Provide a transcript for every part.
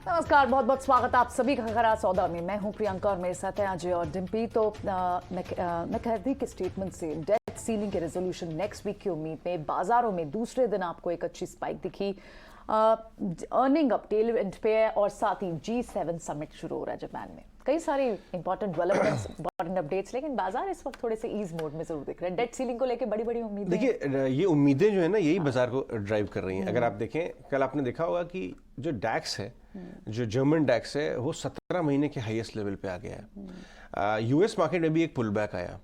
नमस्कार, बहुत बहुत स्वागत आप सभी का खरा सौदा में। मैं हूं प्रियंका और मेरे साथ हैं अजय और डिम्पी। तो मैं कहती कि स्टेटमेंट से डेट सीलिंग के रेजोल्यूशन नेक्स्ट वीक की उम्मीद में बाजारों में दूसरे दिन आपको एक अच्छी स्पाइक दिखी। अर्निंग अप टेल पे और साथ ही G7 समिट शुरू हो रहा है जापान में। कई सारे इंपॉर्टेंट डेवलपमेंट्स, इंपॉर्टेंट अपडेट्स, लेकिन बाजार इस वक्त थोड़े से ईज मोड में जरूर दिख रहे हैं। डेट सीलिंग को लेकर बड़ी बड़ी उम्मीदें। देखिए, ये उम्मीदें जो है ना, यही बाजार को ड्राइव कर रही हैं। अगर आप देखें, कल आपने देखा होगा कि जो डैक्स है, जो जर्मन डैक्स है, वो 17 महीने के हाईएस्ट लेवल पे आ गया है। यूएस मार्केट में भी एक पुल बैक आया।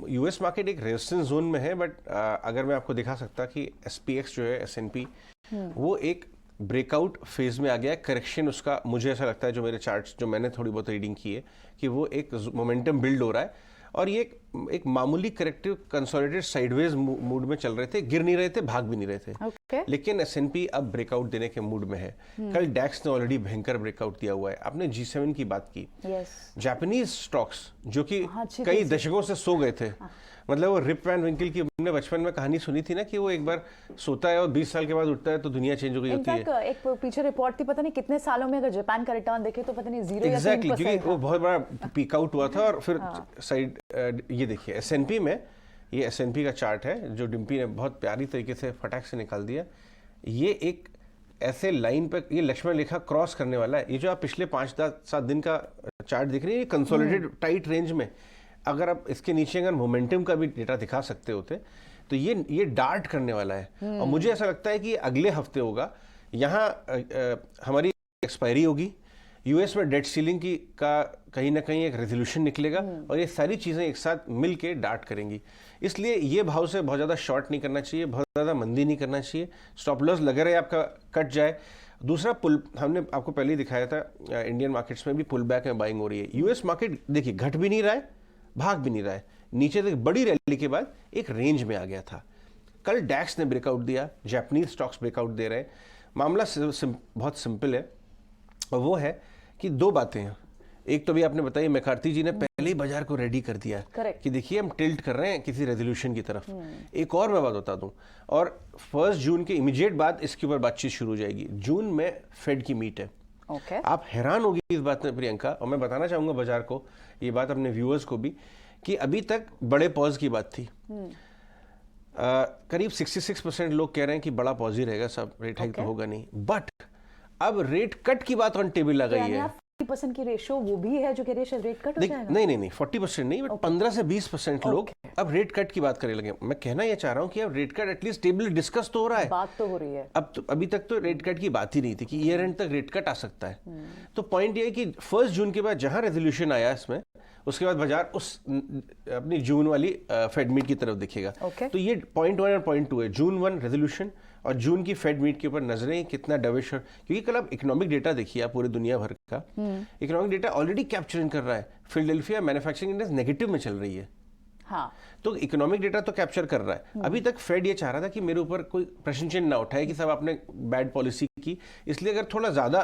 यूएस मार्केट एक रेजिस्टेंस जोन में है, बट अगर मैं आपको दिखा सकता कि SPX जो है, S&P, वो एक ब्रेकआउट फेज में आ गया है। करेक्शन उसका, मुझे ऐसा लगता है, जो मेरे चार्ट्स जो मैंने थोड़ी बहुत रीडिंग की है, कि वो एक मोमेंटम बिल्ड हो रहा है और ये एक मामूली करेक्टिव कंसोलिडेटेड साइडवेज मूड में चल रहे थे। गिर नहीं रहे थे, भाग भी नहीं रहे थे। लेकिन S&P अब ब्रेकआउट देने के मूड में है। कल डैक्स ने ऑलरेडी भयंकर ब्रेकआउट दिया हुआ है। आपने G7 की बात की। जापानीज स्टॉक्स जो कि कई दशकों से सो गए थे, मतलब वो रिप वैन विंकल की हमने बचपन में कहानी सुनी थी ना, कि वो एक बार सोता है और 20 साल के बाद उठता है तो दुनिया चेंज हो गई होती है। एक पीछे रिपोर्ट थी, पता नहीं कितने सालों में अगर जापान का रिटर्न देखे तो पता नहीं 0 एग्जैक्टली, क्योंकि वो बहुत बड़ा पीक आउट हुआ था। और फिर साइड ये देखिए S&P में, ये S&P का चार्ट है जो डिम्पी ने बहुत प्यारी तरीके से फटाक से निकाल दिया। ये एक ऐसे लाइन पे ये लक्ष्मण रेखा क्रॉस करने वाला है। ये जो आप पिछले 5-7 दिन का चार्ट दिख रही है, ये कंसोलिडेटेड टाइट रेंज में, अगर आप इसके नीचे अगर मोमेंटम का भी डेटा दिखा सकते होते तो ये डार्ट करने वाला है। और मुझे ऐसा लगता है कि अगले हफ्ते होगा। यहाँ हमारी एक्सपायरी होगी, यूएस में डेट सीलिंग की का कहीं ना कहीं एक रेजोल्यूशन निकलेगा और ये सारी चीजें एक साथ मिल के डार्ट करेंगी। इसलिए ये भाव से बहुत ज्यादा शॉर्ट नहीं करना चाहिए, बहुत ज्यादा मंदी नहीं करना चाहिए। स्टॉप लॉस लगे रहे आपका कट जाए। दूसरा पुल, हमने आपको पहले ही दिखाया था, इंडियन मार्केट्स में भी पुल बैक में बाइंग हो रही है। यूएस मार्केट देखिए घट भी नहीं रहा है, भाग भी नहीं रहा है। नीचे तक बड़ी रैली के बाद एक रेंज में आ गया था। कल डैक्स ने ब्रेकआउट दिया, जापानीज स्टॉक्स ब्रेकआउट दे रहे हैं। मामला बहुत सिंपल है, और वो है कि दो बातें हैं। एक तो भी आपने बताई, मैकार्थी जी ने पहले ही बाजार को रेडी कर दिया कि देखिए हम टिल्ट कर रहे हैं किसी रेजोल्यूशन की तरफ। एक और मैं बात बता दूं, और 1 जून के इमीडिएट बाद इसके ऊपर बातचीत शुरू हो जाएगी। जून में फेड की मीट है। आप हैरान होगी इस बात में प्रियंका, और मैं बताना चाहूंगा बाजार को, ये बात अपने व्यूअर्स को भी, कि अभी तक बड़े पॉज की बात थी। करीब 66% लोग कह रहे हैं कि बड़ा पॉज ही रहेगा, सब रेट हाइक तो होगा नहीं। बट अब रेट कट की बात ऑन टेबल आ गई है। 40% की रेशो वो भी है जो कह रही है रेट कट हो जाएगा। नहीं 40% नहीं, बट 15 से 20% लोग अब रेट कट की बात करने लगे। मैं कहना यह चाह रहा हूं कि अब rate cut at least table discuss तो हो रहा है, बात तो हो रही है। अब तो अभी तक तो रेट कट की बात ही नहीं थी कि ईयर एंड तक रेट कट आ सकता है। तो पॉइंट ये है कि 1 जून के बाद जहां रेजोल्यूशन आया इसमें, उसके बाद बाजार उस अपनी जून वाली फेड मीट की तरफ दिखेगा। तो ये पॉइंट 1 और पॉइंट 2 है। जून 1 रेजोल्यूशन और जून की फेड मीट के ऊपर नजरें कितना डविश, क्योंकि कल आप इकोनॉमिक डेटा देखिए, आप पूरे दुनिया भर का इकोनॉमिक डेटा ऑलरेडी कैप्चरिंग कर रहा है। फिलाडेल्फिया मैन्युफैक्चरिंग इंडेक्स नेगेटिव में चल रही है। तो इकोनॉमिक डेटा तो कैप्चर कर रहा है। अभी तक फेड ये चाह रहा था कि मेरे ऊपर कोई प्रश्न चिन्ह ना उठाए कि सब आपने बैड पॉलिसी की, इसलिए अगर थोड़ा ज्यादा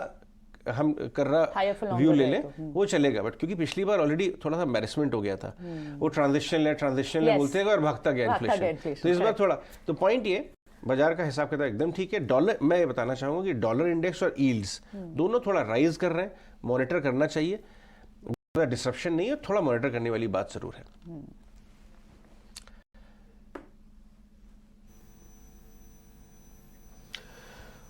हम कर रहा व्यू ले लें वो चलेगा। बट क्योंकि पिछली बार ऑलरेडी थोड़ा सा एम्बैरेसमेंट हो गया था, वो ट्रांजिशन बोलते हैं और भागता गया इन्फ्लेशन। तो इस बार थोड़ा, तो पॉइंट ये, बाजार का हिसाब किताब एकदम ठीक है। डॉलर, मैं ये बताना चाहूंगा कि डॉलर इंडेक्स और यील्ड्स दोनों थोड़ा राइज कर रहे हैं, मॉनिटर करना चाहिए। डिसरप्शन नहीं है, थोड़ा मॉनिटर करने वाली बात जरूर है।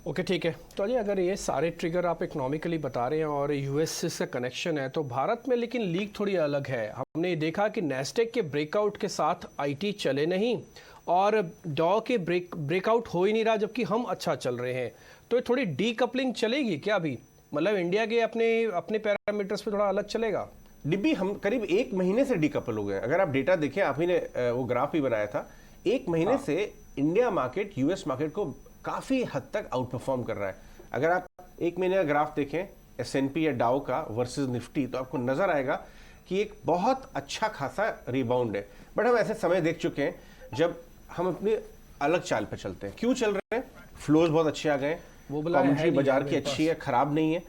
ओके, ठीक है। तो अजय, अगर ये सारे ट्रिगर आप इकोनॉमिकली बता रहे हैं और यूएस से कनेक्शन है, तो भारत में लेकिन लीग थोड़ी अलग है। हमने देखा कि नेस्डेक के ब्रेकआउट के साथ आईटी चले नहीं और डॉ के ब्रेकआउट हो ही नहीं रहा, जबकि हम अच्छा चल रहे हैं। तो थोड़ी डीकपलिंग चलेगी क्या अभी? मतलब इंडिया के अपने पैरामीटर्स पे थोड़ा अलग चलेगा? डिब्बी, हम करीब 1 महीने से डीकपल हो गए। अगर आप डेटा देखें, आप ही ने वो ग्राफ भी बनाया था, 1 महीने से इंडिया मार्केट यूएस मार्केट को काफी हद तक आउट परफॉर्म कर रहा है। अगर आप 1 महीने का ग्राफ देखें S&P या डाउ का वर्सेस निफ्टी, तो आपको नजर आएगा कि एक बहुत अच्छा खासा रिबाउंड है। बट हम ऐसे समय देख चुके हैं जब हम अपनी अलग चाल पे चलते हैं। क्यों चल रहे हैं? फ्लोज बहुत अच्छे आ गए, कमेंट्री बाजार की अच्छी है, खराब नहीं है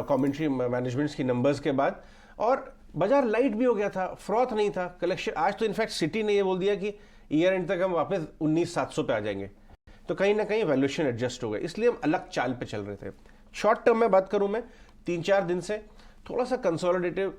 कमेंट्री मैनेजमेंट की नंबर्स के बाद, और बाजार लाइट भी हो गया था, फ्रॉथ नहीं था, कलेक्शन। आज तो इनफैक्ट सिटी ने ये बोल दिया कि ईयर एंड तक हम वापस 19,700 पे आ जाएंगे। तो कहीं ना कहीं वैल्यूएशन एडजस्ट हो गए, इसलिए हम अलग चाल पे चल रहे थे। शॉर्ट टर्म में बात करूं मैं, 3-4 दिन से थोड़ा सा कंसोलिडेटिव,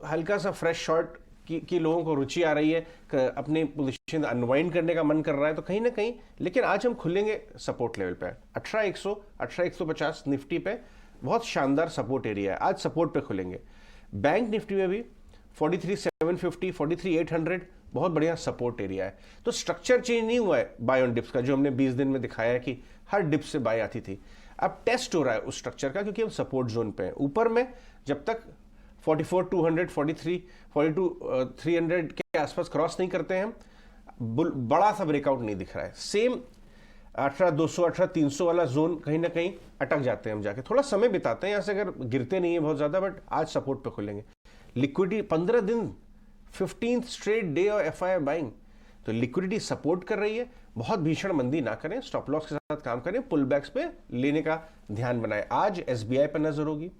हल्का सा फ्रेश शॉर्ट की लोगों को रुचि आ रही है, अपनी पोजीशन अनवाइंड करने का मन कर रहा है, तो कहीं ना कहीं, लेकिन आज हम खुलेंगे सपोर्ट लेवल पे 18,100, 18,150 निफ्टी पे बहुत शानदार सपोर्ट एरिया है, आज सपोर्ट पे खुलेंगे। बैंक निफ्टी में भी 43,750, 43,800 बहुत बढ़िया सपोर्ट एरिया है। तो स्ट्रक्चर चेंज नहीं हुआ है बाय ऑन डिप्स का, जो हमने 20 दिन में दिखाया है कि हर डिप से बाय आती थी। अब टेस्ट हो रहा है उस स्ट्रक्चर का, क्योंकि हम सपोर्ट जोन पे हैं। ऊपर में जब तक 44,200, 42,300 के आसपास क्रॉस नहीं करते हैं, बड़ा सा ब्रेकआउट नहीं दिख रहा है। सेम 18,200, 18,300 वाला जोन कहीं ना कहीं अटक जाते हैं, हम जाके थोड़ा समय बिताते हैं यहाँ से, अगर गिरते नहीं है बहुत ज्यादा, बट आज सपोर्ट पे खुलेंगे। लिक्विडिटी 15 दिन 15th straight day of FII buying, तो लिक्विडिटी सपोर्ट कर रही है। बहुत भीषण मंदी ना करें, स्टॉप लॉस के साथ काम करें, पुल बैक्स पे लेने का ध्यान बनाएं। आज एसबीआई पर नजर होगी,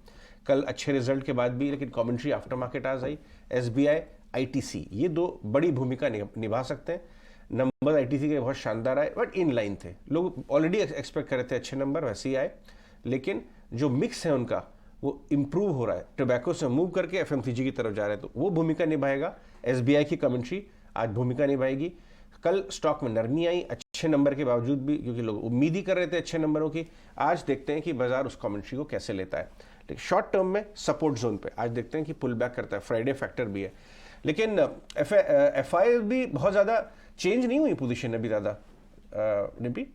कल अच्छे रिजल्ट के बाद भी, लेकिन कमेंट्री आफ्टर मार्केट आज आई। एसबीआई, आईटीसी, ये दो बड़ी भूमिका निभा सकते हैं। नंबर आईटीसी के बहुत शानदार आए, बट इन लाइन थे, लोग ऑलरेडी एक्सपेक्ट कर रहे थे अच्छे नंबर, वैसे ही आए, लेकिन जो मिक्स है उनका वो इंप्रूव हो रहा है, टोबैको से मूव करके एफएमसीजी की तरफ जा रहे हैं, तो वो भूमिका निभाएगा। एसबीआई की कमेंट्री आज भूमिका निभाएगी। कल स्टॉक में नरमी आई अच्छे नंबर के बावजूद भी, क्योंकि लोग उम्मीद ही कर रहे थे अच्छे नंबरों की। आज देखते हैं कि बाजार उस कमेंट्री को कैसे लेता है, लेकिन शॉर्ट टर्म में सपोर्ट जोन पे आज देखते हैं कि पुल बैक करता है। फ्राइडे फैक्टर भी है, लेकिन एफआई भी बहुत ज्यादा चेंज नहीं हुई पोजीशन अभी ज्यादा। डिम्पी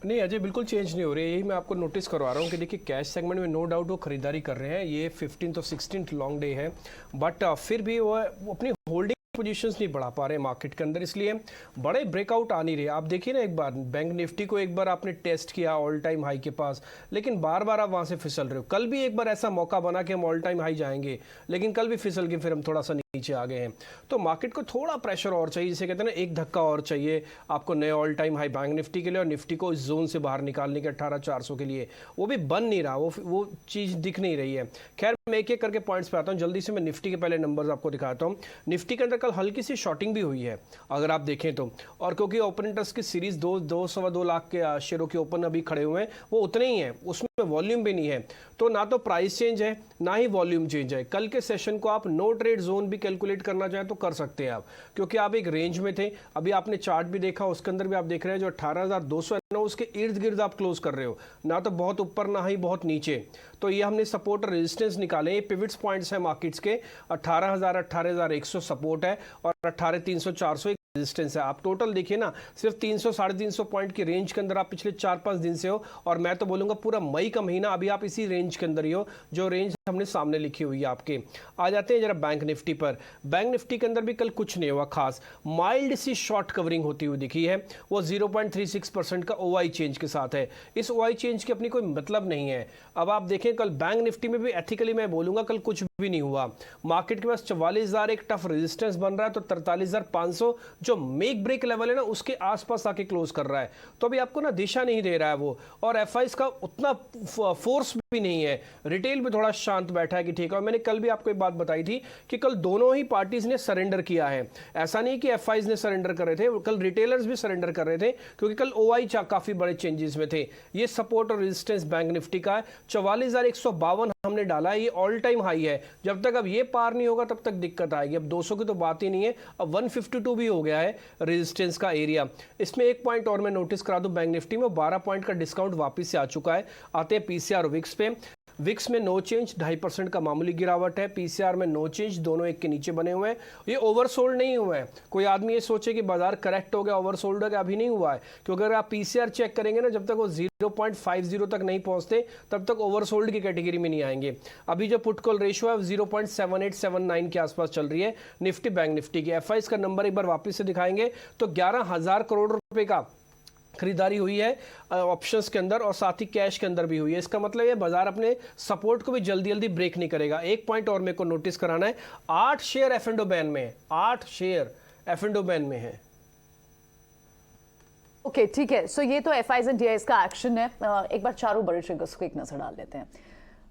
नहीं अजय, बिल्कुल चेंज नहीं हो रही है। यही मैं आपको नोटिस करवा रहा हूँ कि देखिए कैश सेगमेंट में नो डाउट वो खरीदारी कर रहे हैं। ये 15th और 16th लॉन्ग डे है, बट फिर भी वो अपनी होल्डिंग पोजीशंस नहीं बढ़ा पा रहे मार्केट के अंदर, इसलिए बड़े ब्रेकआउट आ नहीं रहे। आप देखिए ना, एक बार बैंक निफ्टी को एक बार आपने टेस्ट किया ऑल टाइम हाई के पास, लेकिन बार बार आप वहां से फिसल रहे हो। कल भी एक बार ऐसा मौका बना कि हम ऑल टाइम हाई जाएंगे, लेकिन कल भी फिसल के फिर हम थोड़ा सा नीचे आ गए हैं। तो मार्केट को थोड़ा प्रेशर और चाहिए, जिसे कहते हैं ना, एक धक्का और चाहिए आपको नए all time high bank Nifty के लिए, और निफ्टी को इस जोन से बाहर निकालने के 18,400 के लिए। वो भी बन नहीं रहा, वो चीज़ दिख नहीं रही है। खैर मैं एक एक करके पॉइंट्स पे आता हूँ जल्दी से। मैं निफ्टी के पहले नंबर्स आपको दिखाता हूँ। निफ्टी के अंदर कल हल्की सी शॉर्टिंग भी हुई है अगर आप देखें तो, और क्योंकि ओपन इंटरेस्ट की सीरीज 2-2.25 लाख के शेयरों के ओपन अभी खड़े हुए हैं, वो उतने ही हैं, उसमें वॉल्यूम भी नहीं है, तो ना तो प्राइस चेंज है ना ही वॉल्यूम चेंज है। कल के सेशन को आप नो ट्रेड जोन भी कैलकुलेट करना चाहें तो कर सकते हैं आप, क्योंकि आप एक रेंज में थे। अभी आपने चार्ट भी देखा, उसके अंदर भी आप देख रहे हैं जो 18,200 है ना, उसके इर्द गिर्द आप क्लोज कर रहे हो, ना तो बहुत ऊपर ना ही बहुत नीचे। तो ये हमने सपोर्ट और रेजिस्टेंस निकाले, ये पिवट्स पॉइंट्स है मार्केट्स के। 18,000, 18,100 सपोर्ट है और 18,300, 400 रेजिस्टेंस है। आप टोटल देखिए ना, सिर्फ 300-350 पॉइंट की रेंज के अंदर आप पिछले 4-5 दिन से हो, और मैं तो बोलूंगा पूरा मई का महीना अभी आप इसी रेंज के अंदर ही हो, जो रेंज हमने सामने लिखी हुई है आपके। आ जाते हैं जरा बैंक निफ्टी पर। बैंक निफ्टी के अंदर भी कल कुछ नहीं हुआ खास, माइल्ड सी शॉर्ट कवरिंग होती हुई दिखी है, वो 0.36% का ओआई चेंज के साथ है। इस ओआई चेंज की अपनी कोई मतलब नहीं है। अब आप देखें कल बैंक निफ्टी में भी एथिकली मैं बोलूंगा कल कुछ भी नहीं हुआ। मार्केट के पास 44,000 एक टफ रेजिस्टेंस बन रहा है, तो 43,500 जो मेक ब्रेक लेवल है ना, उसके आसपास आके क्लोज कर रहा है। तो अभी आपको ना दिशा नहीं दे रहा है वो, और एफआईज का उतना फोर्स भी नहीं है। रिटेल भी थोड़ा शांत बैठा है कि ठीक है। और मैंने कल भी आपको एक बात बताई थी कि कल दोनों ही पार्टीज ने सरेंडर किया है। ऐसा नहीं कि एफआईज ने सरेंडर कर रहे थे, कल रिटेलर्स भी सरेंडर कर रहे थे, क्योंकि कल ओआई काफी बड़े चेंजेस में थे। ये सपोर्ट और रेजिस्टेंस बैंक निफ्टी का है 44,152 हमने डाला है, ये ऑल टाइम हाई है। जब तक अब ये पार नहीं होगा तब तक दिक्कत आएगी। अब 200 की तो बात ही नहीं है, अब 152 भी हो गया है रेजिस्टेंस का एरिया। इसमें एक पॉइंट और मैं नोटिस करा दूं, बैंक निफ्टी में 12 पॉइंट का डिस्काउंट वापस से आ चुका है। आते हैं पीसीआर विक्स पे। विक्स में नो चेंज, 2.5% का मामूली गिरावट है। पीसीआर में नो चेंज, दोनों एक के नीचे बने हुए हैं। ये ओवरसोल्ड नहीं हुआ है। कोई आदमी ये सोचे कि बाजार करेक्ट हो गया, ओवरसोल्ड हो गया, अभी नहीं हुआ है। क्योंकि अगर आप पीसीआर चेक करेंगे ना, जब तक वो 0.50 तक नहीं पहुंचते तब तक ओवरसोल्ड की कैटेगरी में नहीं आएंगे। अभी जो पुट कॉल रेशियो है 0.7879 के आसपास चल रही है निफ्टी बैंक निफ्टी की। एफआईज का नंबर एक बार वापस से दिखाएंगे तो 11,000 करोड़ रुपए का खरीदारी हुई है ऑप्शंस के अंदर, और साथ ही कैश के अंदर भी हुई है। इसका मतलब ये बाजार अपने सपोर्ट को भी जल्दी जल्दी ब्रेक नहीं करेगा। एक पॉइंट और मेरे को नोटिस कराना है, 8 शेयर एफ&ओ बैन में है, 8 शेयर एफ&ओ बैन में है। ओके ठीक है, सो ये तो एफआईज एंड डीआईज का एक्शन है। एक बार चारों बड़े ट्रिगर्स को एक नजर डाल लेते हैं।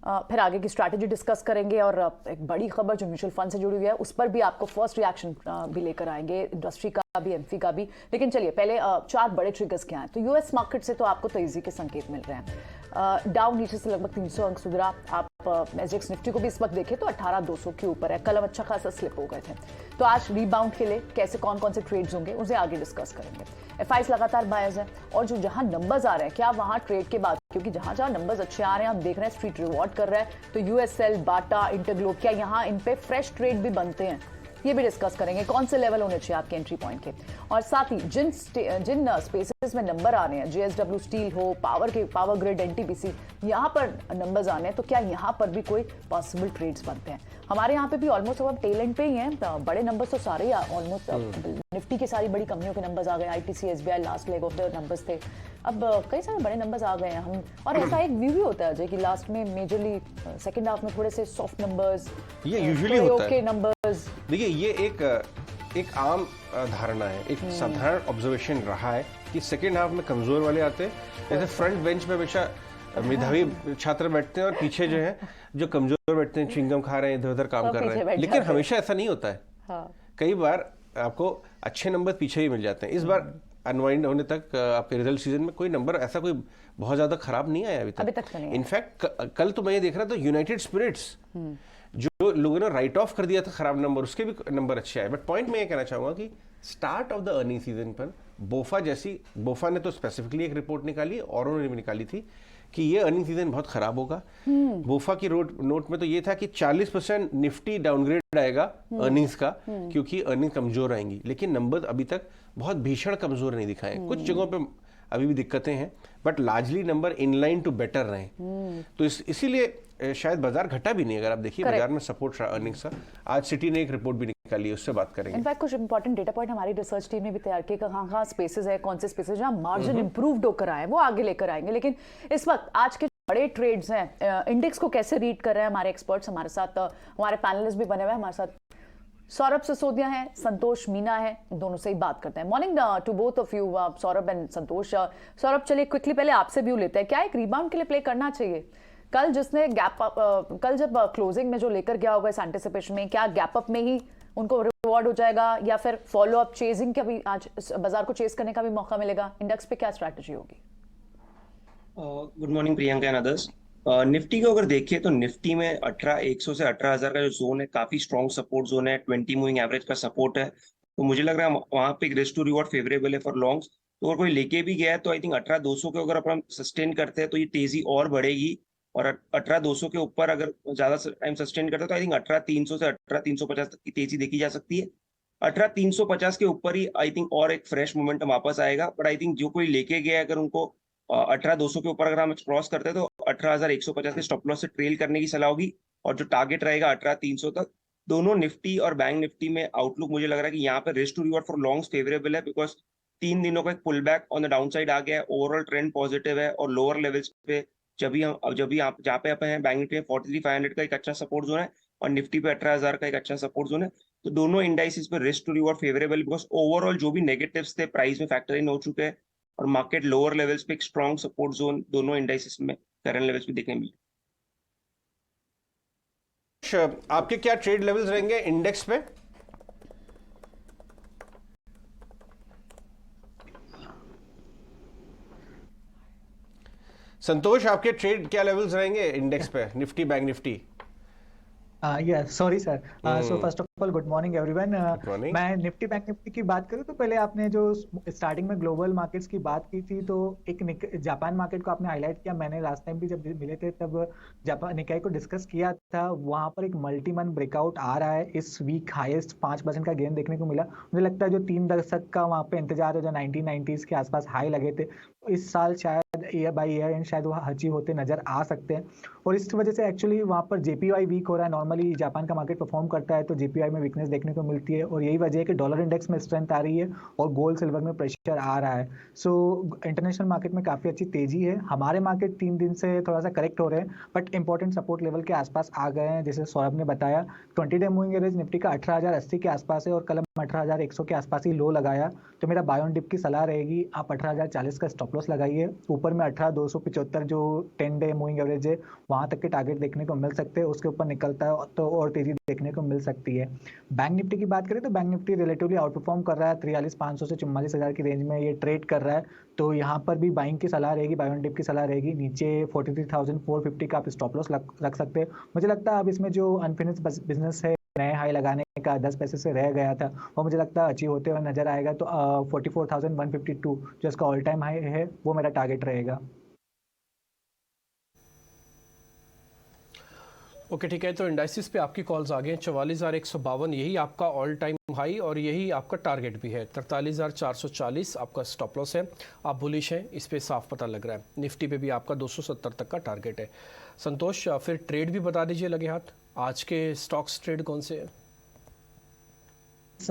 फिर आगे की स्ट्रैटेजी डिस्कस करेंगे और एक बड़ी खबर जो म्यूचुअल फंड से जुड़ी हुई है उस पर भी आपको फर्स्ट रिएक्शन भी लेकर आएंगे, इंडस्ट्री का भी, एमफी का भी। लेकिन चलिए पहले 4 बड़े ट्रिगर्स क्या हैं। तो यूएस मार्केट से तो आपको तेजी के संकेत मिल रहे हैं। डाउ नीचे से लगभग 300 अंक सुधरा। आप एसजेएक्स निफ्टी को भी इस वक्त देखें तो 18,200 के ऊपर है। कल हम अच्छा खासा स्लिप हो गए थे। तो आज रीबाउंड के लिए कैसे कौन कौन से ट्रेड्स होंगे उसे आगे डिस्कस करेंगे। एफआईज लगातार बायर्स हैं और जो जहां नंबर्स आ रहे हैं क्या वहां ट्रेड के बाद, क्योंकि जहां जहां नंबर्स अच्छे आ रहे हैं हम देख रहे हैं स्ट्रीट रिवॉर्ड कर रहा है। तो यूएसएल, बाटा, इंटरग्लोब, क्या यहाँ इन पे फ्रेश ट्रेड भी बनते हैं, ये भी डिस्कस करेंगे। कौन से लेवल होने चाहिए आपके एंट्री पॉइंट के, और साथ ही जिन स्पेसेस में नंबर आ रहे हैं, जेएसडब्ल्यू स्टील हो, पावर ग्रिड, एनटीपीसी, यहाँ पर नंबर्स आने हैं, तो क्या यहाँ पर भी कोई पॉसिबल ट्रेड्स बनते हैं। हमारे यहाँ पे भी ऑलमोस्ट अब टेल एंड पे ही हैं। तो बड़े नंबर्स तो सारे ही ऑलमोस्ट निफ्टी की सारी बड़ी कंपनियों के नंबर्स आ गए। ITC, SBI last leg of the numbers थे। अब कई सारे बड़े नंबर्स आ गए हैं हम, और ऐसा एक व्यू भी होता है कि लास्ट में मेजरली सेकंड हाफ में थोड़े से सॉफ्ट नंबर्स, ये यूजुअली होता है नंबर्स। देखिए ये एक आम धारणा है, एक साधारण ऑब्जर्वेशन रहा है कि सेकेंड हाफ में कमजोर वाले आते हैं। जैसे फ्रंट बेंच पे हमेशा मेधावी छात्र बैठते हैं और पीछे जो है जो कमजोर बैठते हैं, च्युइंगम खा रहे हैं, इधर उधर काम कर रहे हैं। लेकिन हमेशा ऐसा नहीं होता है। कई बार आपको अच्छे नंबर पीछे ही मिल जाते हैं। इस बार अनवाइंड होने तक आपके रिजल्ट सीजन में कोई नंबर ऐसा कोई बहुत ज्यादा खराब नहीं आया अभी तक। इनफैक्ट कल तो मैं ये देख रहा था यूनाइटेड स्पिरिट्स जो लोगों ने राइट ऑफ कर दिया था खराब नंबर, उसके भी नंबर अच्छे आए। बट पॉइंट मैं ये कहना चाहूंगा कि start of the earning season पर बोफा ने तो स्पेसिफिकली एक रिपोर्ट निकाली और उन्होंने भी निकाली थी कि ये अर्निंग सीजन बहुत खराब होगा। बोफा की नोट में तो ये था कि 40% निफ्टी डाउनग्रेड आएगा अर्निंग्स का, क्योंकि अर्निंग कमजोर आएंगी। लेकिन नंबर अभी तक बहुत भीषण कमजोर नहीं दिखाए। कुछ जगहों पे अभी भी दिक्कतें हैं, but largely number in line to better रहे। तो इसीलिए शायद बाजार घटा भी नहीं। अगर आप देखिए बाजार में सपोर्ट रहा अर्निंग्स का। आज सिटी ने एक रिपोर्ट भी निकाली है, उससे बात करेंगे। इनफैक्ट कुछ इंपॉर्टेंट डेटा पॉइंट हमारी रिसर्च टीम ने भी तैयार किए, कहाँ स्पेसेस है, कौन से स्पेसेस जहां मार्जिन इंप्रूव्ड होकर आए वो आगे लेकर आएंगे। लेकिन इस वक्त आज के बड़े ट्रेड्स हैं, इंडेक्स को कैसे रीड कर रहे हैं हमारे एक्सपर्ट्स हमारे साथ, हमारे पैनलिस्ट भी बने हुए हैं हमारे साथ। सौरभ सिसोदिया है, संतोष मीना है, दोनों से ही बात करते हैं। Morning to both of you, Saurabh and Santosh. Saurabh चलिए क्विकली पहले आपसे व्यू लेते हैं, क्या एक रिबाउंड के लिए प्ले करना चाहिए? कल जिसने कल जब क्लोजिंग में जो लेकर गया होगा इस एंटिसिपेशन में, क्या गैप अप में ही उनको रिवॉर्ड हो जाएगा या फिर फॉलो अप चेजिंग का भी आज बाजार को चेस करने का भी मौका मिलेगा? इंडेक्स पे क्या स्ट्रैटेजी होगी? Good morning Priyanka and others. Nifty को अगर देखिए तो निफ्टी में 18,100 से 18,000 का जो जोन है काफी स्ट्रॉन्ग सपोर्ट जोन है। 20 मूविंग एवरेज का सपोर्ट है, तो मुझे लग रहा है वहां पे रिस्क टू रिवॉर्ड फेवरेबल है फॉर लॉन्ग्स। तो अगर कोई लेके भी गया है तो आई थिंक 18,200 के अगर अपन सस्टेन करते हैं तो ये तेजी और बढ़ेगी, और 18,200 के ऊपर अगर ज्यादा टाइम सस्टेन करते हैं तो आई थिंक 18,300 से 18,350 तक की तेजी देखी जा सकती है। 18,350 के ऊपर ही आई थिंक और एक फ्रेश मोमेंटम वापस आएगा। बट आई थिंक जो कोई लेके गया है अगर उनको 18,200 के ऊपर अगर हम क्रॉस करते हैं तो 18,150 के स्टॉप लॉस से ट्रेल करने की सलाह होगी, और जो टारगेट रहेगा 18,300 तक। दोनों निफ्टी और बैंक निफ्टी में आउटलुक मुझे लग रहा है कि यहाँ पे risk to reward for longs favourable है, बिकॉज 3 दिनों का एक pull back on the downside आ गया है, ओवरऑल ट्रेंड पॉजिटिव है, और लोअर लेवल्स पे जब भी आप जहाँ पे हैं बैंक निफ्टी में 43,500 का एक अच्छा सपोर्ट जोन है, और निफ्टी पे 18,000 का एक अच्छा सपोर्ट जोन है। तो दोनों इंडाइसिस पे risk to reward favourable, because overall जो भी नेगेटिव्स थे प्राइस में फैक्टर इन हो चुके हैं, और मार्केट लोअर लेवल्स पे एक स्ट्रॉन्ग सपोर्ट जोन दोनों इंडाइसिस में करंट लेवल्स पे देखने मिले। आपके क्या ट्रेड लेवल्स रहेंगे इंडेक्स पे? संतोष, आपके ट्रेड क्या लेवल्स रहेंगे इंडेक्स पे, Nifty bank Nifty? Sorry sir. So first of all good morning everyone. मैं निफ्टी बैंक निफ्टी की बात करूं तो पहले आपने जो स्टार्टिंग में ग्लोबल मार्केट्स की बात की थी, तो एक जापान मार्केट को आपने हाईलाइट किया। मैंने लास्ट टाइम भी जब मिले थे तब जापान निकाई को डिस्कस किया था। वहां पर एक मल्टी मंथ ब्रेकआउट आ रहा है। इस वीक हाईएस्ट 5% का गेन देखने को मिला। मुझे लगता है जो 3 दशक का वहाँ पे इंतजार है, जो 1990s के आसपास हाई लगे थे, तो इस साल शायद ईयर बाई ईयर एंड शायद वो अचीव होते नजर आ सकते हैं। और इस वजह से एक्चुअली वहाँ पर जेपीवाई वीक हो रहा है। नॉर्मली जापान का मार्केट परफॉर्म करता है तो जेपीवाई में वीकनेस देखने को मिलती है और यही वजह है कि डॉलर इंडेक्स में स्ट्रेंथ आ रही है और गोल्ड सिल्वर में प्रेशर आ रहा है। सो इंटरनेशनल मार्केट में काफ़ी अच्छी तेजी है। हमारे मार्केट 3 दिन से थोड़ा सा करेक्ट हो रहे हैं बट इंपॉर्टेंट सपोर्ट लेवल के आसपास आ गए हैं। जैसे सौरभ ने बताया 20 डे मूविंग एवरेज निफ्टी का 18,080 के आसपास है और कल 18,100 के आसपास ही लो लगाया। तो मेरा बाय ऑन डिप की सलाह रहेगी, आप 18,040 का स्टॉप लॉस लगाइए। ऊपर में 18,275 जो 10 डे मूविंग एवरेज है वहां तक के टारगेट देखने को मिल सकते हैं। उसके ऊपर निकलता है तो और तेजी देखने को मिल सकती है। बैंक निफ्टी की बात करें तो bank Nifty relatively out perform कर रहा है। 43,500 से 44,000 की रेंज में ये ट्रेड कर रहा है। तो यहाँ पर भी बाइंग की सलाह रहेगी, बाय ऑन डिप की सलाह रहेगी। नीचे 43,450 का आप स्टॉप लॉस रख सकते हैं। मुझे लगता है अब इसमें जो अनफिनिश्ड बिजनेस है, नए हाई लगाने का 10 पैसे से रह गया था, और मुझे लगता है अचीव होते हुए नजर आएगा। तो 44,152 जो इसका ऑल टाइम हाई है वो मेरा टारगेट रहेगा। ओके ठीक है, तो इंडाइसिस पे आपकी कॉल्स आ गए हैं। 44,152 यही आपका ऑल टाइम हाई और यही आपका टारगेट भी है। 43,440 आपका स्टॉप लॉस है। आप बुलिश हैं, इस पे साफ पता लग रहा है। निफ्टी पे भी आपका 270 तक का टारगेट है। संतोष, फिर ट्रेड भी बता दीजिए लगे हाथ, आज के स्टॉक्स ट्रेड कौन से हैं?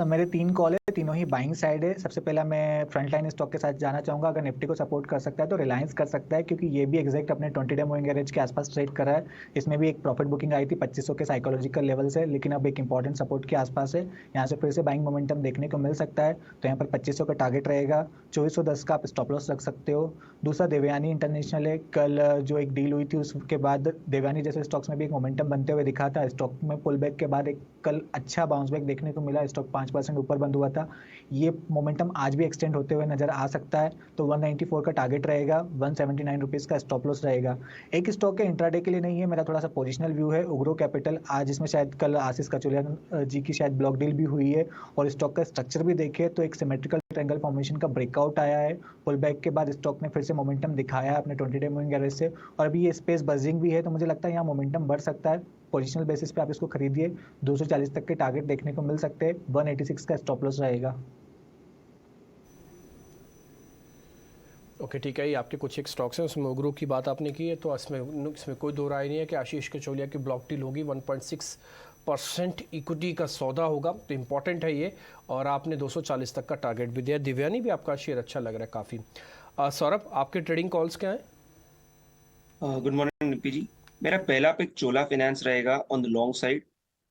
मेरे 3 कॉल है, तीनों ही बाइंग साइड है। सबसे पहला मैं फ्रंटलाइन स्टॉक के साथ जाना चाहूंगा। अगर निफ्टी को सपोर्ट कर सकता है तो रिलायंस कर सकता है, क्योंकि ये भी एग्जैक्ट अपने 20 डे मूविंग एवरेज के आसपास ट्रेड कर रहा है। इसमें भी एक प्रॉफिट बुकिंग आई थी 2500 के साइकोलॉजिकल लेवल से, लेकिन अब एक इंपॉर्टेंट सपोर्ट के आसपास है। यहाँ से फिर से बाइंग मोमेंटम देखने को मिल सकता है। तो यहाँ पर 2500 का टारगेट रहेगा। 2410 का आप स्टॉप लॉस रख सकते हो। दूसरा देवयानी इंटरनेशनल है। कल जो एक डील हुई थी उसके बाद देवयानी जैसे स्टॉक्स में भी एक मोमेंटम बनते हुए दिखा था। स्टॉक में पुल बैक के बाद एक कल अच्छा बाउंस बैक देखने को मिला। स्टॉक 5% ऊपर बंद हुआ था। ये मोमेंटम आज भी एक्सटेंड होते हुए नजर आ सकता है। तो 194 का टारगेट रहेगा, 179 रुपीज का स्टॉप लॉस रहेगा। एक स्टॉक के इंट्राडे के लिए नहीं है, मेरा थोड़ा सा पोजिशनल व्यू है। उग्रो कैपिटल, आज इसमें शायद कल आशीष कचोलिया जी की शायद ब्लॉक डील भी हुई है और स्टॉक का स्ट्रक्चर भी देखिए तो एक सिमेट्रिकल ट्रायंगल फॉर्मेशन का ब्रेकआउट आया है। पुल बैक के बाद स्टॉक ने फिर से मोमेंटम दिखाया है अपने 20 डे मूविंग एवरेज से, और अभी ये स्पेस बजिंग भी है। तो मुझे लगता है यहाँ मोमेंटम बढ़ सकता है। पोजिशनल बेसिस पे आप इसको खरीदिए। 240 तक के टारगेट देखने को मिल सकते हैं। 186 का स्टॉप लॉस रहेगा। ओके ठीक है, ये आपके कुछ एक स्टॉक्स हैं, उसमें उग्रो की बात आपने की है, तो इसमें कोई दो राय नहीं है कि आशीष कचोलिया की ब्लॉक डील होगी। 1.6% इक्विटी का सौदा होगा, तो इम्पॉर्टेंट है ये। और आपने 240 तक का टारगेट भी दिया। दिव्यानी भी आपका शेयर अच्छा लग रहा है काफ़ी। सौरभ, आपके ट्रेडिंग कॉल्स क्या हैं? गुड मॉर्निंग निपी जी। मेरा पहला पिक चोला फाइनेंस रहेगा ऑन द लॉन्ग साइड।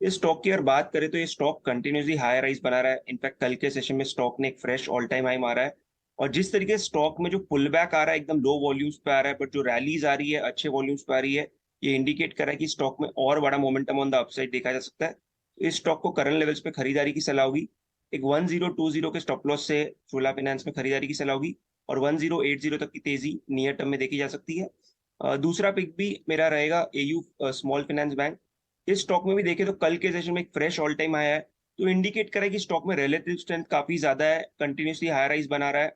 इस स्टॉक की अगर बात करें तो ये स्टॉक कंटिन्यूसली हाई राइज बना रहा है। इनफैक्ट कल के सेशन में स्टॉक ने एक फ्रेश ऑल टाइम हाई मारा है। और जिस तरीके से स्टॉक में जो पुल बैक आ रहा है एकदम लो वॉल्यूम्स पे आ रहा है, बट जो रैलीज आ रही है अच्छे वॉल्यूम्स पे आ रही है, ये इंडिकेट कर रहा है कि स्टॉक में और बड़ा मोमेंटम ऑन द अपसाइड देखा जा सकता है। तो इस स्टॉक को करंट लेवल्स पे खरीदारी की सलाह होगी। एक 1020 के स्टॉप लॉस से चोला फाइनेंस में खरीदारी की सलाह होगी और 1080 तक की तेजी नियर टर्म में देखी जा सकती है। दूसरा पिक भी मेरा रहेगा एयू स्मॉल फाइनेंस बैंक। इस स्टॉक में भी देखें तो कल के सेशन में एक फ्रेश ऑल टाइम आया है, तो इंडिकेट करे कि स्टॉक में रिलेटिव स्ट्रेंथ काफी ज्यादा है, कंटिन्यूसली हाई राइज बना रहा है।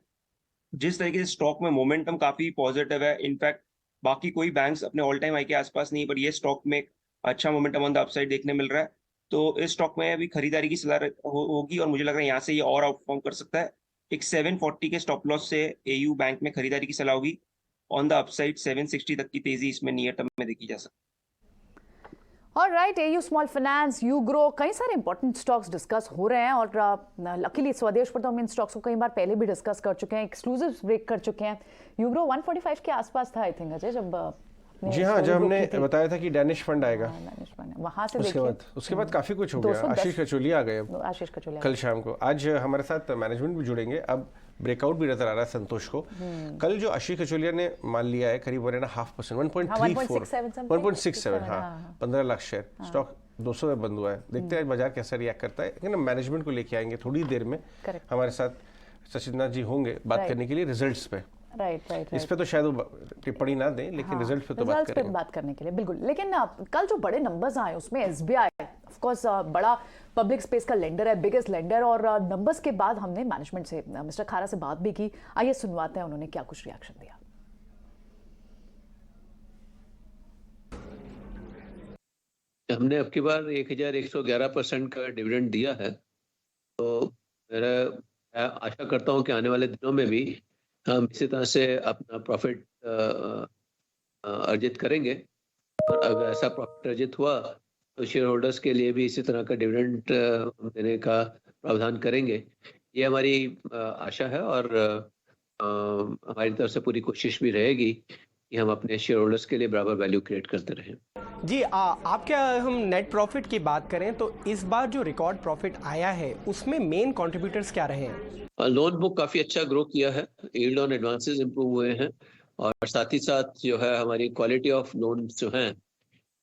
जिस तरीके से स्टॉक में मोमेंटम काफी पॉजिटिव है, इनफैक्ट बाकी कोई बैंक्स अपने ऑल टाइम हाई के आसपास नहीं, पर ये स्टॉक में एक अच्छा मोमेंटम ऑन द अपसाइड देखने मिल रहा है। तो इस स्टॉक में अभी खरीदारी की सलाह होगी और मुझे लग रहा है यहाँ से ये और आउटफॉर्म कर सकता है। एक 740 के स्टॉप लॉस से एयू बैंक में खरीदारी की सलाह होगी। ऑन द अपसाइड 760 तक की तेजी इसमें नियर टर्म में देखी जा सकती है। Alright, AU small finance, Ugro, कई सारे इंपॉर्टेंट स्टॉक्स डिस्कस हो रहे हैं और लकीली स्वदेश पर तो हम इन स्टॉक्स को कई बार पहले भी डिस्कस कर चुके हैं, एक्सक्लूसिव ब्रेक कर चुके हैं। यूग्रो 145 के आसपास था आई थिंक अजय, जब जी हाँ, जब हमने बताया था कि डैनिश फंड आएगा, वहां से उसके बाद काफी कुछ हो गया। आशीष कचोलिया आ गए आशीष कचोलिया कल शाम को। आज हमारे साथ मैनेजमेंट भी जुड़ेंगे। अब ब्रेकआउट भी नजर आ रहा है संतोष को। कल जो आशीष कचोलिया ने मान लिया है करीब 1.5%, 1.67, हाँ 15 लाख शेयर। स्टॉक 200 में बंद हुआ है। देखते हैं बाजार कैसा रिएक्ट करता है, लेकिन मैनेजमेंट को लेके आएंगे थोड़ी देर में। हमारे साथ सचिंद्र जी होंगे बात करने के लिए रिजल्ट्स पे। राइट इस पे तो शायद वो टिप्पणी ना दें, लेकिन रिजल्ट पे तो बात करने के लिए बिल्कुल। लेकिन कल जो बड़े नंबर्स आए उसमें एसबीआई ऑफ कोर्स बड़ा पब्लिक स्पेस का लेंडर है, बिगेस्ट लेंडर, और नंबर्स के बाद हमने मैनेजमेंट से, मिस्टर खारा से बात भी की। आइए सुनवाते हैं उन्होंने क्या कुछ रिएक्शन दिया। हमने अब की बार 1111% का डिविडेंड दिया है, तो मैं आशा करता हूं कि आने वाले दिनों में भी हम इसी तरह से अपना प्रॉफिट अर्जित करेंगे। और अगर ऐसा प्रॉफिट अर्जित हुआ शेयर होल्डर्स के लिए भी इसी तरह का डिविडेंड देने का प्रावधान करेंगे, ये हमारी आशा है। और हमारी तरफ से पूरी कोशिश भी रहेगी कि हम अपने शेयर होल्डर्स के लिए बराबर वैल्यू क्रिएट करते रहें। जी आपके हम नेट प्रॉफिट की बात करें तो इस बार जो रिकॉर्ड प्रॉफिट आया है उसमें मेन कंट्रीब्यूटर्स क्या रहे हैं? लोन बुक काफ़ी अच्छा ग्रो किया है, यील्ड ऑन एडवांसेस इंप्रूव हुए हैं, और साथ ही साथ जो है हमारी क्वालिटी ऑफ लोन जो हैं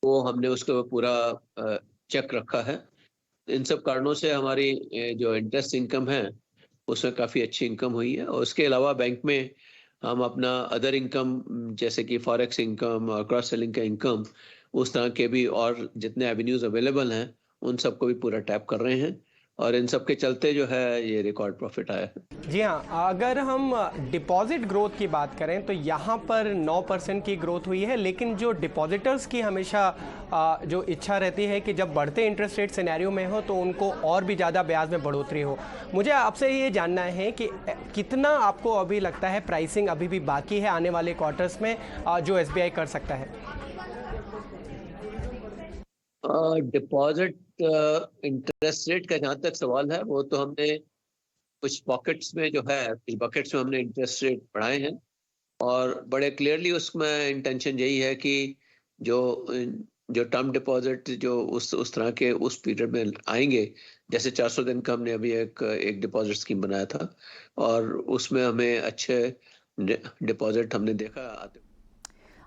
वो हमने उसको पूरा चेक रखा है। इन सब कारणों से हमारी जो इंटरेस्ट इनकम है उसमें काफ़ी अच्छी इनकम हुई है। और उसके अलावा बैंक में हम अपना अदर इनकम जैसे कि फॉरेक्स इनकम और क्रॉस सेलिंग का इनकम, उस तरह के भी और जितने एवेन्यूज़ अवेलेबल हैं उन सबको भी पूरा टैप कर रहे हैं, और इन सब के चलते जो है ये रिकॉर्ड प्रॉफिट आया है। जी हाँ, अगर हम डिपॉजिट ग्रोथ की बात करें तो यहाँ पर 9% की ग्रोथ हुई है, लेकिन जो डिपॉजिटर्स की हमेशा जो इच्छा रहती है कि जब बढ़ते इंटरेस्ट रेट सिनेरियो में हो तो उनको और भी ज़्यादा ब्याज में बढ़ोतरी हो। मुझे आपसे ये जानना है कि कितना आपको अभी लगता है प्राइसिंग अभी भी बाकी है आने वाले क्वार्टर्स में जो SBI कर सकता है? डिपॉजिट इंटरेस्ट रेट का जहाँ तक सवाल है वो तो हमने कुछ पॉकेट्स में जो है कुछ बकेट्स में हमने इंटरेस्ट रेट बढ़ाए हैं, और बड़े क्लियरली उसमें इंटेंशन यही है कि जो टर्म डिपॉजिट जो उस तरह के उस पीरियड में आएंगे, जैसे 400 दिन का हमने अभी एक डिपॉजिट स्कीम बनाया था और उसमें हमें अच्छे डिपॉजिट हमने देखा आते।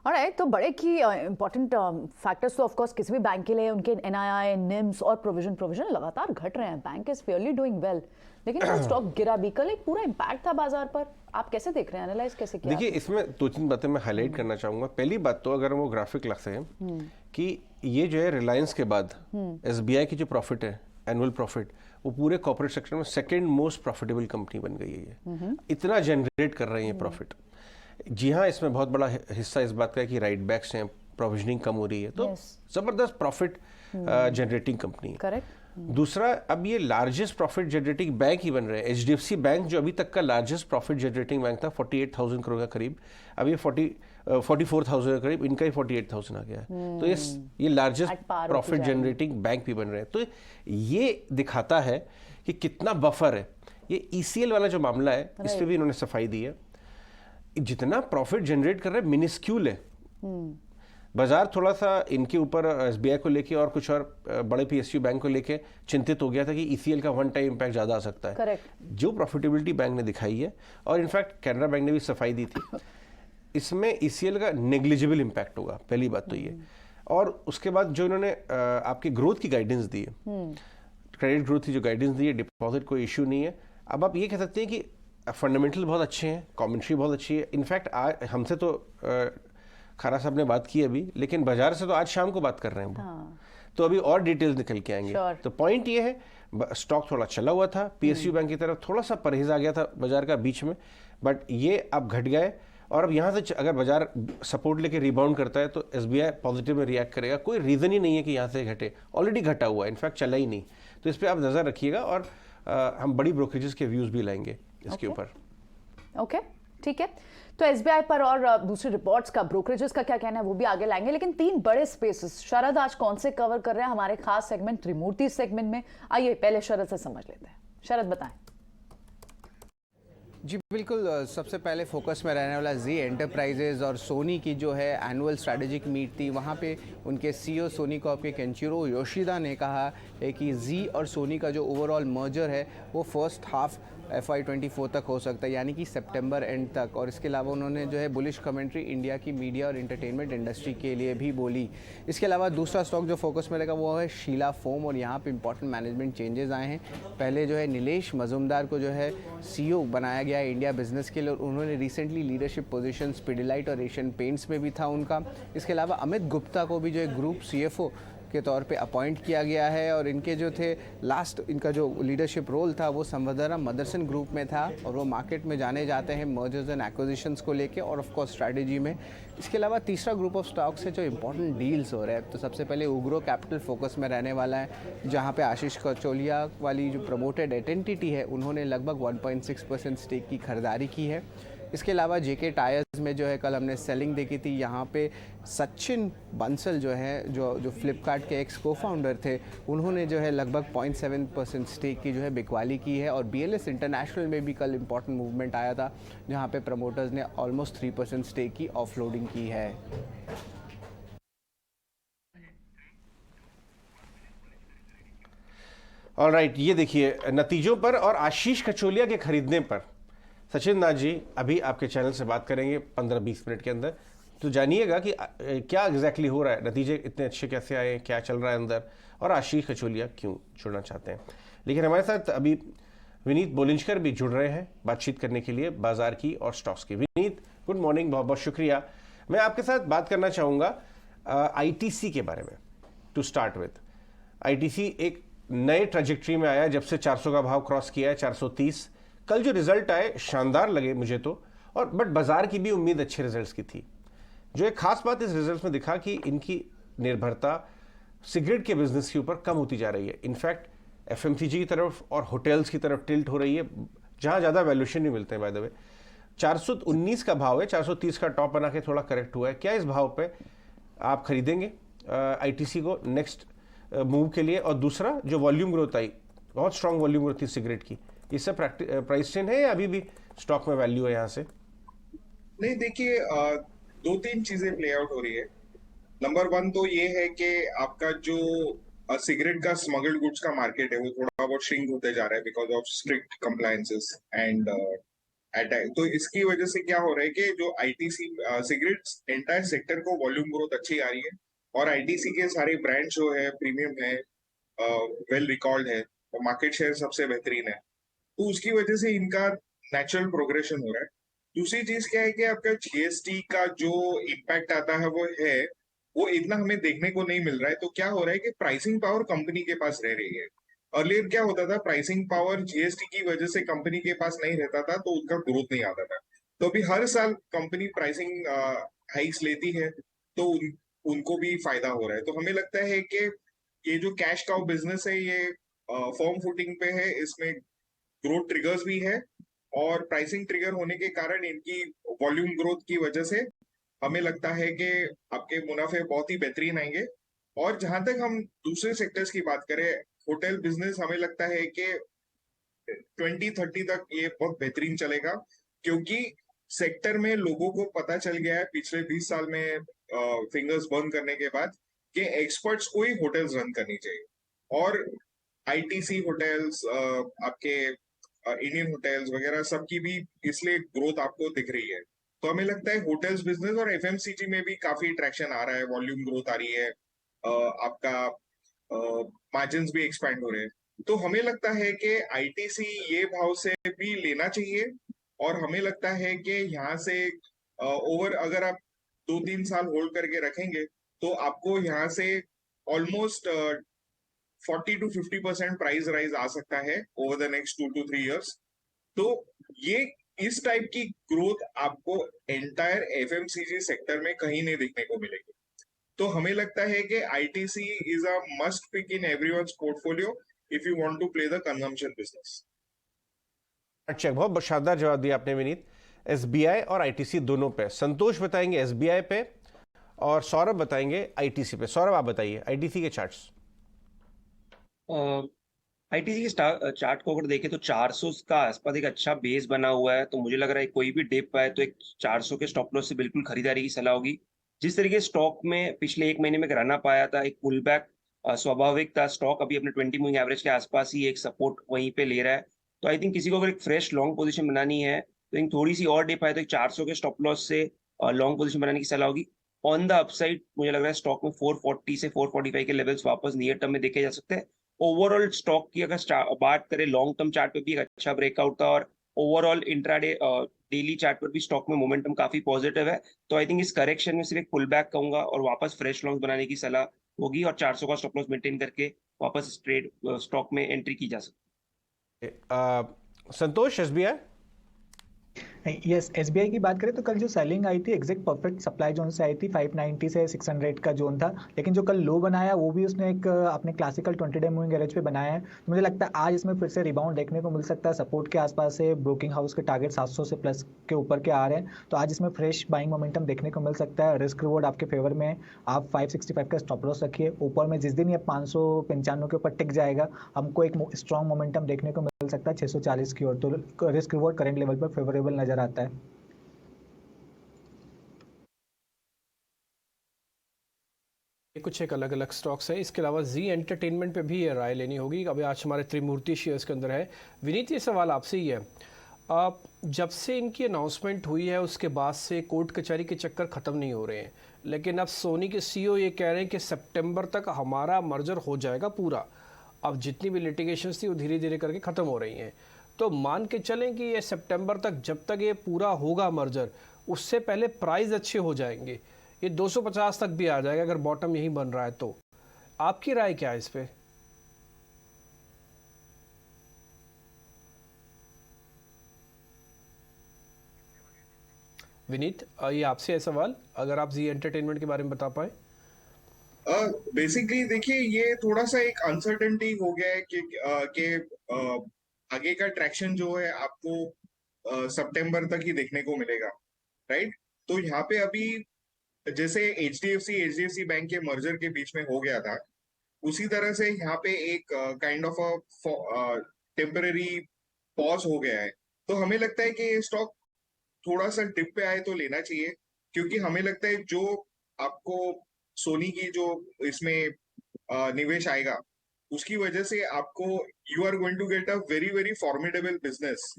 ऑलराइट, तो बड़े की इंपॉर्टेंट फैक्टर्स तो ऑफ कोर्स किसी भी बैंक के लिए उनके NII, निम्स और प्रोविजन लगातार घट रहे हैं। Bank is fairly doing well, लेकिन कल स्टॉक गिरा भी। कल एक पूरा इम्पैक्ट था बाजार पर, आप कैसे देख रहे हैं, एनालाइज कैसे किया? देखिए, इसमें दो तीन बातें मैं हाईलाइट करना चाहूंगा। पहली बात तो अगर वो ग्राफिक लग सके कि ये जो है रिलायंस के बाद SBI की जो प्रॉफिट है, एनुअल प्रॉफिट, वो पूरे कॉर्पोरेट सेक्टर में सेकेंड मोस्ट प्रॉफिटेबल कंपनी बन गई है। इतना जनरेट कर रही है प्रॉफिट। जी हाँ, इसमें बहुत बड़ा हिस्सा इस बात का है कि राइट बैक्स हैं, प्रोविजनिंग कम हो रही है, तो जबरदस्त प्रॉफिट जनरेटिंग कंपनी है। करेक्ट। दूसरा, अब ये लार्जेस्ट प्रॉफिट जनरेटिंग बैंक ही बन रहे हैं। HDFC बैंक जो अभी तक का लार्जेस्ट प्रॉफिट जनरेटिंग बैंक था 48,000 करोड़ का करीब, अब ये 44,000 करीब, इनका ही 48,000 आ गया है। तो ये लार्जेस्ट प्रॉफिट जनरेटिंग बैंक भी बन रहे हैं। तो ये दिखाता है कि कितना बफर है। ये ECL वाला जो मामला है, इस पर भी इन्होंने सफाई दी है। जितना प्रॉफिट जनरेट कर रहे हैं मिनिस्क्यूल है। बाजार थोड़ा सा इनके ऊपर SBI को लेके और कुछ और बड़े PSU बैंक को लेके चिंतित हो गया था कि ECL का वन टाइम इम्पैक्ट ज्यादा आ सकता है। Correct. जो प्रॉफिटेबिलिटी बैंक ने दिखाई है, और इनफैक्ट कैनरा बैंक ने भी सफाई दी थी, इसमें ECL का नेग्लिजिबल इम्पैक्ट होगा। पहली बात तो ये। और उसके बाद जो इन्होंने आपकी ग्रोथ की गाइडेंस दी है, क्रेडिट ग्रोथ की जो गाइडेंस दी है, डिपॉजिट कोई इश्यू नहीं है। अब आप ये कह सकते हैं कि फंडामेंटल बहुत अच्छे हैं, कमेंट्री बहुत अच्छी है। इनफैक्ट हमसे तो खारा साहब ने बात की अभी, लेकिन बाजार से तो आज शाम को बात कर रहे हैं वो। तो अभी और डिटेल्स निकल के आएंगे। तो पॉइंट ये है, स्टॉक थोड़ा चला हुआ था, PSU बैंक की तरफ थोड़ा सा परहेज आ गया था बाजार का बीच में, बट ये अब घट गए। और अब यहाँ से अगर बाजार सपोर्ट लेके रिबाउंड करता है तो SBI पॉजिटिव में रिएक्ट करेगा। कोई रीजन ही नहीं है कि यहाँ से घटे, ऑलरेडी घटा हुआ है, इनफैक्ट चला ही नहीं। तो इस पर आप नजर रखिएगा, और हम बड़ी ब्रोकरेजेस के व्यूज भी लाएंगे इसके ऊपर। ओके, ठीक है। तो SBI पर और दूसरी रिपोर्ट्स का, ब्रोकरेजेस का क्या कहना है वो भी आगे लाएंगे, लेकिन तीन बड़े स्पेसेस शरद आज कौन से कवर कर रहे हैं हमारे खास सेगमेंट त्रिमूर्ति सेगमेंट में? आइए पहले शरद से समझ लेते हैं। शरद बताएं। जी बिल्कुल, सबसे पहले फोकस में रहने वाला जी एंटरप्राइजेज और सोनी की जो है एनुअल स्ट्रैटेजिक मीट थी। वहाँ पे उनके CEO सोनी कॉर्प के केंचिरो योशिदा ने कहा है कि जी और सोनी का जो ओवरऑल मर्जर है वो फर्स्ट हाफ FY24 तक हो सकता है, यानी कि सितंबर एंड तक। और इसके अलावा उन्होंने जो है बुलिश कमेंट्री इंडिया की मीडिया और एंटरटेनमेंट इंडस्ट्री के लिए भी बोली। इसके अलावा दूसरा स्टॉक जो फोकस में रहेगा वो है शीला फोम, और यहाँ पे इंपॉर्टेंट मैनेजमेंट चेंजेस आए हैं। पहले जो है नीलेश मजुमदार को जो है CEO बनाया गया है इंडिया बिजनेस के लिए, और उन्होंने रिसेंटली लीडरशिप पोजीशन पिडिलाइट और एशियन पेंट्स में भी था उनका। इसके अलावा अमित गुप्ता को भी जो है ग्रुप CFO के तौर पे अपॉइंट किया गया है, और इनके जो थे लास्ट इनका जो लीडरशिप रोल था वो संवदरा मदरसन ग्रुप में था, और वो मार्केट में जाने जाते हैं मर्जर्स एंड एक्विजिशंस को लेके और ऑफ कोर्स स्ट्रैटेजी में। इसके अलावा तीसरा ग्रुप ऑफ स्टॉक्स है जो इंपॉर्टेंट डील्स हो रहे हैं। तो सबसे पहले उग्रो कैपिटल फोकस में रहने वाला है, जहाँ पे आशीष कचौलिया वाली जो प्रमोटेड एंटिटी है उन्होंने लगभग 1.6% स्टेक की खरीदारी की है। इसके अलावा जेके टायर्स में जो है कल हमने सेलिंग देखी थी। यहाँ पे सचिन बंसल जो है जो फ्लिपकार्ट के एक्स को फाउंडर थे, उन्होंने जो है लगभग 0.7% स्टेक की जो है बिकवाली की है। और BLS इंटरनेशनल में भी कल इंपॉर्टेंट मूवमेंट आया था, जहाँ पे प्रमोटर्स ने ऑलमोस्ट 3% स्टेक की ऑफलोडिंग की है। ऑलराइट, ये देखिए नतीजों पर और आशीष कचोलिया के खरीदने पर सचिन नाथ जी अभी आपके चैनल से बात करेंगे 15-20 मिनट के अंदर। तो जानिएगा कि क्या एग्जैक्टली हो रहा है, नतीजे इतने अच्छे कैसे आए, क्या चल रहा है अंदर, और आशीष कचोलिया क्यों जुड़ना चाहते हैं। लेकिन हमारे साथ अभी विनीत बोलिंजकर भी जुड़ रहे हैं बातचीत करने के लिए बाजार की और स्टॉक्स की। विनीत, गुड मॉर्निंग, बहुत बहुत शुक्रिया। मैं आपके साथ बात करना चाहूँगा ITC के बारे में। टू स्टार्ट विथ, ITC एक नए ट्रेजेक्ट्री में आया जब से 400 का भाव क्रॉस किया है, 430। कल जो रिजल्ट आए शानदार लगे मुझे तो, और बट बाजार की भी उम्मीद अच्छे रिजल्ट्स की थी। जो एक खास बात इस रिजल्ट्स में दिखा कि इनकी निर्भरता सिगरेट के बिजनेस के ऊपर कम होती जा रही है। इनफैक्ट FMCG की तरफ और होटल्स की तरफ टिल्ट हो रही है, जहां ज्यादा वैल्यूएशन नहीं मिलते हैं। बाय द वे 419 का भाव है, 430 का टॉप बना के थोड़ा करेक्ट हुआ है। क्या इस भाव पे आप खरीदेंगे ITC को नेक्स्ट मूव के लिए? और दूसरा, जो वॉल्यूम ग्रोथ आई, बहुत स्ट्रांग वॉल्यूम ग्रोथ थी सिगरेट की, इससे प्राइस ट्रेंड है या अभी भी स्टॉक में वैल्यू है यहाँ से? नहीं, देखिए, दो तीन चीजें प्ले आउट हो रही है। नंबर वन तो ये है कि आपका जो सिगरेट का स्मगल्ड गुड्स का मार्केट है वो थोड़ा बहुत श्रिंक होते जा रहा है because of strict compliances and attack. तो इसकी वजह से क्या हो रहा है कि जो ITC सिगरेट एंटायर सेक्टर को वॉल्यूम ग्रोथ अच्छी आ रही है, और ITC के सारे ब्रांड जो है प्रीमियम है, वेल रिकॉर्ड है, और मार्केट शेयर सबसे बेहतरीन है। तो उसकी वजह से इनका नेचुरल प्रोग्रेशन हो रहा है। दूसरी चीज क्या है कि आपका GST का जो इम्पैक्ट आता है वो इतना हमें देखने को नहीं मिल रहा है। तो क्या हो रहा है कि प्राइसिंग पावर कंपनी के पास रह रही है। अर्लियर क्या होता था, प्राइसिंग पावर GST की वजह से कंपनी के पास नहीं रहता था तो उनका ग्रोथ नहीं आता था। तो अभी हर साल कंपनी प्राइसिंग हाइक्स लेती है तो उनको भी फायदा हो रहा है। तो हमें लगता है कि ये जो कैश काउ बिजनेस है ये फर्म फुटिंग पे है, इसमें ग्रोथ ट्रिगर्स भी है, और प्राइसिंग ट्रिगर होने के कारण इनकी वॉल्यूम ग्रोथ की वजह से हमें लगता है कि आपके मुनाफे बहुत ही बेहतरीन आएंगे। और जहां तक हम दूसरे सेक्टर्स की बात करें, होटल बिजनेस हमें लगता है कि 2030 तक ये बहुत बेहतरीन चलेगा, क्योंकि सेक्टर में लोगों को पता चल गया है पिछले 20 साल में फिंगर्स बर्न करने के बाद कि एक्सपर्ट्स को ही होटल्स रन करनी चाहिए। और ITC होटल्स, आपके इंडियन होटल्स वगैरह सबकी भी इसलिए ग्रोथ आपको दिख रही है। तो हमें लगता है होटल्स बिजनेस और FMCG में भी काफी ट्रैक्शन आ रहा है, वॉल्यूम ग्रोथ आ रही है, आपका मार्जिन्स भी एक्सपैंड हो रहे हैं। तो हमें लगता है कि ITC ये भाव से भी लेना चाहिए, और हमें लगता है कि यहाँ से ओवर अगर आप 2-3 साल होल्ड करके रखेंगे तो आपको यहाँ से ऑलमोस्ट 40 to 50% प्राइस राइज आ सकता है over the next 2 to 3 years। तो ये इस टाइप की ग्रोथ आपको एंटायर FMCG सेक्टर में कहीं नहीं देखने को मिलेगी। तो हमें लगता है कि ITC is a must pick in everyone's portfolio if you want to play the consumption business. अच्छा, बहुत शानदार जवाब दिया आपने विनीत। SBI और ITC दोनों पे। संतोष बताएंगे SBI पे और सौरभ बताएंगे ITC पे। सौरभ, आप बताइए ITC के चार्ट्स। ITC के चार्ट को अगर देखें तो 400 का आसपास एक अच्छा बेस बना हुआ है। तो मुझे लग रहा है कोई भी डिप आए तो एक 400 के स्टॉप लॉस से बिल्कुल खरीदारी की सलाह होगी। जिस तरीके स्टॉक में पिछले एक महीने में गिराना पाया था, एक पुल बैक स्वाभाविक था। स्टॉक अभी अपने 20 मूविंग एवरेज के आसपास ही एक सपोर्ट वहीं पे ले रहा है। तो आई थिंक किसी को अगर एक फ्रेश लॉन्ग पोजीशन बनानी है तो एक थोड़ी सी और डिप आए तो एक 400 के स्टॉप लॉस से लॉन्ग पोजीशन बनाने की सलाह होगी। ऑन द अपसाइड मुझे लग रहा है स्टॉक में 440 से 445 के लेवल्स वापस नियर टर्म में देखे जा सकते हैं। ओवरऑल स्टॉक की अगर बात करें लॉन्ग टर्म चार्ट पे भी एक अच्छा ब्रेकआउट था, और ओवरऑल इंट्राडे डेली चार्ट पर भी स्टॉक में मोमेंटम काफी पॉजिटिव है। तो आई थिंक इस करेक्शन में सिर्फ एक पुल बैक कहूंगा और वापस फ्रेश लॉन्ग बनाने की सलाह होगी, और 400 का स्टॉप लॉस मेंटेन करके वापस ट्रेड स्टॉक में एंट्री की जा सकती है। संतोष, SBI। यस, एसबीआई की बात करें तो कल जो सेलिंग आई थी एग्जैक्ट परफेक्ट सप्लाई जोन से आई थी, 590 से 600 का जोन था, लेकिन जो कल लो बनाया वो भी उसने एक अपने क्लासिकल 20 डे मूविंग एवरेज पे बनाया है। तो मुझे लगता है आज इसमें फिर से रिबाउंड देखने को मिल सकता है, सपोर्ट के आसपास से ब्रोकिंग हाउस के टारगेट 700 से प्लस के ऊपर के आ रहे हैं, तो आज इसमें फ्रेश बाइंग मोमेंटम देखने को मिल सकता है। रिस्क रिवॉर्ड आपके फेवर में है, आप 565 का स्टॉप लॉस रखिए। ऊपर में जिस दिन ये 595 के ऊपर टिक जाएगा हमको एक स्ट्रॉन्ग मोमेंटम देखने को मिल सकता है 640 की ओर, तो रिस्क रिवॉर्ड करंट लेवल पर फेवरेबल नजर आता है। कुछ एक अलग अलग स्टॉक्स है, इसके अलावा जी एंटरटेनमेंट पे भी ये राय लेनी होगी। अभी आज हमारे त्रिमूर्ति शेयर्स के अंदर है। विनीत, ये सवाल आपसे ही है, जब से इनकी अनाउंसमेंट हुई है उसके बाद से कोर्ट कचहरी के चक्कर ख़त्म नहीं हो रहे हैं, लेकिन अब सोनी के सीईओ ये कह रहे हैं कि सितंबर तक हमारा मर्जर हो जाएगा पूरा। अब जितनी भी लिटिगेशंस थी वो धीरे धीरे करके ख़त्म हो रही हैं, तो मान के चलें कि ये सितंबर तक जब तक ये पूरा होगा मर्जर, उससे पहले प्राइस अच्छे हो जाएंगे, ये 250 तक भी आ जाएगा अगर बॉटम यही बन रहा है तो। आपकी राय क्या है इस पे? विनीत, ये आपसे है सवाल, अगर आप जी एंटरटेनमेंट के बारे में बता पाए। बेसिकली देखिए, ये थोड़ा सा एक अनसर्टेनिटी हो गया है कि आगे का ट्रैक्शन जो है आपको सितंबर तक ही देखने को मिलेगा, राइट? तो यहाँ पे अभी जैसे एचडीएफसी बैंक के मर्जर के बीच में हो गया था, उसी तरह से यहाँ पे एक kind of a temporary pause हो गया है। तो हमें लगता है कि ये स्टॉक थोड़ा सा डिप पे आए तो लेना चाहिए, क्योंकि हमें लगता है जो आपको सोनी की जो इसमें निवेश आएगा उसकी वजह से आपको you are going to get a very very formidable business,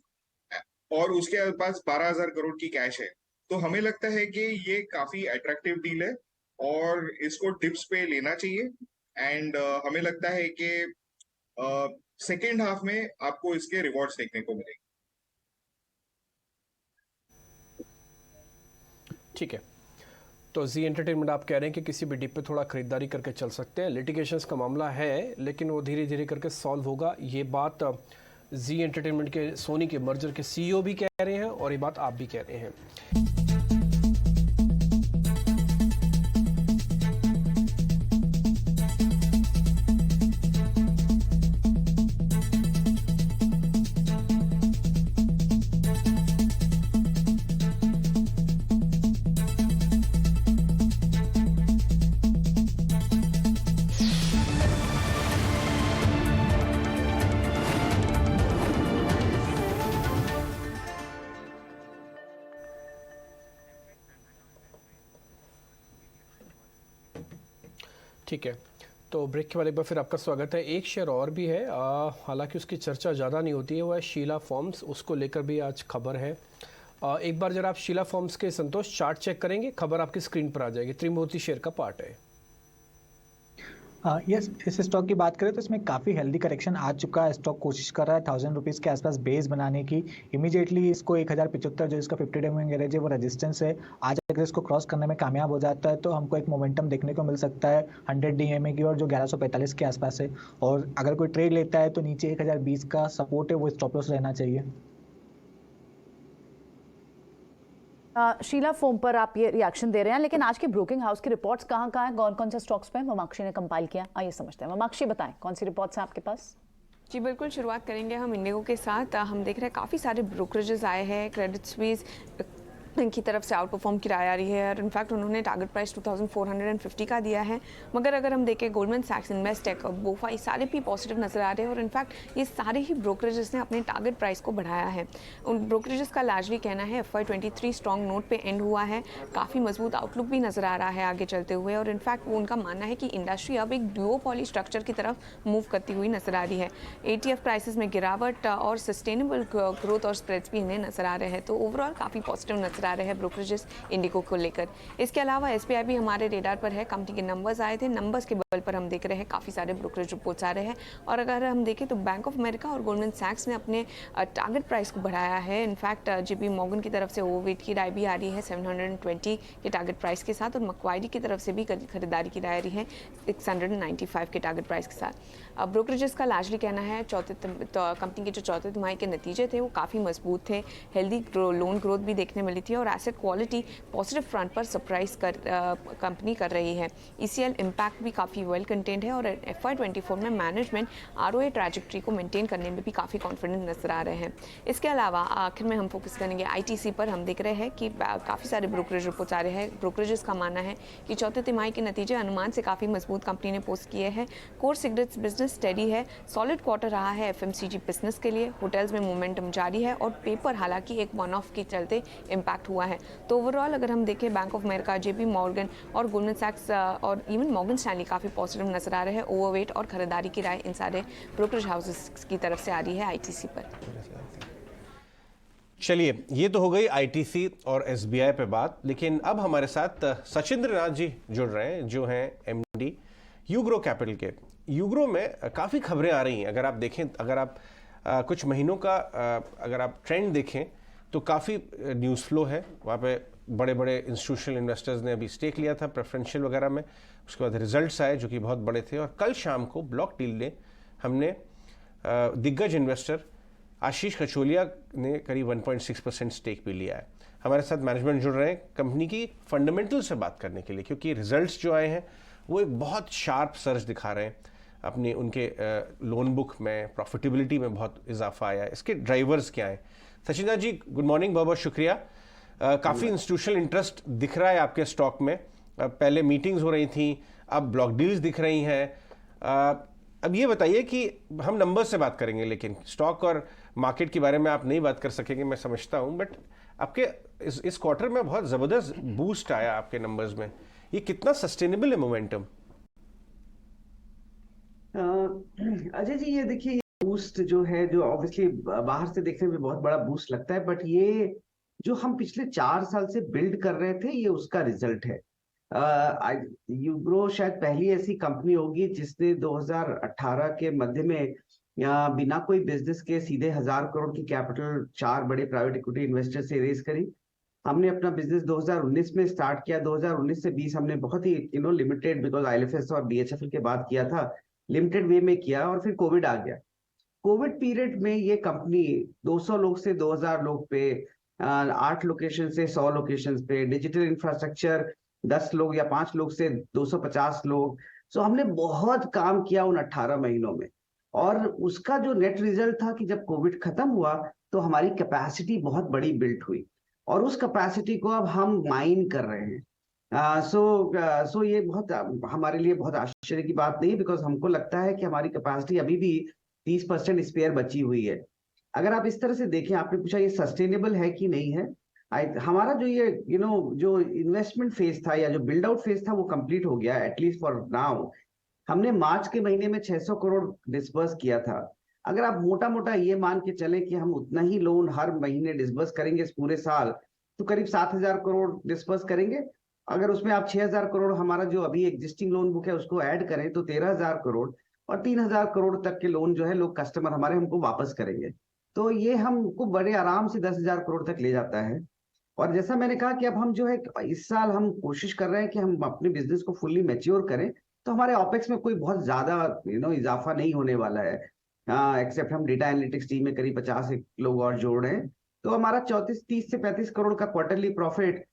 और उसके पास 12,000 करोड़ की कैश है। तो हमें लगता है कि ये काफी अट्रैक्टिव डील है और इसको डिप्स पे लेना चाहिए। एंड हमें लगता है कि सेकेंड हाफ में आपको इसके रिवॉर्ड्स देखने को मिलेंगे। ठीक है, तो जी एंटरटेनमेंट आप कह रहे हैं कि किसी भी डिप पे थोड़ा खरीदारी करके चल सकते हैं। लिटिगेशंस का मामला है लेकिन वो धीरे धीरे करके सॉल्व होगा, ये बात जी एंटरटेनमेंट के सोनी के मर्जर के सीईओ भी कह रहे हैं और ये बात आप भी कह रहे हैं। ठीक है, तो ब्रेक के बाद एक बार फिर आपका स्वागत है। एक शेयर और भी है, हालांकि उसकी चर्चा ज़्यादा नहीं होती है, वो है शीला फोम्स, उसको लेकर भी आज खबर है। एक बार जरा आप शीला फोम्स के संतोष चार्ट चेक करेंगे, खबर आपकी स्क्रीन पर आ जाएगी। त्रिमूर्ति शेयर का पार्ट है। यस, इस स्टॉक की बात करें तो इसमें काफ़ी हेल्दी करेक्शन आ चुका है। स्टॉक कोशिश कर रहा है 1000 रुपीज़ के आसपास बेस बनाने की। इमीडिएटली इसको 1075 जो इसका 50 डे मूविंग एवरेज है वो रेजिस्टेंस है, आज अगर इसको क्रॉस करने में कामयाब हो जाता है तो हमको एक मोमेंटम देखने को मिल सकता है 100 डीएमए की और जो 1145 के आसपास है। और अगर कोई ट्रेड लेता है तो नीचे 1020 का सपोर्ट है वो स्टॉप लॉस रहना चाहिए। शीला फोम पर आप ये रिएक्शन दे रहे हैं, लेकिन आज के ब्रोकिंग हाउस की रिपोर्ट्स कहाँ कहाँ हैं, कौन कौन से स्टॉक्स पे ममाक्षी ने कंपाइल किया, आइए समझते हैं। ममाक्षी बताएं कौन सी रिपोर्ट्स हैं आपके पास? जी बिल्कुल, शुरुआत करेंगे हम इंडिगो के साथ। हम देख रहे हैं काफ़ी सारे ब्रोकरेजेस आए हैं। क्रेडिट स्विस की तरफ से आउट परफॉर्म की राय आ रही है और इनफैक्ट उन्होंने टारगेट प्राइस 2450 का दिया है। मगर अगर हम देखें गोल्डमैन सैक्स, इन्वेस्टेक और बोफा, ये सारे भी पॉजिटिव नजर आ रहे हैं और इनफैक्ट ये सारे ही ब्रोकरेजेस ने अपने टारगेट प्राइस को बढ़ाया है। उन ब्रोकरेजेस का लार्जली कहना है FY23 स्ट्रॉन्ग नोट पे एंड हुआ है, काफ़ी मजबूत आउटलुक भी नजर आ रहा है आगे चलते हुए और इनफैक्ट वो उनका मानना है कि इंडस्ट्री अब एक ड्यूओपॉली स्ट्रक्चर की तरफ मूव करती हुई नजर आ रही है। ETF प्राइसेस में गिरावट और सस्टेनेबल ग्रोथ और स्प्रेड्स भी इन्हें नजर आ रहे हैं, तो ओवरऑल काफ़ी पॉजिटिव नजर आ रहे हैं ब्रोकरेजेस इंडिगो को लेकर। इसके अलावा SBI भी हमारे रेडार पर है। कंपनी के नंबर्स आए थे, नंबर्स के बल पर हम देख रहे हैं काफ़ी सारे ब्रोकरेज रिपोर्ट्स आ रहे हैं। और अगर हम देखें तो बैंक ऑफ अमेरिका और गोल्डमैन सैक्स ने अपने टारगेट प्राइस को बढ़ाया है। इनफैक्ट JP मॉर्गन की तरफ से ओवरवेट की राय भी आ रही है 720 के टारगेट प्राइस के साथ, और मक्वायरी की तरफ से भी खरीदारी की राय आ रही है 695 के टारगेट प्राइस के साथ। ब्रोकरेजेस का लार्जली कहना है कंपनी के जो चौथे तिमाही के नतीजे थे वो काफ़ी मजबूत थे, हेल्दी लोन ग्रोथ भी देखने मिली थी, और एसेट क्वालिटी पॉजिटिव फ्रंट पर सरप्राइज कंपनी कर रही है। ECL इम्पैक्ट भी काफ़ी वेल कंटेंट है, और FY24 में मैनेजमेंट ROA ट्रैजेक्टरी को मेंटेन करने में भी काफ़ी कॉन्फिडेंट नजर आ रहे हैं। इसके अलावा आखिर में हम फोकस करेंगे ITC पर। हम देख रहे हैं कि काफ़ी सारे ब्रोकरेज रिपोर्ट्स आ रहे हैं। ब्रोकरेजेस का मानना है कि चौथे तिमाही के नतीजे अनुमान से काफ़ी मजबूत कंपनी ने पोस्ट किए हैं। कोर सिगरेट्स बिजनेस स्टेडी है, सॉलिड क्वार्टर रहा है FMCG बिजनेस के लिए, होटल्स में मोमेंटम जारी है, और पेपर हालांकि एक वन ऑफ के चलते इम्पैक्ट हुआ है। तो ओवरऑल अगर हम देखें bank of America, JP Morgan और गोल्डमैन सैक्स और इवन मॉर्गन स्टैनली काफ़ी पॉजिटिव नजर आ रहे हैं। ओवरवेट और खरीदारी की राय इन सारे ब्रोकरेज हाउसेस की तरफ से आ रही है ITC पर। चलिए, ये तो हो गई ITC और SBI पे बात, लेकिन अब हमारे साथ सचिंद्र नाथ जी जुड़ रहे हैं जो हैं MD यूग्रो कैपिटल के। यूग्रो में काफ़ी खबरें आ रही हैं। अगर आप देखें, अगर आप कुछ महीनों का अगर आप ट्रेंड देखें तो काफ़ी न्यूज़ फ्लो है वहाँ पे। बड़े बड़े इंस्टीट्यूशनल इन्वेस्टर्स ने अभी स्टेक लिया था प्रेफरेंशियल वगैरह में, उसके बाद रिजल्ट्स आए जो कि बहुत बड़े थे, और कल शाम को ब्लॉक डील ने हमने दिग्गज इन्वेस्टर आशीष कचोलिया ने करीब 1.6% स्टेक भी लिया है। हमारे साथ मैनेजमेंट जुड़ रहे हैं कंपनी की फंडामेंटल से बात करने के लिए, क्योंकि रिजल्ट्स जो आए हैं वो एक बहुत शार्प सर्ज दिखा रहे हैं। अपनी उनके लोन बुक में प्रॉफिटेबिलिटी में बहुत इजाफा आया है। इसके ड्राइवर्स क्या हैं? सचिन जी, गुड मॉर्निंग, बहुत बहुत शुक्रिया। काफ़ी इंस्टीट्यूशनल इंटरेस्ट दिख रहा है आपके स्टॉक में। पहले मीटिंग्स हो रही थी, अब ब्लॉक डील्स दिख रही हैं। अब ये बताइए कि हम नंबर्स से बात करेंगे, लेकिन स्टॉक और मार्केट के बारे में आप नहीं बात कर सकेंगे, मैं समझता हूं, बट आपके इस क्वार्टर में बहुत ज़बरदस्त बूस्ट आया आपके नंबर्स में। ये कितना सस्टेनेबल है मोमेंटम? अजय जी, ये देखिए, बूस्ट जो है, जो ऑब्वियसली बाहर से देखने में बहुत बड़ा बूस्ट लगता है, बट ये जो हम पिछले 4 साल से बिल्ड कर रहे थे, ये उसका रिजल्ट है। यूग्रो शायद पहली ऐसी कंपनी होगी जिसने 2018 के मध्य में बिना कोई बिजनेस के सीधे 1000 करोड़ की कैपिटल 4 बड़े प्राइवेट इक्विटी इन्वेस्टर से रेज करी। हमने अपना बिजनेस 2019 में स्टार्ट किया। 2019 से 20 हमने बहुत ही लिमिटेड, बिकॉज IL&FS और DHFL के बाद किया था, लिमिटेड वे में किया, और फिर कोविड आ गया। कोविड पीरियड में ये कंपनी 200 लोग से 2000 लोग पे, 8 लोकेशन से 100 लोकेशन पे, डिजिटल इंफ्रास्ट्रक्चर 10 लोग या 5 लोग से 250 लोग। सो हमने बहुत काम किया उन 18 महीनों में, और उसका जो नेट रिजल्ट था कि जब कोविड खत्म हुआ तो हमारी कैपेसिटी बहुत बड़ी बिल्ट हुई, और उस कैपेसिटी को अब हम माइन कर रहे हैं। सो ये बहुत हमारे लिए बहुत आश्चर्य की बात नहीं, बिकॉज हमको लगता है कि हमारी कैपेसिटी अभी भी 30% स्पेयर बची हुई है। अगर आप इस तरह से देखें, आपने पूछा ये सस्टेनेबल है कि नहीं है। हमारा जो ये जो इन्वेस्टमेंट फेज था या जो बिल्ड आउट फेज था वो कंप्लीट हो गया, एटलीस्ट फॉर नाउ। हमने मार्च के महीने में 600 करोड़ डिस्बर्स किया था। अगर आप मोटा मोटा ये मान के चले कि हम उतना ही लोन हर महीने डिस्बर्स करेंगे इस पूरे साल, तो करीब 7000 करोड़ डिस्बर्स करेंगे। अगर उसमें आप 6000 करोड़ हमारा जो अभी एग्जिस्टिंग लोन बुक है उसको ऐड करें तो 13000 करोड़, और 3000 करोड़ तक के लोन जो है लोग कस्टमर हमारे हमको वापस करेंगे। तो ये हमको बड़े आराम से 10,000 करोड़ तक ले जाता है। और जैसा मैंने कहा कि अब हम जो है इस साल हम कोशिश कर रहे हैं कि हम अपने बिजनेस को फुल्ली मैच्योर करें, तो हमारे ऑपेक्स में कोई बहुत ज्यादा इजाफा नहीं होने वाला है, एक्सेप्ट हम डेटा एनालिटिक्स टीम में करीब 50 लोग और जोड़ रहे हैं। तो हमारा 30 से 35 करोड़ का क्वार्टरली प्रॉफिट,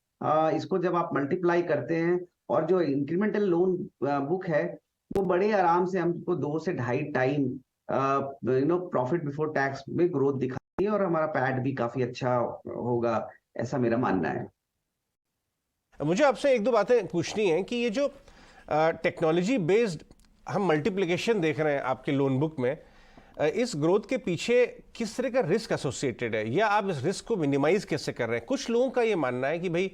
इसको जब आप मल्टीप्लाई करते हैं, और जो इंक्रीमेंटल लोन बुक है वो बड़े आराम से हमको 2 से 2.5 टाइम प्रॉफिट बिफोर टैक्स में ग्रोथ दिखाती है, और हमारा पैट भी काफी अच्छा होगा, ऐसा मेरा मानना है। मुझे आपसे एक दो बातें पूछनी है कि ये जो टेक्नोलॉजी बेस्ड हम मल्टीप्लिकेशन देख रहे हैं आपके लोन बुक में, इस ग्रोथ के पीछे किस तरह का रिस्क एसोसिएटेड है, या आप इस रिस्क को मिनिमाइज कैसे कर रहे हैं? कुछ लोगों का ये मानना है कि भाई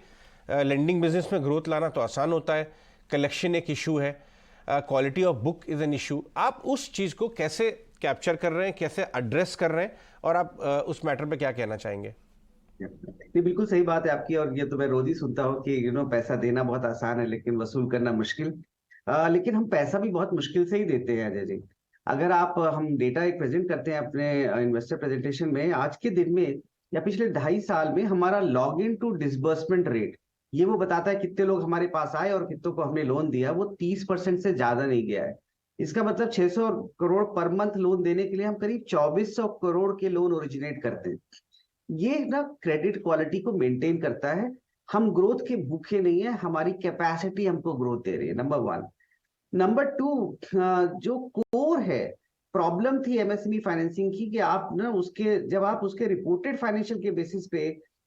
लेंडिंग बिजनेस में ग्रोथ लाना तो आसान होता है, कलेक्शन एक इशू है, quality of book is an issue. आप उस चीज़ को कैसे कैप्चर कर रहे हैं, कैसे एड्रेस कर रहे हैं, और आप उस मैटर पे क्या कहना चाहेंगे? ये बिल्कुल सही बात है आपकी, और ये तो मैं रोज ही सुनता हूँ कि पैसा देना बहुत आसान है लेकिन वसूल करना मुश्किल। लेकिन हम पैसा भी बहुत मुश्किल से ही देते हैं अजय जी। अगर आप हम डेटा एक प्रेजेंट करते हैं अपने इन्वेस्टर प्रेजेंटेशन में, आज के दिन में या पिछले 2.5 साल में हमारा log in to disbursement rate, ये वो बताता है कितने लोग हमारे पास आए और कितनों को हमने लोन दिया, वो 30% से ज्यादा नहीं गया है। इसका मतलब 600 करोड़ पर मंथ लोन देने के लिए हम करीब 2400 करोड़ के लोन ओरिजिनेट करते हैं। ये ना क्रेडिट क्वालिटी को मेंटेन करता है। हम ग्रोथ के भूखे नहीं है, हमारी कैपेसिटी हमको ग्रोथ दे रही है, नंबर 1। नंबर 2, जो कोर है, प्रॉब्लम थी एमएसएमई फाइनेंसिंग की कि आप ना जब आप उसके रिपोर्टेड फाइनेंशियल के बेसिस पे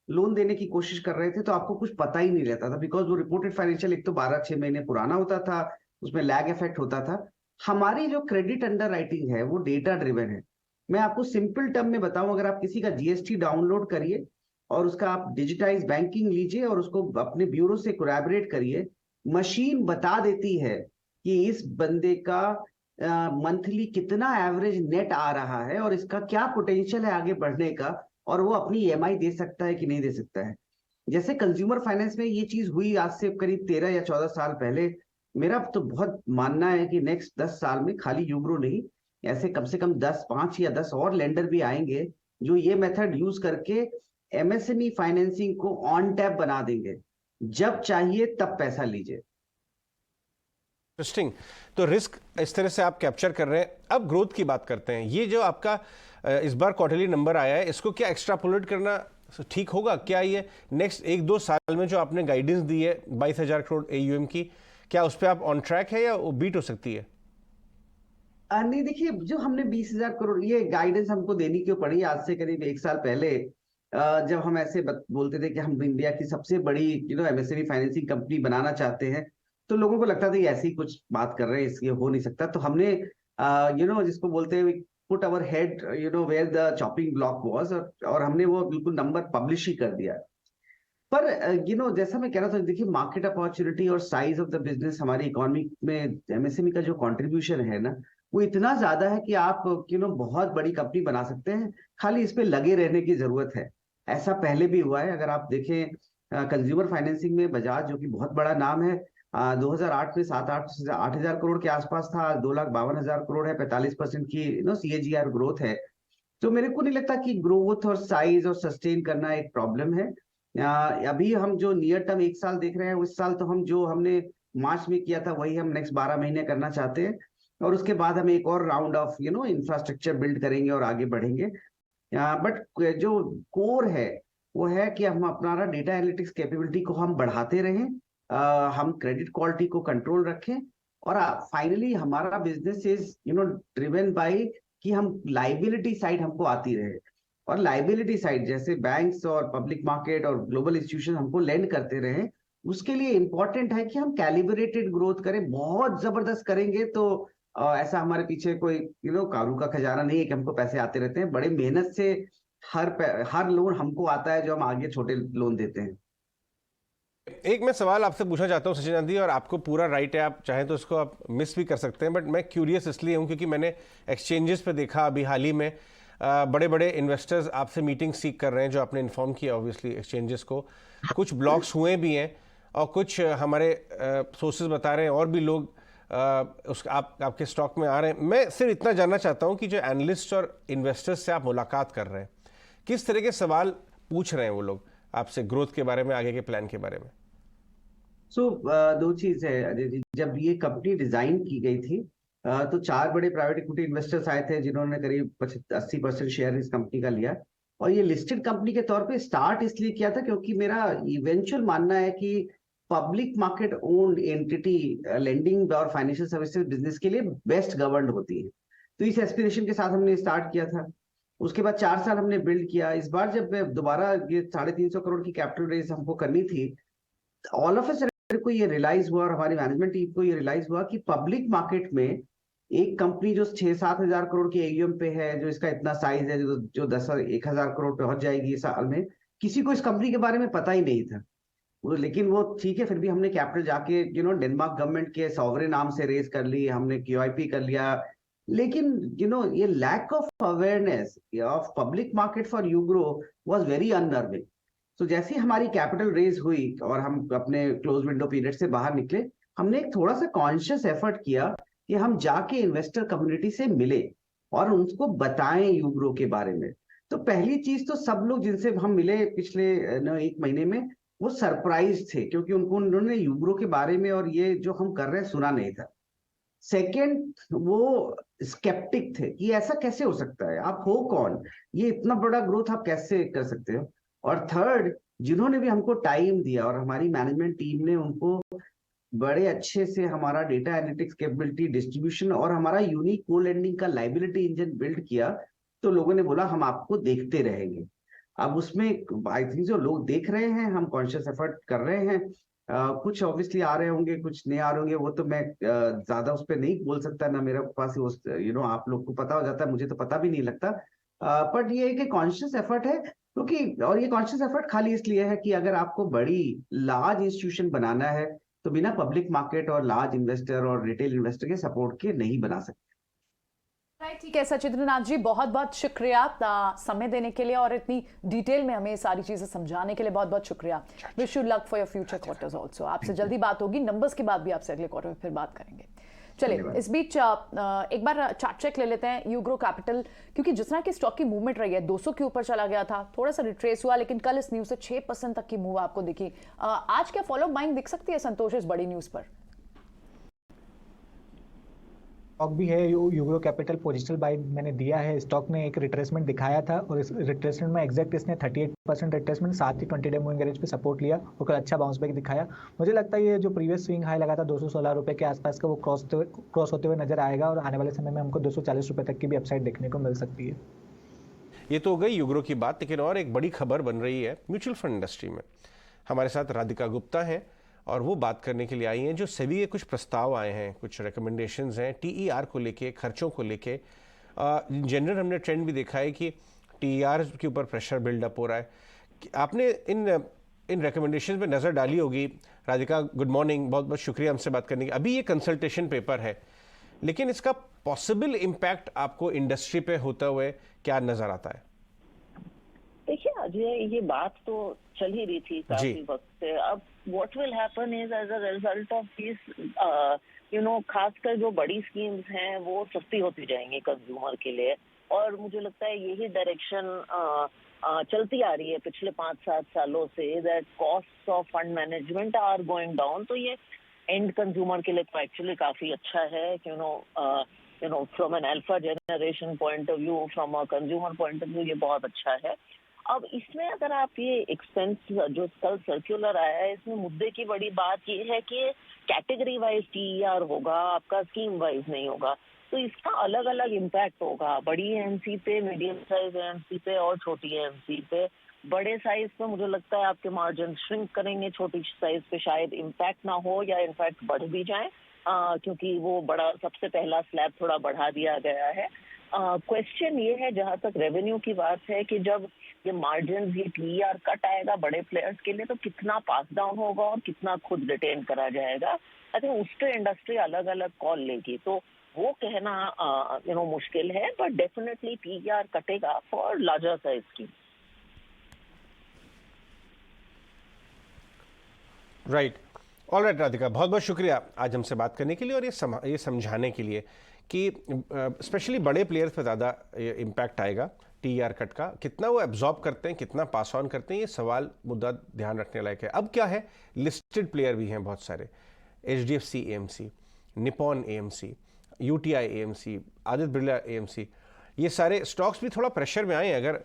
लोन देने की कोशिश कर रहे थे तो आपको कुछ पता ही नहीं रहता था, बिकॉज वो रिपोर्टेड फाइनेंशियल एक तो 12-6 महीने पुराना होता था, उसमें लैग इफेक्ट होता था। हमारी जो क्रेडिट अंडर राइटिंग है वो डेटा ड्रिवन है। मैं आपको सिंपल टर्म में बताऊं, अगर आप किसी का जीएसटी डाउनलोड करिए और उसका आप डिजिटाइज बैंकिंग लीजिए और उसको अपने ब्यूरो से कोलैबोरेट करिए, मशीन बता देती है कि इस बंदे का मंथली कितना एवरेज नेट आ रहा है और इसका क्या पोटेंशियल है आगे बढ़ने का, और वो अपनी ईएमआई दे सकता है कि नहीं दे सकता है। जैसे कंज्यूमर फाइनेंस में ये चीज हुई आज से करीब 13 या 14 साल पहले। मेरा तो बहुत मानना है कि नेक्स्ट 10 साल में खाली यूग्रो नहीं, ऐसे कम से कम 5 या 10 और लेंडर भी आएंगे जो ये मेथड यूज करके एमएसएमई फाइनेंसिंग को ऑन टैप बना देंगे, जब चाहिए तब पैसा लीजिए। इंटरेस्टिंग। तो रिस्क इस तरह से आप कैप्चर कर रहे हैं। अब ग्रोथ की बात करते हैं। ये जो आपका इस बार क्वार्टरली नंबर आया है, इसको क्या एक्स्ट्रापोलेट करना ठीक होगा? क्या ये नेक्स्ट 1-2 साल में जो आपने गाइडेंस दी है 22,000 करोड़ AUM की, क्या उस पर आप ऑन ट्रैक है या वो बीट हो सकती है? नहीं, देखिए, जो हमने 20,000 करोड़ ये गाइडेंस हमको देनी क्यों पड़ी? आज से करीब 1 साल पहले जब हम ऐसे बोलते थे कि हम इंडिया की सबसे बड़ी एमएसएमई फाइनेंसिंग कंपनी बनाना चाहते हैं, तो लोगों को लगता था कि ऐसी कुछ बात कर रहे हैं, इसलिए हो नहीं सकता। तो हमने जिसको बोलते हैं put our head where the chopping block was, और हमने वो बिल्कुल नंबर पब्लिश ही कर दिया। पर जैसा मैं कह रहा था, देखिए, मार्केट अपॉर्चुनिटी और साइज ऑफ द बिजनेस हमारी इकोनॉमी में एमएसएमई का जो कंट्रीब्यूशन है ना, वो इतना ज्यादा है कि आप बहुत बड़ी कंपनी बना सकते हैं, खाली इस पे लगे रहने की जरूरत है। ऐसा पहले भी हुआ है। अगर आप देखें कंज्यूमर फाइनेंसिंग में बजाज, जो कि बहुत बड़ा नाम है, 2008 में 7-8 करोड़ के आसपास था, 2,52,000 करोड़ है, 45% की CAGR ग्रोथ है। तो मेरे को नहीं लगता कि ग्रोथ और साइज और सस्टेन करना एक प्रॉब्लम है। अभी हम जो नियर टर्म 1 साल देख रहे हैं, उस साल तो हमने मार्च में किया था वही हम नेक्स्ट 12 महीने करना चाहते हैं, और उसके बाद हम एक और राउंड ऑफ इंफ्रास्ट्रक्चर बिल्ड करेंगे और आगे बढ़ेंगे। बट जो कोर है वो है कि हम अपना डेटा एनालिटिक्स कैपेबिलिटी को हम बढ़ाते रहें, हम क्रेडिट क्वालिटी को कंट्रोल रखें, और फाइनली हमारा बिजनेस इज ड्रिवन बाय कि हम लाइबिलिटी साइड हमको आती रहे, और लाइबिलिटी साइड जैसे बैंक्स और पब्लिक मार्केट और ग्लोबल इंस्टीट्यूशन हमको लेंड करते रहे। उसके लिए इंपॉर्टेंट है कि हम कैलिब्रेटेड ग्रोथ करें। बहुत जबरदस्त करेंगे तो ऐसा हमारे पीछे कोई कारू का खजाना नहीं है कि हमको पैसे आते रहते हैं। बड़े मेहनत से हर लोन हमको आता है जो हम आगे छोटे लोन देते हैं। एक मैं सवाल आपसे पूछना चाहता हूँ सचिन आंधी, और आपको पूरा राइट है, आप चाहें तो इसको आप मिस भी कर सकते हैं, बट मैं क्यूरियस इसलिए हूँ क्योंकि मैंने एक्सचेंजेस पे देखा अभी हाल ही में बड़े बड़े इन्वेस्टर्स आपसे मीटिंग सीख कर रहे हैं, जो आपने इन्फॉर्म किया ऑब्वियसली एक्सचेंजेस को। कुछ ब्लॉक्स हुए भी हैं और कुछ हमारे सोर्सेज बता रहे हैं और भी लोग आपके स्टॉक में आ रहे हैं। मैं सिर्फ इतना जानना चाहता हूं कि जो एनालिस्ट और इन्वेस्टर्स से आप मुलाकात कर रहे हैं, किस तरह के सवाल पूछ रहे हैं वो लोग आपसे ग्रोथ के बारे में, आगे के प्लान के बारे में? दो चीज है अजय जी। जब ये कंपनी डिजाइन की गई थी तो 4 बड़े प्राइवेट इक्विटी इन्वेस्टर्स आए थे जिन्होंने करीब 80% शेयर इस कंपनी का लिया, और ये लिस्टेड कंपनी के तौर पे स्टार्ट इसलिए किया था क्योंकि मेरा इवेंचुअल मानना है कि public market owned entity lending और फाइनेंशियल सर्विसेज बिजनेस के लिए बेस्ट गवर्नड होती है। तो इस एस्पिरेशन के साथ हमने स्टार्ट किया था। उसके बाद 4 साल हमने बिल्ड किया। इस बार जब दोबारा ये 350 करोड़ की कैपिटल रेज हमको करनी थी, ऑल ऑफ अ सडन को ये रियलाइज हुआ और हमारी मैनेजमेंट टीम को ये रियलाइज हुआ कि पब्लिक मार्केट में एक कंपनी जो 6-7 हजार करोड़ की AUM पे है, जो इसका इतना साइज है, जो 1,000 करोड़ पे पहुंच जाएगी साल में, किसी को इस कंपनी के बारे में पता ही नहीं था। लेकिन वो ठीक है, फिर भी हमने कैपिटल जाके डेनमार्क गवर्नमेंट के सॉवरेन नाम से रेज कर ली, हमने QIP कर लिया। लेकिन ये lack of awareness of public market for UGRO was very unnerving. तो जैसे ही हमारी कैपिटल रेज हुई और हम अपने क्लोज विंडो पीरियड से बाहर निकले, हमने एक थोड़ा सा कॉन्शियस एफर्ट किया कि हम जाके इन्वेस्टर कम्युनिटी से मिले और उनको बताएं यूग्रो के बारे में। तो पहली चीज तो सब लोग जिनसे हम मिले पिछले 1 महीने में, वो सरप्राइज थे, क्योंकि उन्होंने यूग्रो के बारे में और ये जो हम कर रहे हैं सुना नहीं था। सेकंड, वो स्केप्टिक थे कि ऐसा कैसे हो सकता है, आप हो कौन, ये इतना बड़ा ग्रोथ आप कैसे कर सकते हो। और थर्ड, जिन्होंने भी हमको टाइम दिया और हमारी मैनेजमेंट टीम ने उनको बड़े अच्छे से हमारा डेटा एनालिटिक्स कैपेबिलिटी, डिस्ट्रीब्यूशन और हमारा यूनिक को लेंडिंग का लाइबिलिटी इंजन बिल्ड किया, तो लोगों ने बोला हम आपको देखते रहेंगे। अब उसमें आई थिंक जो लोग देख रहे हैं, हम कॉन्शियस एफर्ट कर रहे हैं। कुछ ऑब्वियसली आ रहे होंगे, कुछ नहीं आ रहे होंगे, वो तो मैं ज्यादा उस पर नहीं बोल सकता, ना मेरे पास आप लोग को पता हो जाता है, मुझे तो पता भी नहीं लगता। बट ये एक कॉन्शियस एफर्ट है, क्योंकि और ये कॉन्शियस एफर्ट खाली इसलिए है कि अगर आपको बड़ी लार्ज इंस्टीट्यूशन बनाना है तो बिना पब्लिक मार्केट और लार्ज इन्वेस्टर और रिटेल इन्वेस्टर के सपोर्ट के नहीं बना सकते। ठीक है सचिंद्रनाथ जी, बहुत बहुत शुक्रिया समय देने के लिए और इतनी डिटेल में हमें सारी चीजें समझाने के लिए बहुत बहुत शुक्रिया। Wish you luck for your future quarters also. आपसे जल्दी बात होगी, नंबर्स की बात भी आपसे अगले क्वार्टर में फिर बात करेंगे। चलिए इस बीच एक बार चार्ट चेक ले लेते हैं यूग्रो कैपिटल, क्योंकि जिस तरह की स्टॉक की मूवमेंट रही है, 200 के ऊपर चला गया था, थोड़ा सा रिट्रेस हुआ, लेकिन कल इस न्यूज से 6% तक की मूव आपको दिखी। आज क्या फॉलो बाइंग दिख सकती है संतोष इस बड़ी न्यूज पर? स्टॉक भी है यूग्रो कैपिटल, पोजिशनल बाय मैंने दिया है। स्टॉक ने एक रिट्रेसमेंट दिखाया था और इस रिट्रेसमेंट में एग्जैक्ट इसने 38% रिट्रेसमेंट, साथ ही 20 डे मूविंग एवरेज पे सपोर्ट लिया और कल अच्छा बाउंस बैक दिखाया। मुझे लगता है ये जो प्रीवियस स्विंग हाई लगा था 216 रुपए के आसपास का, वो क्रॉस होते हुए नजर आएगा और आने वाले समय में हमको 240 रुपए तक की भी अपसाइड देखने को मिल सकती है। ये तो हो गई यूग्रो की बात, लेकिन और एक बड़ी खबर बन रही है म्यूचुअल फंड इंडस्ट्री में। हमारे साथ राधिका गुप्ता हैं और वो बात करने के लिए आई हैं। जो सेबी के कुछ प्रस्ताव आए हैं, कुछ रिकमेंडेशंस हैं टीईआर को लेके, खर्चों को लेके। जनरल हमने ट्रेंड भी देखा है कि टीईआर के ऊपर प्रेशर बिल्डअप हो रहा है। आपने इन रिकमेंडेशंस पे नज़र डाली होगी। राधिका, गुड मॉर्निंग, बहुत बहुत शुक्रिया हमसे बात करने की। अभी ये कंसल्टेशन पेपर है, लेकिन इसका पॉसिबल इम्पैक्ट आपको इंडस्ट्री पे होता हुए क्या नज़र आता है? देखिए अजय, ये बात तो चल ही रही थी काफी वक्त से। अब what will happen is as a result of this खासकर जो बड़ी स्कीम्स हैं वो सस्ती होती जाएंगी कंज्यूमर के लिए, और मुझे लगता है यही डायरेक्शन चलती आ रही है पिछले 5-7 सालों से, that cost of fund management are going down. तो ये एंड कंज्यूमर के लिए तो एक्चुअली काफी अच्छा है, from an alpha generation point of view, from a consumer point of view ये बहुत अच्छा है। अब इसमें अगर आप ये एक्सपेंस जो कल सर्कुलर आया है, इसमें मुद्दे की बड़ी बात ये है कि कैटेगरी वाइज टीईआर होगा, आपका स्कीम वाइज नहीं होगा, तो इसका अलग अलग इम्पैक्ट होगा बड़ी एएमसी पे, मीडियम साइज एएमसी पे और छोटी एएमसी पे। बड़े साइज पे मुझे लगता है आपके मार्जिन श्रिंक करेंगे, छोटी साइज पे शायद इम्पैक्ट ना हो या इनफैक्ट बढ़ भी जाए, क्योंकि वो बड़ा सबसे पहला स्लैब थोड़ा बढ़ा दिया गया है। क्वेश्चन ये है जहां तक रेवेन्यू की बात है कि जब ये मार्जिन, ये टीईआर कट आएगा बड़े प्लेयर्स के लिए, तो कितना पास डाउन होगा और कितना खुद रिटेन करा जाएगा। आई थिंक उस पर इंडस्ट्री अलग अलग कॉल लेगी, तो वो कहना मुश्किल है, बट डेफिनेटली टीईआर कटेगा फॉर लार्जर साइज की। राइट, ऑल राइट राधिका, बहुत बहुत शुक्रिया आज हमसे बात करने के लिए और ये समझाने के लिए कि स्पेशली बड़े प्लेयर्स पे ज़्यादा इम्पैक्ट आएगा टीईआर कट का। कितना वो एब्जॉर्ब करते हैं, कितना पास ऑन करते हैं, ये सवाल मुद्दा ध्यान रखने लायक है। अब क्या है, लिस्टेड प्लेयर भी हैं बहुत सारे, HDFC AMC, Nippon AMC, UTI AMC, Aditya Birla AMC, ये सारे स्टॉक्स भी थोड़ा प्रेशर में आए हैं। अगर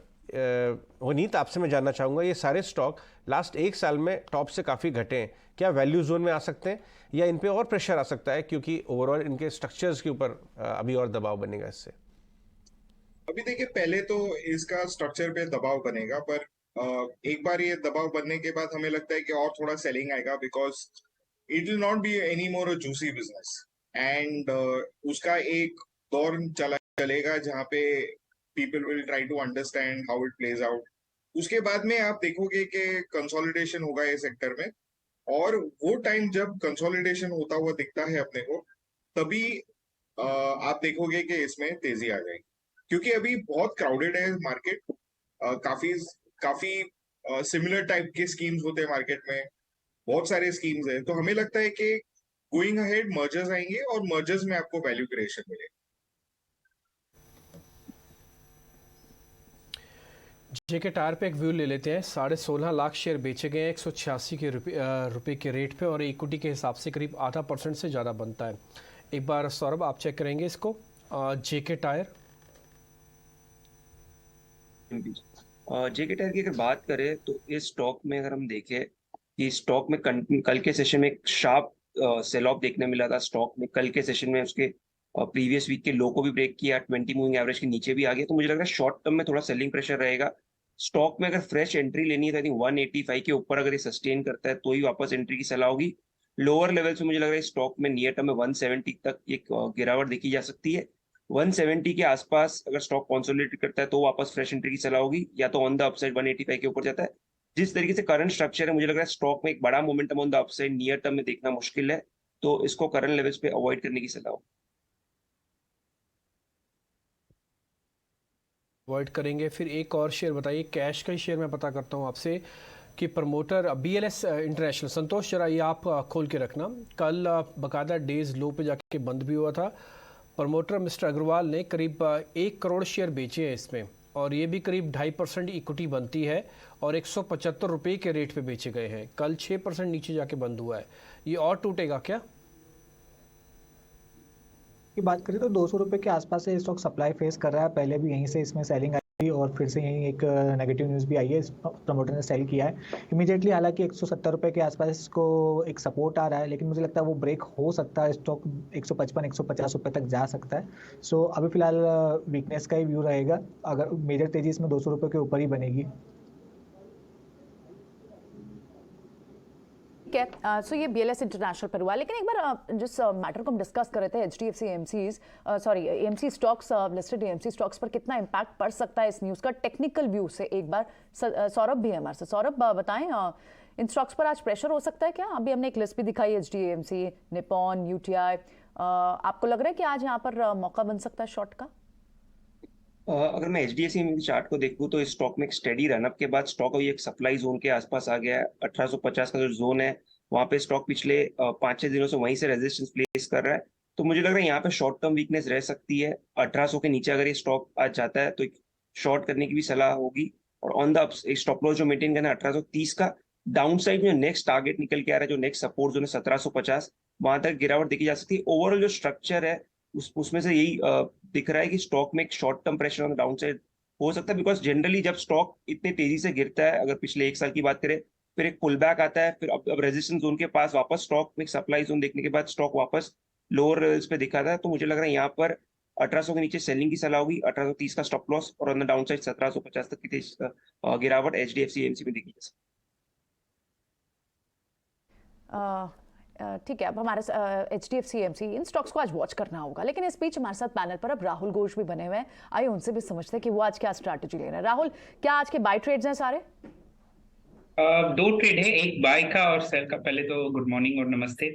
वनीत आपसे मैं जानना चाहूँगा, ये सारे स्टॉक लास्ट 1 साल में टॉप से काफ़ी घटे हैं, क्या वैल्यू जोन में आ सकते हैं या इन पे और प्रेशर आ सकता है, क्योंकि ओवरऑल इनके स्ट्रक्चर्स के ऊपर अभी और दबाव बनेगा इससे? अभी देखिए, पहले तो इसका स्ट्रक्चर पे दबाव बनेगा, पर एक बार ये दबाव बनने के बाद हमें लगता है कि और थोड़ा सेलिंग आएगा, because it will not be any more a juicy business, and उसका एक दौर चलेगा जहाँ पे people will try to understand how it plays out. उसके बाद में आप देखोगे कि कंसोलिडेशन होगा ये सेक्टर में, और वो टाइम जब कंसोलिडेशन होता हुआ दिखता है अपने को, तभी आप देखोगे कि इसमें तेजी आ जाएगी, क्योंकि अभी बहुत क्राउडेड है मार्केट। काफी सिमिलर टाइप के स्कीम्स होते हैं मार्केट में, बहुत सारे स्कीम्स हैं, तो हमें लगता है कि गोइंग अहेड मर्जर्स आएंगे और मर्जर्स में आपको वैल्यू क्रिएशन मिलेगा। जेके टायर पे एक व्यू ले लेते हैं। 16.5 लाख शेयर बेचे गए हैं 186 के रुपए के रेट पे और इक्विटी के हिसाब से करीब 0.5% से ज़्यादा बनता है। एक बार सौरभ आप चेक करेंगे इसको, जेके टायर। जेके टायर की अगर बात करें तो इस स्टॉक में अगर हम देखें कि स्टॉक में कल के सेशन में एक शार्प सेल ऑफ देखने मिला था। स्टॉक में कल के सेशन में उसके प्रीवियस वीक के लो को भी ब्रेक किया, 20 मूविंग एवरेज के नीचे भी आ गया, तो मुझे लग रहा है शॉर्ट टर्म में थोड़ा सेलिंग प्रेशर रहेगा। स्टॉक में अगर फ्रेश एंट्री लेनी है तो आई थिंक 185 के ऊपर अगर ये सस्टेन करता है तो ही वापस एंट्री की सलाह होगी। लोअर लेवल से मुझे लग रहा है स्टॉक में नियर टर्म में 170 तक एक गिरावट देखी जा सकती है। 170 के आसपास अगर स्टॉक कंसोलिडेट करता है तो वापस फ्रेश एंट्री की सलाह होगी, या तो ऑन द अपसाइड 185 के ऊपर जाता है। जिस तरीके से करंट स्ट्रक्चर है, मुझे लग रहा है स्टॉक में एक बड़ा momentum on the upside near term में देखना मुश्किल है, तो इसको करंट लेवल्स पे अवॉइड करने की सलाह होगी। अवॉइड करेंगे। फिर एक और शेयर बताइए, कैश का ही शेयर मैं पता करता हूँ आपसे कि प्रमोटर BLS इंटरनेशनल। संतोष जरा ये आप खोल के रखना। कल बकायदा डेज लो पे जाके बंद भी हुआ था। प्रमोटर मिस्टर अग्रवाल ने करीब 1 करोड़ शेयर बेचे हैं इसमें और ये भी करीब 2.5% इक्विटी बनती है और 175 रुपये के रेट पे बेचे गए हैं। कल 6% नीचे जाके बंद हुआ है। ये और टूटेगा क्या? की बात करें तो 200 रुपए के आसपास से स्टॉक सप्लाई फेस कर रहा है। पहले भी यहीं से इसमें सेलिंग आई थी और फिर से यहीं एक नेगेटिव न्यूज़ भी आई है, प्रमोटर ने सेल किया है इमीडिएटली। हालांकि 170 रुपए के आसपास इसको एक सपोर्ट आ रहा है, लेकिन मुझे लगता है वो ब्रेक हो सकता है, स्टॉक 155-150 रुपए तक जा सकता है। सो अभी फिलहाल वीकनेस का ही व्यू रहेगा, अगर मेजर तेजी इसमें 200 रुपए के ऊपर ही बनेगी। सो ये BLS इंटरनेशनल पर हुआ, लेकिन एक बार जिस मैटर को हम डिस्कस कर रहे थे HDFC AMC stocks, listed AMC stocks पर कितना इम्पैक्ट पड़ सकता है इस न्यूज़ का टेक्निकल व्यू से, एक बार सौरभ भी है हमारे साथ। सौरभ बताएं, इन स्टॉक्स पर आज प्रेशर हो सकता है क्या? अभी हमने एक लिस्ट भी दिखाई HDFC, निपॉन, UTI, आपको लग रहा है कि आज यहाँ पर मौका बन सकता है शॉर्ट का? अगर मैं HDFC चार्ट को देखूं तो इस स्टॉक में एक स्टेडी रनअप के बाद स्टॉक अभी एक सप्लाई जोन के आसपास आ गया है। 1850 का जो जोन है वहां पे स्टॉक पिछले 5-6 दिनों से वहीं से रेजिस्टेंस प्लेस कर रहा है, तो मुझे लग रहा है यहाँ पे शॉर्ट टर्म वीकनेस रह सकती है। 1800 के नीचे अगर ये स्टॉक आज जाता है तो एक शॉर्ट करने की भी सलाह होगी, और ऑन द स्टॉप लॉस जो मेंटेन करना है 1830 का। डाउन साइड में नेक्स्ट टारगेट निकल के आ रहा है, जो नेक्स्ट सपोर्ट जोन है 1750, वहां तक गिरावट देखी जा सकती है। ओवरऑल जो स्ट्रक्चर है उसमें से यही दिख रहा है कि स्टॉक में एक short term pressure on the down side हो सकता है, बिकॉज जनरली जब स्टॉक इतने तेजी से गिरता है, अगर पिछले 1 साल की बात करें, फिर एक पुल बैक आता है, फिर अब रेजिस्टेंस जोन के पास वापस स्टॉक में सप्लाई जोन देखने के बाद स्टॉक वापस लोअर लेवल्स पे दिखाता है। तो मुझे लग रहा है यहाँ पर 1800 के नीचे सेलिंग की सलाह होगी, 1830 का स्टॉप लॉस, और ऑन द डाउन साइड 1750 तक की गिरावट HDFC AMC में देखी जा सकती है। ठीक है, अब हमारे HDFC AMC इन स्टॉक्स को आज वॉच करना होगा, लेकिन इस बीच हमारे साथ पैनल पर अब राहुल घोष भी बने हुए हैं। आइए उनसे भी समझते हैं कि वो आज क्या स्ट्रैटेजी ले रहे हैं। राहुल, क्या आज के बाय ट्रेड्स हैं सारे? 2 ट्रेड है, एक बाय का और सेल का। पहले तो गुड मॉर्निंग और नमस्ते।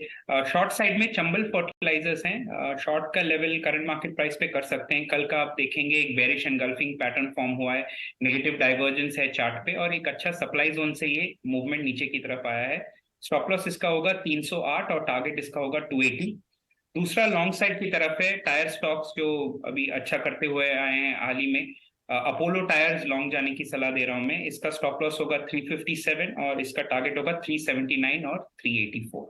शॉर्ट साइड में चंबल फर्टिलाइजर्स हैं, शॉर्ट का लेवल करंट मार्केट प्राइस पे कर सकते हैं। कल का आप देखेंगे एक बेरिश एनगल्फिंग पैटर्न फॉर्म हुआ है, नेगेटिव डाइवर्जेंस है चार्ट पे, और एक अच्छा सप्लाई जोन से ये मूवमेंट नीचे की तरफ आया है। स्टॉप लॉस इसका होगा 308 और टारगेट इसका होगा 280। दूसरा लॉन्ग साइड की तरफ है टायर स्टॉक्स जो अभी अच्छा करते हुए आए हैं हाल ही में। अपोलो टायर्स लॉन्ग जाने की सलाह दे रहा हूं मैं। इसका स्टॉप लॉस होगा 357 और इसका टारगेट होगा 379 और 384।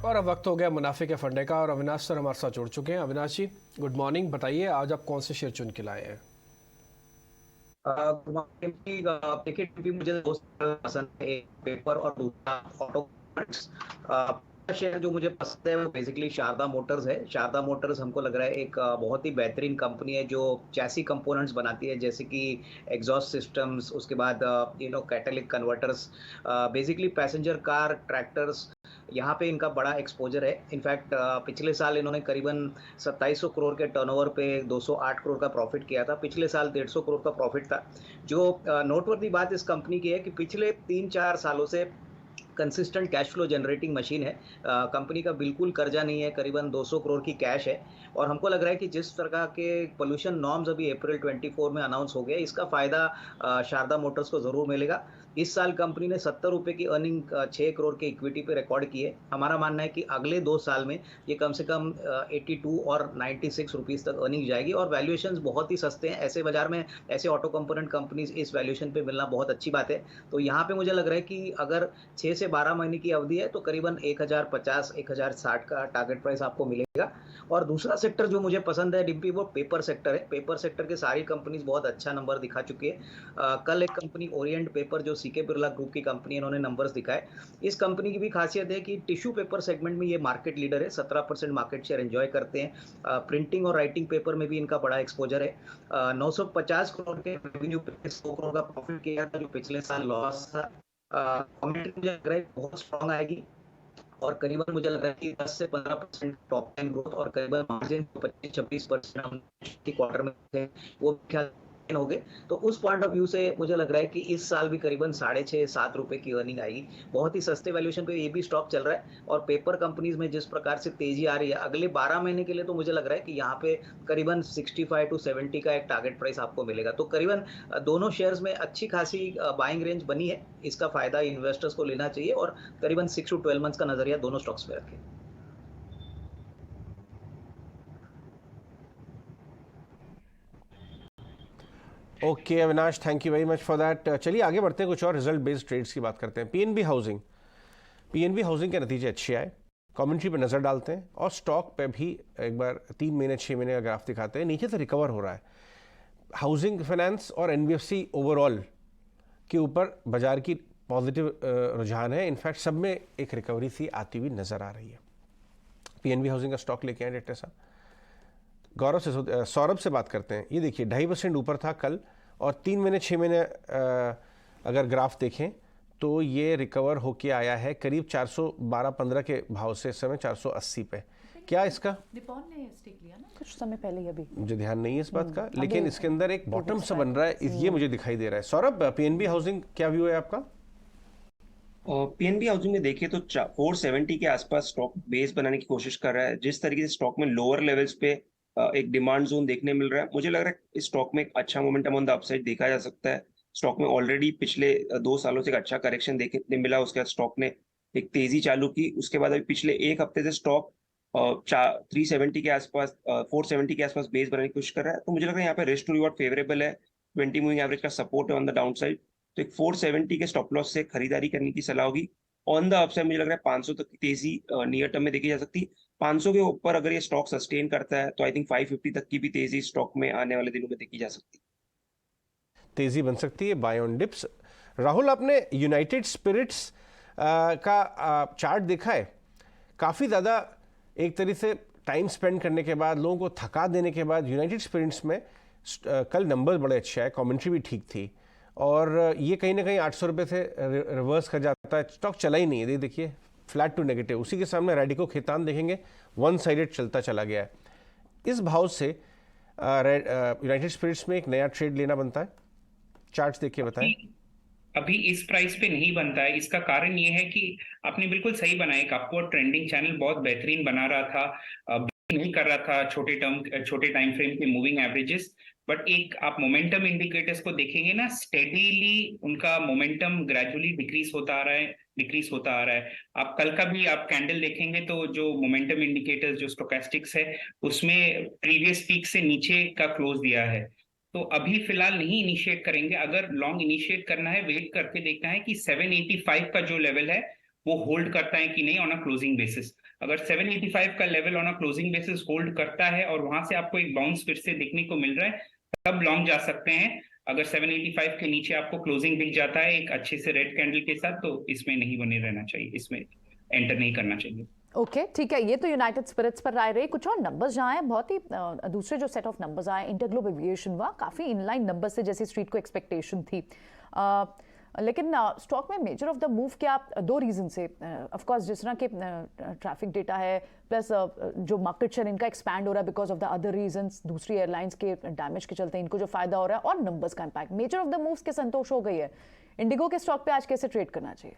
और अब वक्त हो गया मुनाफे के फंडे का, और अविनाश सर हमारे साथ जुड़ चुके हैं। अविनाश जी गुड मॉर्निंग, बताइए आज आप कौन से शेयर चुन के लाए हैं? देखिए मुझे दोस्त पसंद है, एक पेपर और दूसरा ऑटो। शेयर जो मुझे पसंद है वो बेसिकली शारदा मोटर्स है। शारदा मोटर्स हमको लग रहा है एक बहुत ही बेहतरीन कंपनी है जो चैसी कंपोनेंट्स बनाती है, जैसे कि एग्जॉस्ट सिस्टम्स, उसके बाद catalytic converters, basically passenger car, tractors, यहाँ पे इनका बड़ा एक्सपोजर है। इनफैक्ट पिछले साल इन्होंने करीबन 2700 करोड़ के टर्नओवर पे 208 करोड़ का प्रॉफिट किया था। पिछले साल 150 करोड़ का प्रॉफिट था। जो नोटवर्दी बात इस कंपनी की है कि पिछले 3-4 सालों से consistent cash flow generating machine है। कंपनी का बिल्कुल कर्जा नहीं है, करीबन 200 करोड़ की कैश है और हमको लग रहा है कि जिस तरह के पोल्यूशन नॉर्म्स अभी अप्रैल 24 में अनाउंस हो गए, इसका फ़ायदा शारदा मोटर्स को ज़रूर मिलेगा। इस साल कंपनी ने 70 रुपये की अर्निंग 6 करोड़ के इक्विटी पे रिकॉर्ड की है। हमारा मानना है कि अगले 2 साल में ये कम से कम 82 और 96 रुपीज़ तक अर्निंग जाएगी और वैल्यूएशंस बहुत ही सस्ते हैं। ऐसे बाजार में ऐसे ऑटो कंपोनेंट कंपनीज इस वैल्यूएशन पे मिलना बहुत अच्छी बात है। तो यहाँ पे मुझे लग रहा है कि अगर 6 से 12 महीने की अवधि है तो करीबन 1050 1060 का टारगेट प्राइस आपको मिलेगा। और दूसरा सेक्टर जो मुझे पसंद है डिम्पी, वो पेपर सेक्टर है। पेपर सेक्टर के सारी कंपनीज बहुत अच्छा नंबर दिखा चुकी है। कल एक कंपनी ओरिएंट पेपर जो सीके बिरला ग्रुप की कंपनी, इन्होंने नंबर्स दिखाए। इस कंपनी की भी खासियत है कि टिश्यू पेपर सेगमेंट में ये मार्केट लीडर है, 17% मार्केट शेयर एंजॉय करते हैं। प्रिंटिंग और राइटिंग पेपर में भी इनका बड़ा एक्सपोजर है। 950 करोड़ के रेवेन्यू पे 100 करोड़ का प्रॉफिट किया था, जो पिछले साल लॉस था। मुझे लग रहा है बहुत स्ट्रॉन्ग आएगी और करीबन मुझे लग रहा है कि 10 से 15% टॉप लाइन ग्रोथ और करीबन मार्जिन 25-26% हम क्वार्टर में थे, वो ख्याल हो गए। तो उस पॉइंट ऑफ व्यू से मुझे लग रहा है कि इस साल भी करीबन 6.5-7 रुपए की अर्निंग आएगी। बहुत ही सस्ते वैल्यूएशन पे ये भी स्टॉक चल रहा है और पेपर कंपनीज में जिस प्रकार से तेजी आ रही है, अगले 12 महीने के लिए तो मुझे लग रहा है कि यहाँ पे करीबन 65 to 70 का एक टारगेट प्राइस आपको मिलेगा। तो करीबन दोनों शेयर्स में अच्छी खासी बाइंग रेंज बनी है। इसका फायदा इन्वेस्टर्स को लेना चाहिए और करीबन 6 to 12 मंथ्स का नजरिया दोनों स्टॉक्स पे रखें। Okay Avinash, thank you very much for that. चलिए आगे बढ़ते हैं, कुछ और रिजल्ट बेस्ड ट्रेड्स की बात करते हैं। पीएनबी हाउसिंग के नतीजे अच्छे आए, कमेंट्री पे नज़र डालते हैं और स्टॉक पे भी एक बार 3 महीने 6 महीने का ग्राफ दिखाते हैं। नीचे से रिकवर हो रहा है। हाउसिंग फाइनेंस और एनबीएफसी ओवरऑल के ऊपर बाजार की पॉजिटिव रुझान है। इनफैक्ट सब में एक रिकवरी सी आती हुई नज़र आ रही है। पीएनबी हाउसिंग का स्टॉक लेके आए डायरेक्टर साहब। सौरभ से बात करते हैं। ये देखिए 2.5% ऊपर था कल और 3 महीने 6 महीने अगर ग्राफ देखें तो ये रिकवर होके आया है करीब 412-15 के भाव से इस समय 480 पे। क्या इसका निपॉन ने स्टेक लिया ना कुछ समय पहले ही, अभी मुझे ध्यान नहीं है इस बात का, लेकिन इसके अंदर एक बॉटम सा बन रहा है, ये मुझे दिखाई दे रहा है। सौरभ, पीएनबी हाउसिंग क्या व्यू है आपका? पीएनबी हाउसिंग में देखिए तो 470 के आसपास स्टॉक बेस बनाने की कोशिश कर रहा है। जिस तरीके से स्टॉक में लोअर लेवल्स पे एक डिमांड जोन देखने मिल रहा है, मुझे लग रहा है इस स्टॉक में एक अच्छा मोमेंटम ऑन द अपसाइड देखा जा सकता है। स्टॉक में ऑलरेडी पिछले 2 सालों से एक अच्छा करेक्शन देखने मिला, उसके बाद स्टॉक ने एक तेजी चालू की। उसके बाद अभी पिछले 1 हफ्ते से स्टॉक 370 के आसपास 470 के आसपास बेस बनाने की कोशिश कर रहा है। तो मुझे लग रहा है यहाँ पे रिस्क टू रिवॉर्ड फेवरेबल है। 20 मूविंग एवरेज का सपोर्ट है ऑन द डाउन साइड, तो एक 470 के स्टॉप लॉस से खरीदारी करने की सलाह होगी। ऑन द अपसाइड मुझे लग रहा है 500 तक की तेजी नियर टर्म में देखी जा सकती है। 500 के ऊपर अगर ये स्टॉक सस्टेन करता है तो आई थिंक 550 तक की भी तेजी स्टॉक में आने वाले दिनों में देखी जा सकती है। तेजी बन सकती है बाय ऑन डिप्स। राहुल, आपने यूनाइटेड स्पिरिट्स का चार्ट देखा है? काफ़ी ज़्यादा एक तरीके से टाइम स्पेंड करने के बाद, लोगों को थका देने के बाद यूनाइटेड स्पिरिट्स में कल नंबर बड़े अच्छे आए, कमेंट्री भी ठीक थी और ये कहीं ना कहीं 800 रुपये से रिवर्स कर जाता है। स्टॉक चला ही नहीं है, देखिए फ्लैट टू नेगेटिव। उसी के सामने रेडिको खेतान देखेंगे, वन साइडेड चलता चला गया है। इस भाव से यूनाइटेड स्पिरिट्स में एक नया ट्रेड लेना बनता है? चार्ट्स देख के बताएं। अभी इस प्राइस पे नहीं बनता है। इसका कारण ये है कि आपने बिल्कुल सही बनाया, एक अपवर्ड ट्रेंडिंग चैनल बहुत बेहतरीन बना रहा था, नहीं कर रहा था छोटे टाइम फ्रेम के मूविंग एवरेजेस, बट एक आप मोमेंटम इंडिकेटर्स को देखेंगे ना, स्टेडीली उनका मोमेंटम ग्रेजुअली डिक्रीज होता आ रहा है। आप कल का भी आप कैंडल देखेंगे तो जो मोमेंटम इंडिकेटर्स जो स्टोकेस्टिक्स है उसमें प्रीवियस पीक से नीचे का क्लोज दिया है। तो अभी फिलहाल नहीं इनिशिएट करेंगे। अगर लॉन्ग इनिशिएट करना है, वेट करके देखना है कि 785 का जो लेवल है वो होल्ड करता है कि नहीं ऑन अ क्लोजिंग बेसिस। अगर 785 का level on a closing basis hold करता है और वहां से आपको एक बाउंस फिर से देखने को मिल रहा है, तब लॉन्ग जा सकते हैं। अगर 785 के नीचे आपको क्लोजिंग दिख जाता है एक अच्छे से रेड कैंडल के साथ, तो इसमें नहीं बने रहना चाहिए, इसमें एंटर नहीं करना चाहिए। ओके, ठीक है। ये तो यूनाइटेड स्पिरिट्स पर राय रही। कुछ और नंबर्स जहाँ हैं, बहुत ही दूसरे जो सेट ऑफ नंबर्स आए, इंटरग्लोब एविएशन हुआ काफ़ी इनलाइन नंबर से जैसी स्ट्रीट को एक्सपेक्टेशन थी, लेकिन स्टॉक में मेजर ऑफ द मूव क्या? 2 रीजन से। ऑफ कोर्स जिस तरह के ट्रैफिक डेटा है, प्लस जो मार्केट शेयर इनका एक्सपैंड हो रहा है because of the other reasons, दूसरी एयरलाइंस के डैमेज के चलते इनको जो फायदा हो रहा है, और नंबर्स का impact. Measure of the moves के संतोष हो गई है। इंडिगो के स्टॉक पे आज कैसे ट्रेड करना चाहिए?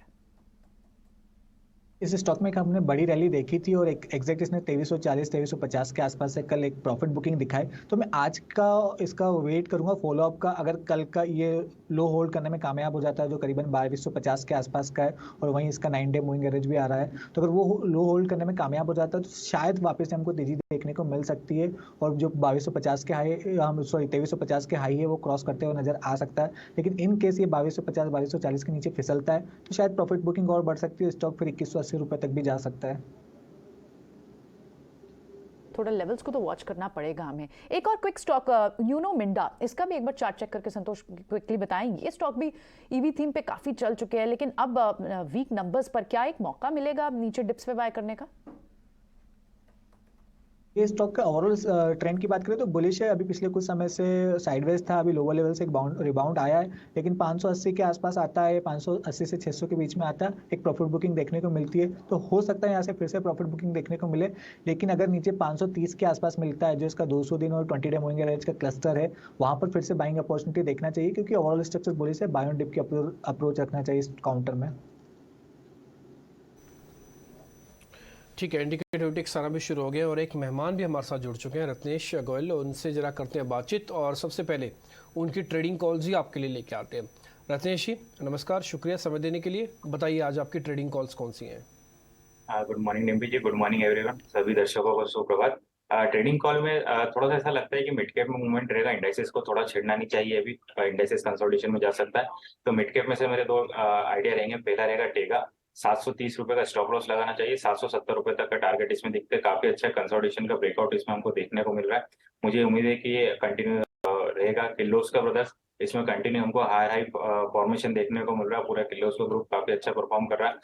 इस स्टॉक में हमने बड़ी रैली देखी थी और एग्जैक्ट इसने 2340 2350 के आसपास से कल एक प्रॉफिट बुकिंग दिखाई, तो मैं आज का इसका वेट करूंगा फॉलो अप का। अगर कल का ये लो होल्ड करने में कामयाब हो जाता है जो करीबन 2250 के आसपास का है और वहीं इसका 9 डे मूविंग एवरेज भी आ रहा है, तो अगर वो लो होल्ड करने में कामयाब हो जाता है तो शायद वापस से हमको तेजी देखने को मिल सकती है और जो 2250 के हाई 2350 के हाई है वो क्रॉस करते हुए नजर आ सकता है। लेकिन इन केस ये 2250 2240 के नीचे फिसलता है तो शायद प्रॉफिट बुकिंग और बढ़ सकती है, स्टॉक फिर 2180 रुपए तक भी जा सकता है। थोड़ा लेवल्स को तो वॉच करना पड़ेगा हमें। एक और क्विक स्टॉक यूनो मिंडा, इसका भी एक बार चार्ट चेक करके संतोष क्विकली बताएं। ये स्टॉक भी ईवी थीम पे काफी चल चुके हैं, लेकिन अब वीक नंबर्स पर क्या एक मौका मिलेगा अब नीचे डिप्स पे बाय करने का? ये स्टॉक का ओवरऑल ट्रेंड की बात करें तो बुलिश है। अभी पिछले कुछ समय से साइडवेज था, अभी लोअर लेवल से एक रिबाउंड आया है, लेकिन 580 के आसपास आता है, 580 से 600 के बीच में आता है, एक प्रॉफिट बुकिंग देखने को मिलती है। तो हो सकता है यहाँ से फिर से प्रॉफिट बुकिंग देखने को मिले, लेकिन अगर नीचे 530 के आसपास मिलता है जो इसका 200 दिन और 20 डे मूविंग एवरेज का क्लस्टर है, वहाँ पर फिर से बाइंग अपॉर्चुनिटी देखना चाहिए, क्योंकि ओवरऑल स्ट्रक्चर बुलिश है। बाय ऑन डिप की अप्रोच रखना चाहिए इस काउंटर में। ठीक है, इंडिकेटिव टिक्स आना भी शुरू हो गया और एक मेहमान भी हमारे साथ जुड़ चुके हैं, रत्नेश गोयल। उनसे जरा करते हैं बातचीत और सबसे पहले उनकी ट्रेडिंग कॉल्स ही आपके लिए लेके आते हैं। रत्नेश जी नमस्कार, शुक्रिया समय देने के लिए। बताइए आज आपकी ट्रेडिंग कॉल्स कौन सी हैं? गुड मॉर्निंग निम्बी जी, गुड मॉर्निंग एवरीवन, सभी दर्शकों को सुप्रभात। ट्रेडिंग कॉल में थोड़ा सा ऐसा लगता है कि मिड कैप में मूवमेंट रहेगा, इंडाइसेस को थोड़ा छेड़ना नहीं चाहिए, अभी इंडाइसेस कंसोलिडेशन में जा सकता है। तो मिड कैप में से मेरे दो आइडिया रहेंगे। पहला रहेगा टेगा, 730 रुपए का स्टॉप लॉस लगाना चाहिए, 770 रुपए तक का टारगेट इसमें दिखते हैं। काफी अच्छा कंसोलिडेशन का ब्रेकआउट इसमें हमको देखने को मिल रहा है। मुझे उम्मीद है कि ये कंटिन्यू रहेगा। किर्लोस्कर ब्रदर्स, इसमें कंटिन्यू हमको हाई फॉर्मेशन देखने को मिल रहा है। पूरा किर्लोस्कर ग्रुप काफी अच्छा परफॉर्म कर रहा है।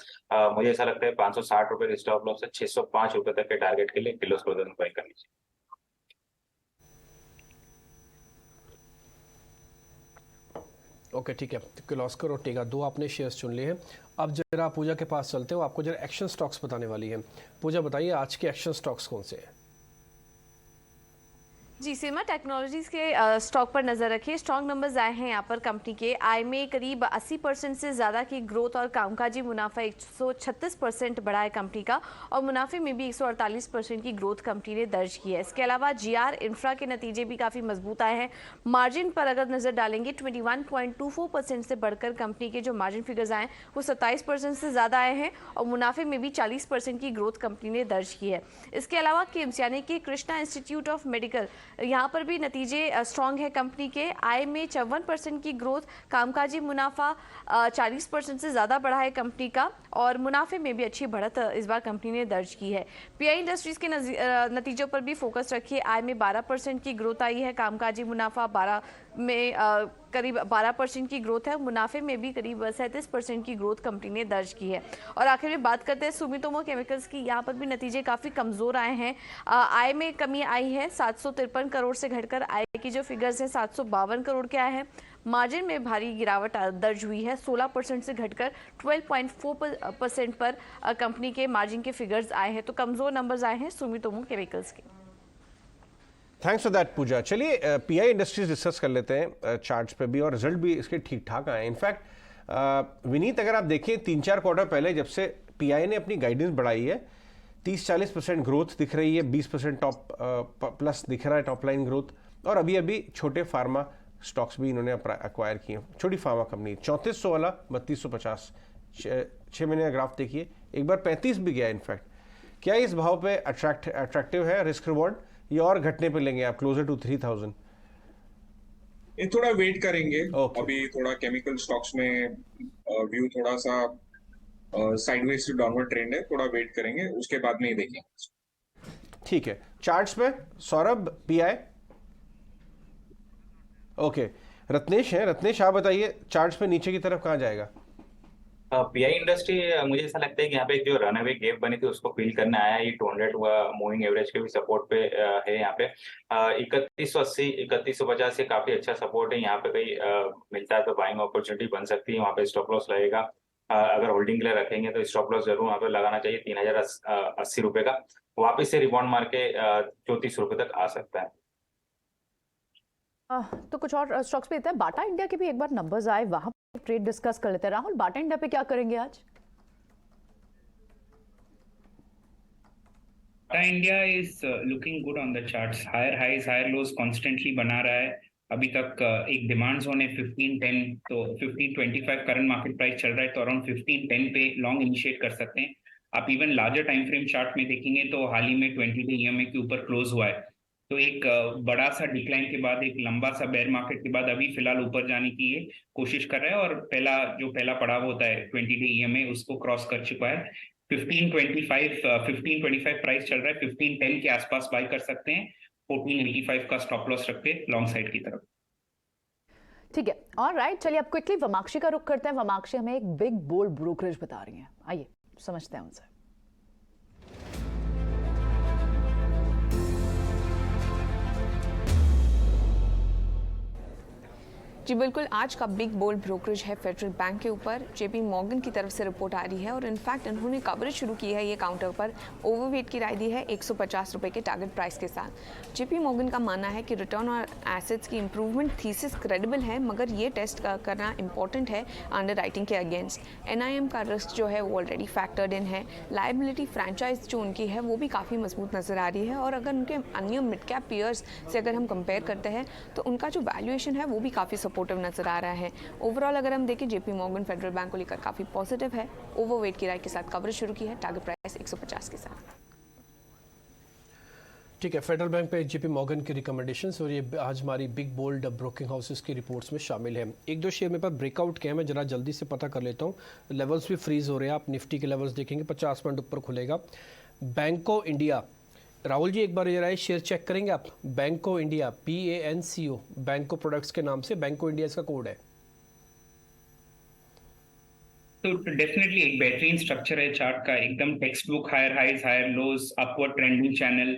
मुझे ऐसा लगता है 560 रुपए के स्टॉप लॉस से 605 रुपए तक के टारगेट के लिए किर्लोस्कर ब्रदर्स बाय करनी चाहिए। ओके ठीक है, किर्लोस्कर और टेगा दो आपने शेयर्स चुन लिए हैं। अब जरा पूजा के पास चलते हो, आपको जरा एक्शन स्टॉक्स बताने वाली है। पूजा बताइए आज के एक्शन स्टॉक्स कौन से हैं? जी, सीमा टेक्नोलॉजीज के स्टॉक पर नजर रखिए। स्ट्रॉन्ग नंबर्स आए हैं यहाँ पर कंपनी के। आय में करीब 80% से ज़्यादा की ग्रोथ और कामकाजी मुनाफा 136% बढ़ा है कंपनी का, और मुनाफे में भी 148% की ग्रोथ कंपनी ने दर्ज की है। इसके अलावा जीआर इंफ्रा के नतीजे भी काफ़ी मजबूत आए हैं। मार्जिन पर अगर नज़र डालेंगे 21.24% से बढ़कर कंपनी के जो मार्जिन फिगर्स आए वो 27% से ज़्यादा आए हैं, और मुनाफे में भी 40% की ग्रोथ कंपनी ने दर्ज की है। इसके अलावा किम्स यानी कि कृष्णा इंस्टीट्यूट ऑफ मेडिकल, यहाँ पर भी नतीजे स्ट्रॉन्ग है कंपनी के। आय में 54% की ग्रोथ, कामकाजी मुनाफा 40% से ज़्यादा बढ़ा है कंपनी का, और मुनाफे में भी अच्छी बढ़त इस बार कंपनी ने दर्ज की है। पीआई इंडस्ट्रीज के नतीजों पर भी फोकस रखिए। आय में 12% की ग्रोथ आई है, कामकाजी मुनाफा 12 में करीब 12% की ग्रोथ है, मुनाफे में भी करीब 37% की ग्रोथ कंपनी ने दर्ज की है। और आखिर में बात करते हैं सुमितोमो केमिकल्स की। यहाँ पर भी नतीजे काफ़ी कमज़ोर आए हैं। आय में कमी आई है, 753 करोड़ से घटकर आय की जो फिगर्स हैं 752 करोड़ के आए हैं। मार्जिन में भारी गिरावट दर्ज हुई है, 16% से घटकर 12.4% पर कंपनी के मार्जिन के फिगर्स आए हैं। तो कमज़ोर नंबर्स आए हैं सुमितोमो केमिकल्स के। थैंक्स फॉर दैट पूजा। चलिए पीआई इंडस्ट्रीज डिस्कस कर लेते हैं चार्ट्स पे भी, और रिजल्ट भी इसके ठीक ठाक आए। इनफैक्ट विनीत, अगर आप देखें 3-4 क्वार्टर पहले जब से पीआई ने अपनी गाइडेंस बढ़ाई है, 30-40% ग्रोथ दिख रही है, 20% टॉप प्लस दिख रहा है टॉप लाइन ग्रोथ, और अभी अभी छोटे फार्मा स्टॉक्स भी इन्होंने एक्वायर किए। छोटी फार्मा कंपनी 3400 वाला 3250, 6 महीने का ग्राफ देखिए, एक बार 35 भी गया। इनफैक्ट क्या इस भाव पे अट्रैक्टिव है रिस्क रिवॉर्ड, ये और घटने पे लेंगे आप क्लोजर टू 3000? ये थोड़ा वेट करेंगे। अभी थोड़ा केमिकल स्टॉक्स में व्यू थोड़ा सा साइडवेज टू डाउनवर्ड ट्रेंड है, थोड़ा वेट करेंगे, उसके बाद में ही देखेंगे। ठीक है, चार्ट्स पे सौरभ पीआई। ओके, रत्नेश है। रत्नेश आप बताइए चार्ट्स पे नीचे की तरफ कहाँ जाएगा? पीआई इंडस्ट्री, मुझे ऐसा लगता है कि यहाँ पे एक जो रनअवे गैप बनी थी उसको फिल करने आया। ये 200 हुआ मूविंग एवरेज के भी सपोर्ट पे है। यहाँ पे 3180 3150 से काफी अच्छा सपोर्ट है। यहाँ पे कहीं मिलता है तो बाइंग अपॉर्चुनिटी बन सकती है। वहाँ पे स्टॉप लॉस लगेगा, अगर होल्डिंग के लिए रखेंगे तो स्टॉप लॉस जरूर वहाँ पे लगाना चाहिए 3080 रुपए का। वापिस से रिबाउंड मार के 34 रुपए तक आ सकता है। तो कुछ और स्टॉक्स पे देते हैं। बाटा इंडिया के भी एक बार नंबर्स आए, वहां ट्रेड डिस्कस कर लेते हैं। राहुल, बाटा इंडिया पे क्या करेंगे आज? Tata India is looking good on the charts, higher highs higher lows constantly बना रहा है। अभी तक एक डिमांड जोन है 1510, तो 1525 करंट मार्केट प्राइस चल रहा है, तो अराउंड 1510 पे लॉन्ग इनिशिएट कर सकते हैं आप। Even larger time frame chart में देखेंगे तो हाल ही में 20 डे EMA के ऊपर क्लोज हुआ है, तो एक बड़ा सा डिक्लाइन के बाद, एक लंबा सा बेयर मार्केट के बाद अभी फिलहाल ऊपर जाने की ये कोशिश कर रहा है, और पहला पड़ाव होता है 20 डे EMA उसको क्रॉस कर चुका है। 1525 प्राइस चल रहा है, 1510 के आसपास बाय कर सकते हैं, 1485 का स्टॉप लॉस रखते लॉन्ग साइड की तरफ। ठीक है, ऑलराइट, चलिए अब क्विकली वमाक्षी का रुख करते हैं। वमाक्षी हमें एक बिग बोल्ड ब्रोकरेज बता रही हैं, आइए समझते हैं उनसे। जी बिल्कुल, आज का बिग बोल्ड ब्रोकरेज है फेडरल बैंक के ऊपर। JP मॉर्गन की तरफ से रिपोर्ट आ रही है और इनफैक्ट इन्होंने कवरेज शुरू की है ये काउंटर पर, ओवरवेट की राय दी है 150 रुपये के टारगेट प्राइस के साथ। JP मॉर्गन का मानना है कि रिटर्न और एसेट्स की इंप्रूवमेंट थीसिस क्रेडिबल है, मगर ये टेस्ट करना इंपॉर्टेंट है अंडर राइटिंग के अगेंस्ट। NIM का रिस्क जो है वो ऑलरेडी फैक्टर्ड इन है। लायबिलिटी फ्रेंचाइज जो उनकी है वो भी काफ़ी मजबूत नज़र आ रही है, और अगर उनके अन्य मिड कैप पीयर्स से अगर हम कंपेयर करते हैं तो उनका जो वैल्यूएशन है वो भी काफ़ी सपोर्टिव नजर आ रहा है। ओवरऑल अगर हम देखें JP मॉर्गन फेडरल बैंक को लेकर काफी पॉजिटिव है, ओवरवेट की राय के साथ कवरेज शुरू की है, टारगेट प्राइस 150 के साथ। ठीक है, फेडरल बैंक पे JP मॉर्गन की रिकमेंडेशंस, और ये आज हमारी बिग बोल्ड ब्रोकिंग हाउसेस की रिपोर्ट्स में शामिल है। एक दो शेयर मेरे पास ब्रेकआउट के हैं, मैं जरा जल्दी से पता कर लेता हूँ। लेवल्स भी फ्रीज हो रहे हैं, आप निफ्टी के लेवल्स देखेंगे 50 पॉइंट ऊपर खुलेगा। बैंको इंडिया, राहुल जी एक बार जरा ये शेयर चेक करेंगे आप। बैंको इंडिया, BANCO, बैंको प्रोडक्ट्स के नाम से, बैंको इंडिया इसका कोड है। तो डेफिनेटली एक बेहतरीन स्ट्रक्चर है चार्ट का, एकदम textbook, higher highs higher lows, upward trending channel.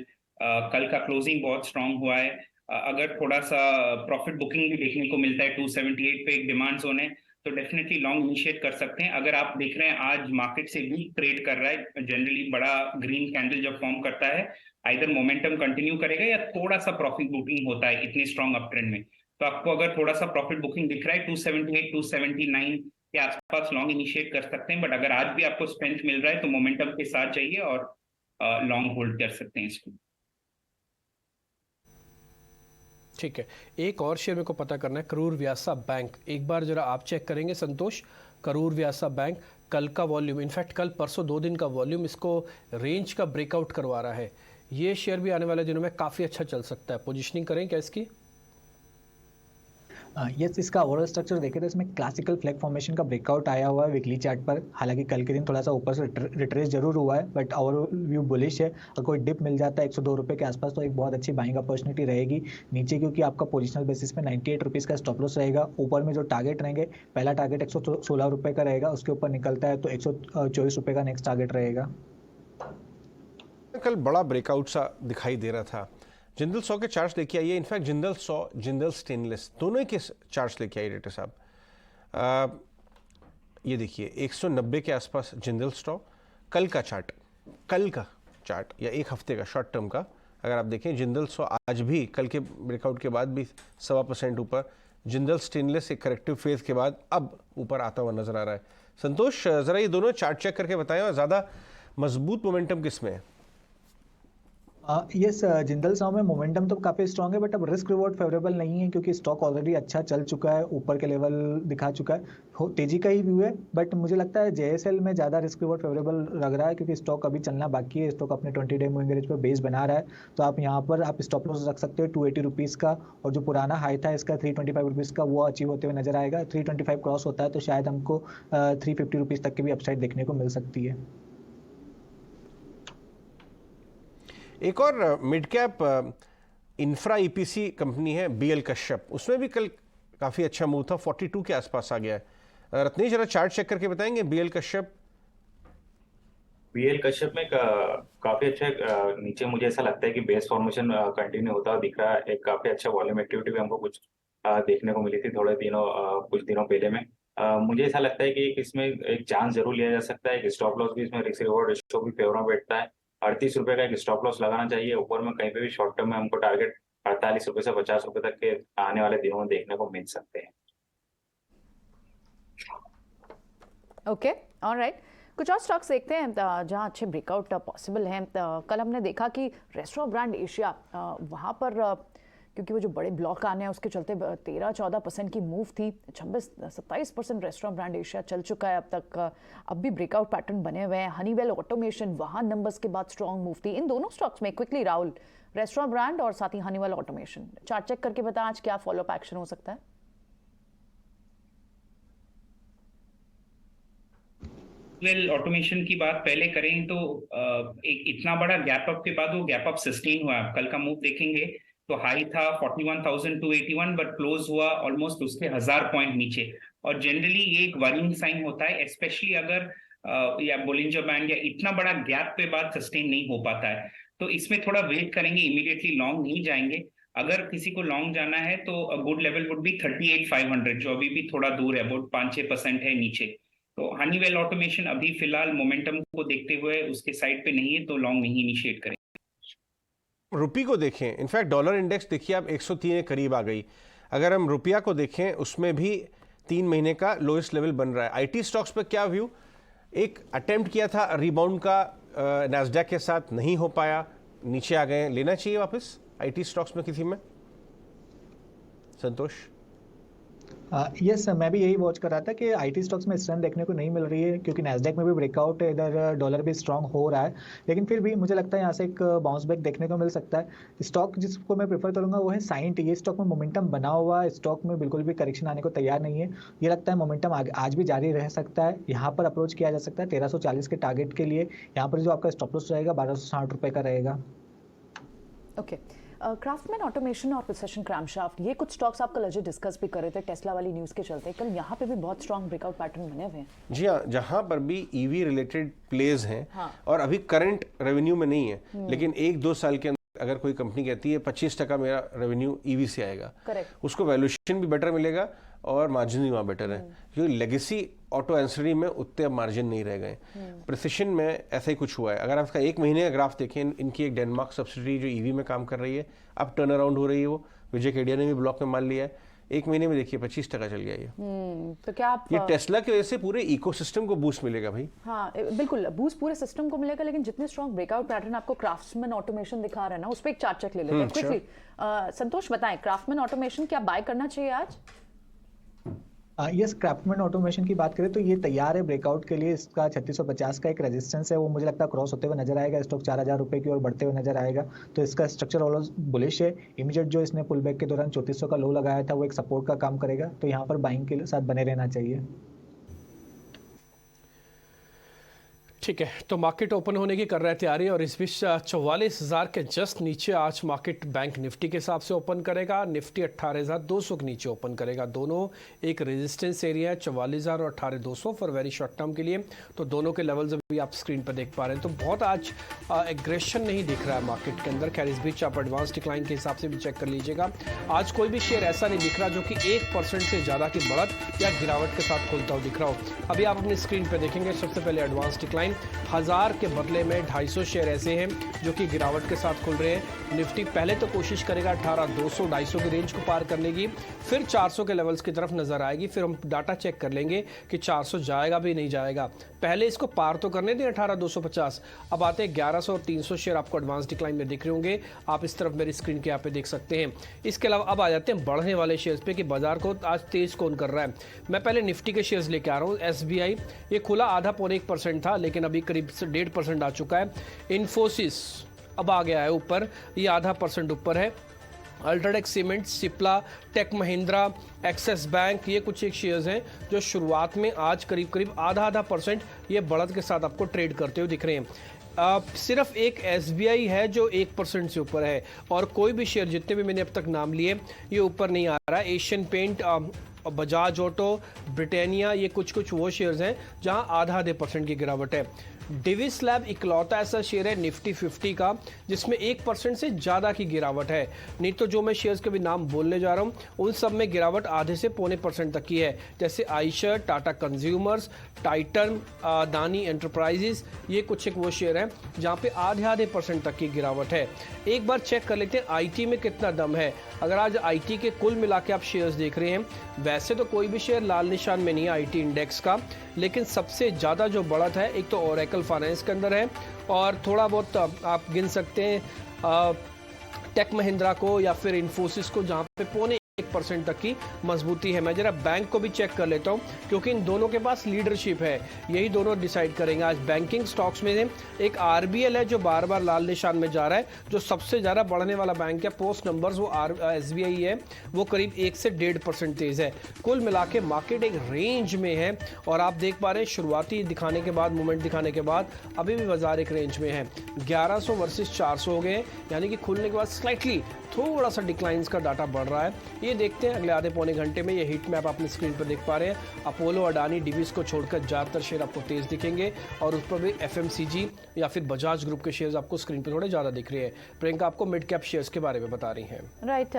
कल का क्लोजिंग बहुत स्ट्रांग हुआ है। अगर थोड़ा सा प्रॉफिट बुकिंग भी देखने को मिलता है 278 पे एक डिमांड जोन है, तो डेफिनेटली लॉन्ग इनिशिएट कर सकते हैं। अगर आप देख रहे हैं आज मार्केट से वीक ट्रेड कर रहा है, जनरली बड़ा ग्रीन कैंडल जब फॉर्म करता है, आइदर मोमेंटम कंटिन्यू करेगा या थोड़ा सा प्रॉफिट बुकिंग होता है इतनी स्ट्रॉन्ग अप ट्रेंड में। तो आपको अगर थोड़ा सा प्रॉफिट बुकिंग दिख रहा है 278 279 के आसपास लॉन्ग इनिशिएट कर सकते हैं, बट अगर आज भी आपको स्ट्रेंथ मिल रहा है तो मोमेंटम के साथ जाइए और लॉन्ग होल्ड कर सकते हैं इसको। ठीक है, एक और शेयर मेरे को पता करना है, करूर व्यासा बैंक। एक बार जरा आप चेक करेंगे संतोष, करूर व्यासा बैंक कल का वॉल्यूम, इनफैक्ट कल परसों 2 दिन का वॉल्यूम इसको रेंज का ब्रेकआउट करवा रहा है। ये शेयर भी आने वाले दिनों में काफ़ी अच्छा चल सकता है। पोजीशनिंग करें क्या इसकी? यस, इसका ओवरऑल स्ट्रक्चर देखें तो इसमें क्लासिकल फ्लैग फॉर्मेशन का ब्रेकआउट आया हुआ है वीकली चार्ट पर। हालांकि कल के दिन थोड़ा सा ऊपर से रिट्रेस जरूर हुआ है, बट ओवरव्यू बुलिश है। अगर कोई डिप मिल जाता है 102 रुपये के आसपास तो एक बहुत अच्छी बाइंग अपॉर्चुनिटी रहेगी। नीचे क्योंकि आपका पोजिशनल बेसिस पे 98 रुपीज़ का स्टॉप लॉस रहेगा। ऊपर में जो टारगेट रहेंगे, पहला टारगेट 116 रुपये का रहेगा, उसके ऊपर निकलता है तो 124 रुपये का नेक्स्ट टारगेट रहेगा। कल बड़ा ब्रेकआउट सा दिखाई दे रहा था। जिंदल 100 के चार्ट्स लेके आइए, इनफैक्ट जिंदल 100, जिंदल स्टेनलेस दोनों ही के चार्ट्स लेके आइए डायरेक्टर साहब। ये देखिए 190 के आसपास जिंदल स्टॉक। कल का चार्ट या एक हफ्ते का शॉर्ट टर्म का अगर आप देखें, जिंदल 100 आज भी कल के ब्रेकआउट के बाद भी 1.25% ऊपर। जिंदल स्टेनलेस एक करेक्टिव फेज के बाद अब ऊपर आता हुआ नजर आ रहा है। संतोष जरा ये दोनों चार्ट चेक करके बताएं, और ज़्यादा मजबूत मोमेंटम किस में है? यस, जिंदल 100 में मोमेंटम तो काफ़ी स्ट्रांग है, बट अब रिस्क रिवॉर्ड फेवरेबल नहीं है क्योंकि स्टॉक ऑलरेडी अच्छा चल चुका है, ऊपर के लेवल दिखा चुका है। तेजी का ही व्यू है, बट मुझे लगता है JSL में ज़्यादा रिस्क रिवॉर्ड फेवरेबल लग रहा है क्योंकि स्टॉक अभी चलना बाकी है। स्टॉक अपने 20 डे मूविंग एवरेज पर बेस बना रहा है, तो आप यहाँ पर आप स्टॉप लॉस रख सकते हो 280 रुपीज़ का, और जो पुराना हाई था इसका 325 रुपीज़ का, वो अचीव होते हुए नजर आएगा। 325 क्रॉस होता है तो शायद हमको 350 रुपीज़ तक की भी अपसाइड देखने को मिल सकती है। एक और mid cap infra EPC company है BL कश्यप, उसमें भी कल काफ़ी अच्छा मूव था, 42 के आसपास आ गया है। रत्नी जरा चार्ट चेक करके बताएंगे BL कश्यप। BL कश्यप में काफी अच्छा नीचे मुझे ऐसा लगता है कि बेस फॉर्मेशन कंटिन्यू होता हुआ दिख रहा है। एक काफी अच्छा वॉल्यूम एक्टिविटी भी हमको कुछ देखने को मिली थी कुछ दिनों पहले में। मुझे ऐसा लगता है कि इसमें एक चांस जरूर लिया जा सकता है कि स्टॉप लॉस भी इसमें रिस्क रिवॉर्ड रेशियो भी फेवर में बैठता है। 38 रुपए का एक स्टॉप लॉस लगाना चाहिए। ऊपर में कहीं पे भी शॉर्ट टर्म में हमको टारगेट 48 रुपए से 50 रुपए तक के आने वाले दिनों में देखने को मिल सकते हैं। Okay, alright. कुछ और स्टॉक्स देखते हैं जहां अच्छे ब्रेकआउट पॉसिबल हैं। कल हमने देखा कि रेस्टोरेंट ब्रांड एशिया वहां पर क्योंकि वो जो बड़े ब्लॉक आने हैं उसके चलते 13-14% की मूव थी। 26-27% रेस्टोरेंट ब्रांड एशिया चल चुका है अब तक। अब भी ब्रेकआउट पैटर्न बने हुए हैं। हनीवेल ऑटोमेशन वहां नंबर्स के बाद स्ट्रॉन्ग मूव थी। इन दोनों स्टॉक्स में क्विकली राहुल, रेस्टोरेंट ब्रांड और साथ ही हनीवेल ऑटोमेशन, चार्ट चेक करके बता आज क्या फॉलोअप एक्शन हो सकता है। ऑटोमेशन की बात पहले करें तो एक इतना बड़ा गैप अप के बाद वो गैप अप सस्टेन हुआ। आप कल का मूव देखेंगे तो हाई था 41,281 बट क्लोज हुआ ऑलमोस्ट उसके 1000 पॉइंट नीचे। और जनरली ये एक वरिंग साइन होता है, स्पेशली अगर या बोलिंजर बैंड या इतना बड़ा गैप पे बाद सस्टेन नहीं हो पाता है। तो इसमें थोड़ा वेट करेंगे, इमीडिएटली लॉन्ग नहीं जाएंगे। अगर किसी को लॉन्ग जाना है तो गुड लेवल वुड बी 38,500 जो अभी भी थोड़ा दूर है, अबाउट 5-6% है नीचे। तो हनीवेल ऑटोमेशन अभी फिलहाल मोमेंटम को देखते हुए उसके साइड पे नहीं है तो लॉन्ग नहीं इनिशिएट करें। रुपी को देखें, इनफैक्ट डॉलर इंडेक्स देखिए आप 103 के करीब आ गई। अगर हम रुपया को देखें उसमें भी 3 महीने का लोएस्ट लेवल बन रहा है। आईटी स्टॉक्स पर क्या व्यू? एक अटेम्प्ट किया था रिबाउंड का नैस्डैक के साथ, नहीं हो पाया, नीचे आ गए। लेना चाहिए वापस आईटी स्टॉक्स में किसी में? संतोष? यस मैं भी यही वॉच कर रहा था कि आईटी स्टॉक्स में स्ट्रेंथ देखने को नहीं मिल रही है क्योंकि नैस्डैक में भी ब्रेकआउट है, इधर डॉलर भी स्ट्रांग हो रहा है, लेकिन फिर भी मुझे लगता है यहाँ से एक बाउंस बैक देखने को मिल सकता है। स्टॉक जिसको मैं प्रेफर करूंगा वो है साइंट। ये स्टॉक में मोमेंटम बना हुआ है, स्टॉक में बिल्कुल भी करेक्शन आने को तैयार नहीं है। ये लगता है मोमेंटम आज भी जारी रह सकता है। यहाँ पर अप्रोच किया जा सकता है 1340 के टारगेट के लिए। यहाँ पर जो आपका स्टॉप लॉस रहेगा 1260 रुपये का रहेगा। ओके, क्राफ्टमैन ऑटोमेशन और प्रिसिशन क्रैंकशाफ्ट, ये कुछ स्टॉक्स आप कल अजय डिस्कस भी कर रहे थे टेस्ला वाली न्यूज़ के चलते। कल यहाँ पे भी बहुत स्ट्रॉन्ग ब्रेकआउट पैटर्न बने हुए हैं। जी हाँ, जहाँ पर भी ईवी रिलेटेड प्लेज हैं और अभी करंट रेवेन्यू में नहीं है, लेकिन 1-2 साल के अंदर अगर कोई कंपनी कहती है 25% मेरा रेवेन्यू ईवी से आएगा, उसको वैल्यूएशन भी बेटर मिलेगा और मार्जिन भी वहाँ बेटर है, क्योंकि लेगेसी ऑटो एंसरी में उतने अब मार्जिन नहीं रह गए। प्रिसिशन में ऐसा ही कुछ हुआ है। अगर आप इसका 1 महीने का ग्राफ देखें, इनकी एक डेनमार्क सब्सिडरी जो ईवी में काम कर रही है, अब टर्न अराउंड हो रही है। वो विजय केडिया ने भी ब्लॉक में मान लिया है। 1 महीने में देखिए 25% चल गया ये। तो क्या आप ये टेस्ला की वजह से पूरे इकोसिस्टम को बूस्ट मिलेगा भाई। हाँ बिल्कुल, बूस्ट पूरे सिस्टम को मिलेगा, लेकिन जितने स्ट्रॉन्ग ब्रेकआउट पैटर्न आपको क्राफ्टमैन ऑटोमेशन दिखा रहा है ना, उस पर एक चार्ट चेक ले लेते हैं क्विकली। संतोष बताएं, क्राफ्टमैन ऑटोमेशन क्या बाय करना चाहिए आज? यस, क्राफ्टमैन ऑटोमेशन की बात करें तो ये तैयार है ब्रेकआउट के लिए। इसका 3650 का एक रेजिस्टेंस है, वो मुझे लगता है क्रॉस होते हुए नजर आएगा। स्टॉक 4000 रुपए की ओर बढ़ते हुए नजर आएगा। तो इसका स्ट्रक्चर ऑलवेज बुलिश है। इमीडिएट जो इसने पुल बैक के दौरान 3400 का लो लगाया था वो एक सपोर्ट का काम करेगा, तो यहाँ पर बाइंग के साथ बने रहना चाहिए। ठीक है, तो मार्केट ओपन होने की कर रहा है तैयारी और इस बीच 44,000 के जस्ट नीचे आज मार्केट बैंक निफ्टी के हिसाब से ओपन करेगा। निफ्टी 18,200 के नीचे ओपन करेगा। दोनों एक रेजिस्टेंस एरिया है 44,000 और 18,200 फॉर वेरी शॉर्ट टर्म के लिए। तो दोनों के लेवल्स अभी आप स्क्रीन पर देख पा रहे हैं। तो बहुत आज एग्रेशन नहीं दिख रहा है मार्केट के अंदर। खैर इस बीच आप एडवांस डिक्लाइन के हिसाब से भी चेक कर लीजिएगा। आज कोई भी शेयर ऐसा नहीं दिख रहा जो कि 1% से ज़्यादा की बढ़त या गिरावट के साथ खुलता हुआ दिख रहा हो। अभी आप अपनी स्क्रीन पर देखेंगे सबसे पहले एडवांस डिक्लाइन 1000 के बदले में 250 शेयर ऐसे हैं जो कि गिरावट के साथ खुल रहे हैं। निफ्टी पहले तो कोशिश करेगा 18,200-250 की रेंज को पार करने की, फिर 400 के लेवल्स की तरफ नजर आएगी। फिर हम डाटा चेक कर लेंगे कि 400 जाएगा भी नहीं जाएगा। पहले इसको पार तो करने दें 18,250। अब आते हैं 1100 और 300 शेयर आपको एडवांस डिक्लाइन में दिख रहे होंगे। आप इस तरफ मेरी स्क्रीन के यहाँ पे देख सकते हैं। इसके अलावा अब आ जाते हैं बढ़ने वाले शेयर्स पे कि बाजार को आज तेज कौन कर रहा है। मैं पहले निफ्टी के शेयर्स लेके आ रहा हूँ। SBI ये खुला 0.5-1% था, लेकिन अभी करीब 1.5% आ चुका है। इन्फोसिस अब आ गया है ऊपर, ये 0.5% ऊपर है। UltraTech Cement, Cipla, Tech Mahindra, Axis Bank, ये कुछ एक शेयर्स हैं जो शुरुआत में आज करीब 0.5% ये बढ़त के साथ आपको ट्रेड करते हुए दिख रहे हैं। सिर्फ एक SBI है जो 1% से ऊपर है और कोई भी शेयर जितने भी मैंने अब तक नाम लिए ये ऊपर नहीं आ रहा है। Asian Paint, Bajaj Auto, Britannia, ये कुछ वो शेयर्स हैं जहां 0.5% की गिरावट है। डिविस लैब इकलौता ऐसा शेयर है निफ्टी 50 का जिसमें 1% से ज़्यादा की गिरावट है। नहीं तो जो मैं शेयर्स के भी नाम बोलने जा रहा हूँ उन सब में गिरावट आधे से पौने % तक की है, जैसे Eicher, Tata consumers, Titan, Adani enterprises, ये कुछ एक वो शेयर हैं जहाँ पे आधे % तक की गिरावट है। एक बार चेक कर लेते हैं आईटी में कितना दम है। अगर आज आईटी के कुल मिला के आप शेयर्स देख रहे हैं, वैसे तो कोई भी शेयर लाल निशान में नहीं है आईटी इंडेक्स का, लेकिन सबसे ज़्यादा जो बढ़त है एक तो ओरेकल फाइनेंस के अंदर है और थोड़ा बहुत आप गिन सकते हैं टेक महिंद्रा को या फिर इन्फोसिस को, जहाँ पे पौने 1% तक की मजबूती है। मैं जरा बैंक को भी चेक कर लेता हूँ क्योंकि इन दोनों के पास लीडरशिप है, यही दोनों डिसाइड करेंगे। आज बैंकिंग स्टॉक्स में एक आरबीएल है जो बार बार लाल निशान में जा रहा है, जो सबसे ज़्यादा बढ़ने वाला बैंक है। पोस्ट नंबर्स वो एसबीआई है, वो करीब 1 से 1.5% तेज है। कुल मिला के मार्केट एक रेंज में है और आप देख पा रहे हैं शुरुआती दिखाने के बाद, मूवमेंट दिखाने के बाद अभी भी बाजार एक रेंज में है। 1100 वर्सेस 400 हो गए, यानी कि खुलने के बाद स्लाइटली थोड़ा सा डिक्लाइंस का डाटा बढ़ रहा है। ये देखते हैं अगले आधे पौने घंटे में। ये हीट मैप अपनी स्क्रीन पर देख पा रहे हैं। अपोलो, अडानी, डिविस को छोड़कर ज़्यादातर शेयर आपको तेज दिखेंगे और उस पर भी एफएमसीजी या फिर बजाज ग्रुप के शेयर्स आपको स्क्रीन पर थोड़े ज़्यादा दिख रहे हैं। प्रियंका आपको मिड कैप शेयर्स के बारे में बता रही हैं। राइट,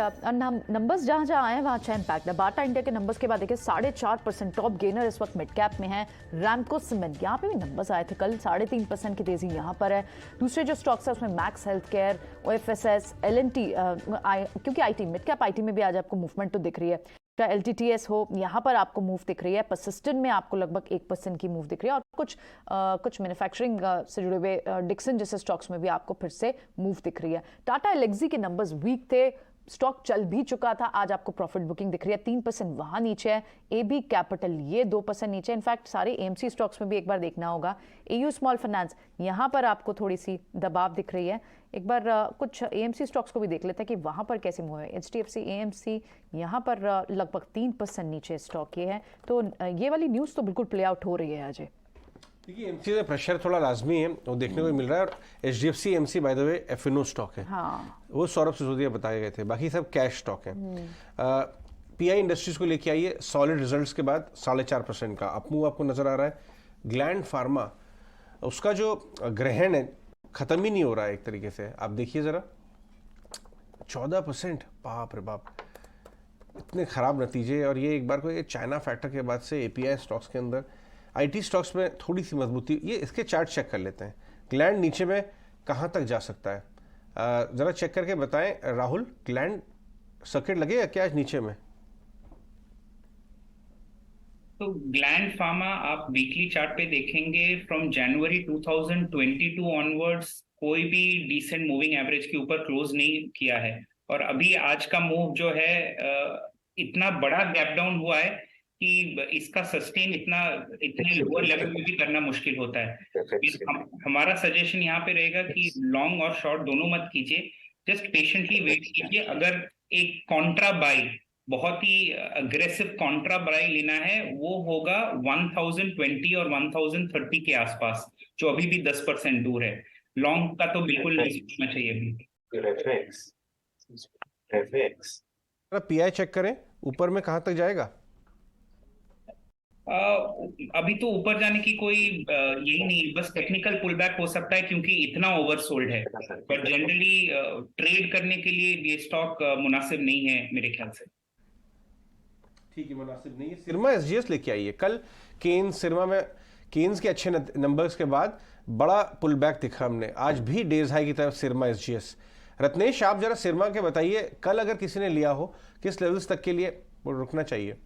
नंबर्स जहाँ जहाँ आए वहाँ अच्छा इम्पैक्ट है। बाटा इंडिया के नंबर्स के बाद देखिए 4.5% टॉप गेनर इस वक्त मिड कैप में है। रैमको सीमेंट, यहाँ पे भी नंबर्स आए थे कल, 3.5% की तेजी यहाँ पर है। दूसरे जो स्टॉक्स है उसमें Max Healthcare, OFSS, L&T, क्योंकि आईटी, मिड कैप आईटी में भी आज आपको मूवमेंट तो दिख रही है। एलटीटीएस हो, यहाँ पर आपको मूव दिख रही है। परसिस्टेंट में आपको लगभग 1% की मूव दिख रही है और कुछ मैन्युफैक्चरिंग से जुड़े हुए डिक्सन जैसे स्टॉक्स में भी आपको फिर से मूव दिख रही है। टाटा एलेक्सी के नंबर्स वीक थे, स्टॉक चल भी चुका था, आज आपको प्रॉफिट बुकिंग दिख रही है। 3% वहां नीचे है। एबी कैपिटल ये 2% नीचे। इनफैक्ट सारे एएमसी स्टॉक्स में भी एक बार देखना होगा। एयू स्मॉल फाइनेंस, यहाँ पर आपको थोड़ी सी दबाव दिख रही है। एक बार कुछ एएमसी स्टॉक्स को भी देख लेते हैं कि वहां पर कैसे मूव है। एचडीएफसी, एएमसी, यहाँ पर लगभग 3% नीचे स्टॉक ये है। तो ये वाली न्यूज़ तो बिल्कुल प्ले आउट हो रही है अजय। देखिए एमसी में प्रेशर थोड़ा लाजमी है, वो देखने को मिल रहा है। और HDFC AMC by the way F&O stock है, हाँ। वो सौरभ सिसोदिया बताए गए थे, बाकी सब कैश स्टॉक है। पीआई इंडस्ट्रीज को लेके आइए, सॉलिड रिजल्ट्स के बाद 4.5% का अपमूव आपको नजर आ रहा है। ग्लैंड फार्मा, उसका जो ग्रहण है खत्म ही नहीं हो रहा है एक तरीके से। आप देखिए जरा 14%, बाप रे बाप, इतने खराब नतीजे। और ये एक बार को ये चाइना फैक्टर के बाद से एपीआई स्टॉक्स के अंदर, आईटी स्टॉक्स में थोड़ी सी मजबूती। ये इसके चार्ट चेक कर लेते हैं, ग्लैंड नीचे में कहाँ तक जा सकता है, जरा चेक करके बताएं राहुल। ग्लैंड सर्किट लगेगा क्या आज नीचे में? तो ग्लैंड फार्मा आप वीकली चार्ट पे देखेंगे, फ्रॉम जनवरी 2022 ऑनवर्ड्स कोई भी डिसेंट मूविंग एवरेज के ऊपर क्लोज नहीं किया है। और अभी आज का मूव जो है इतना बड़ा गैप डाउन हुआ है कि इसका सस्टेन इतने लोअर लेवल में भी करना मुश्किल होता है। हमारा सजेशन यहाँ पे रहेगा कि लॉन्ग और शॉर्ट दोनों मत कीजिए, जस्ट पेशेंटली वेट कीजिए। अगर एक कॉन्ट्रा बाई, बहुत ही अग्रेसिव कॉन्ट्रा बाई लेना है, वो होगा 1020 और 1030 के आसपास, जो अभी भी 10% दूर है। लॉन्ग का तो बिल्कुल नहीं सोचना चाहिए अभी। पीआई चेक करें, ऊपर में कहाँ तक जाएगा? अभी तो ऊपर जाने की कोई यही नहीं, बस टेक्निकल पुल बैक हो सकता है क्योंकि इतना ओवरसोल्ड है। बट जनरली ट्रेड करने के लिए ये स्टॉक मुनासिब नहीं है मेरे ख्याल से। ठीक है, मुनासिब नहीं है। सिरमा एसजीएस लेके आइए। कल केन्स, सिरमा में केन्स के अच्छे नंबर्स के बाद बड़ा पुल बैक दिखा हमने, आज भी डेज हाई की तरफ सिरमा एसजीएस। रत्नेश, आप जरा सिरमा के बताइए, कल अगर किसी ने लिया हो किस लेवल्स तक के लिए रुकना चाहिए?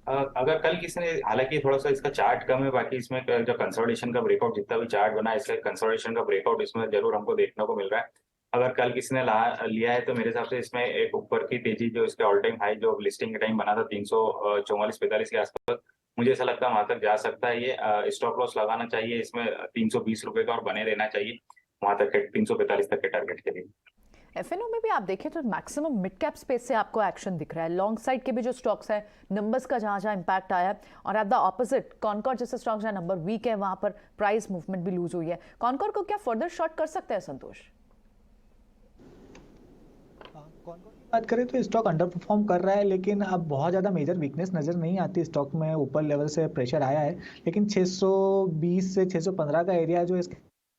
अगर कल किसी ने, हालांकि थोड़ा सा इसका चार्ट कम है, बाकी इसमें जो कंसोलिडेशन का ब्रेकआउट, जितना भी चार्ट बना है इसका कंसोलिडेशन का ब्रेकआउट इसमें जरूर हमको देखने को मिल रहा है। अगर कल किसी ने लिया है तो मेरे हिसाब से इसमें एक ऊपर की तेजी, जो इसके ऑल टाइम हाई जो लिस्टिंग के टाइम बना था 344-45 के आसपास, मुझे ऐसा लगता है वहां तक जा सकता है। ये स्टॉप लॉस लगाना चाहिए इसमें 320 रुपए का और बने रहना चाहिए वहां तक, 345 तक के टारगेट के लिए। एफएनओ में भी आप देखें तो मैक्सिमम मिड कैप स्पेस से आपको एक्शन दिख रहा है। लॉन्ग साइड के भी जो स्टॉक्स है, नंबर्स का जहां जहां इंपैक्ट आया है, और एट द ऑपोजिट कॉनकॉर जैसे स्टॉक्स जहां नंबर वीक है वहां पर प्राइस मूवमेंट भी लूज हुई है। कॉनकॉर को क्या फर्दर शॉर्ट कर सकते हैं संतोष? बात करें तो स्टॉक अंडर परफॉर्म कर रहा है, लेकिन अब बहुत ज़्यादा मेजर वीकनेस नज़र नहीं आती स्टॉक में। ऊपर लेवल से प्रेशर आया है, लेकिन 620 से 615 का एरिया जो इसके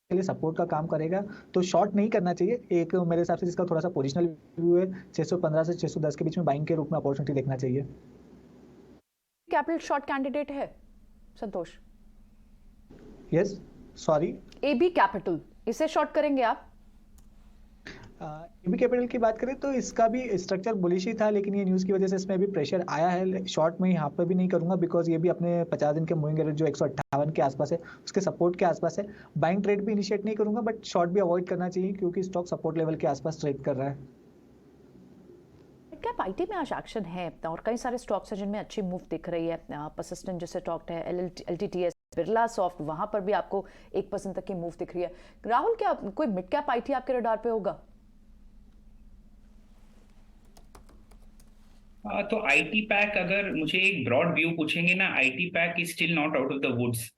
लिए सपोर्ट का काम करेगा, तो शॉर्ट नहीं करना चाहिए। एक मेरे हिसाब से जिसका थोड़ा सा पोजिशनल व्यू है, 615 से 610 के बीच में बाइंग के रूप में अपॉर्चुनिटी देखना चाहिए। कैपिटल शॉर्ट कैंडिडेट है संतोष? यस, सॉरी, एबी कैपिटल, इसे शॉर्ट करेंगे आप? एबी कैपिटल की बात करें तो इसका भी स्ट्रक्चर बुलिश ही था, लेकिन ये न्यूज़ की वजह से इसमें भी प्रेशर आया है। शॉर्ट में यहाँ पर भी नहीं करूंगा, बिकॉज ये भी अपने 50 दिन के मूविंग एवरेज जो 158 के आसपास है उसके सपोर्ट के आसपास है। बाइंग ट्रेड भी इनिशिएट नहीं करूंगा, बट शॉर्ट भी अवॉइड करना चाहिए क्योंकि स्टॉक सपोर्ट लेवल के आसपास ट्रेड कर रहा है। कैप आईटी में आज एक्शन है और कई सारे स्टॉक्स हैं जिनमें अच्छी मूव दिख रही है। परसिस्टेंट जैसे स्टॉक है, एलटीटीएस, बिरला सॉफ्ट, वहां पर भी आपको 1% तक की मूव दिख रही है। राहुल, क्या कोई मिड कैप आईटी आपके रडार पे होगा? तो आईटी पैक, अगर मुझे एक ब्रॉड व्यू पूछेंगे ना, IT pack is still not out of the woods.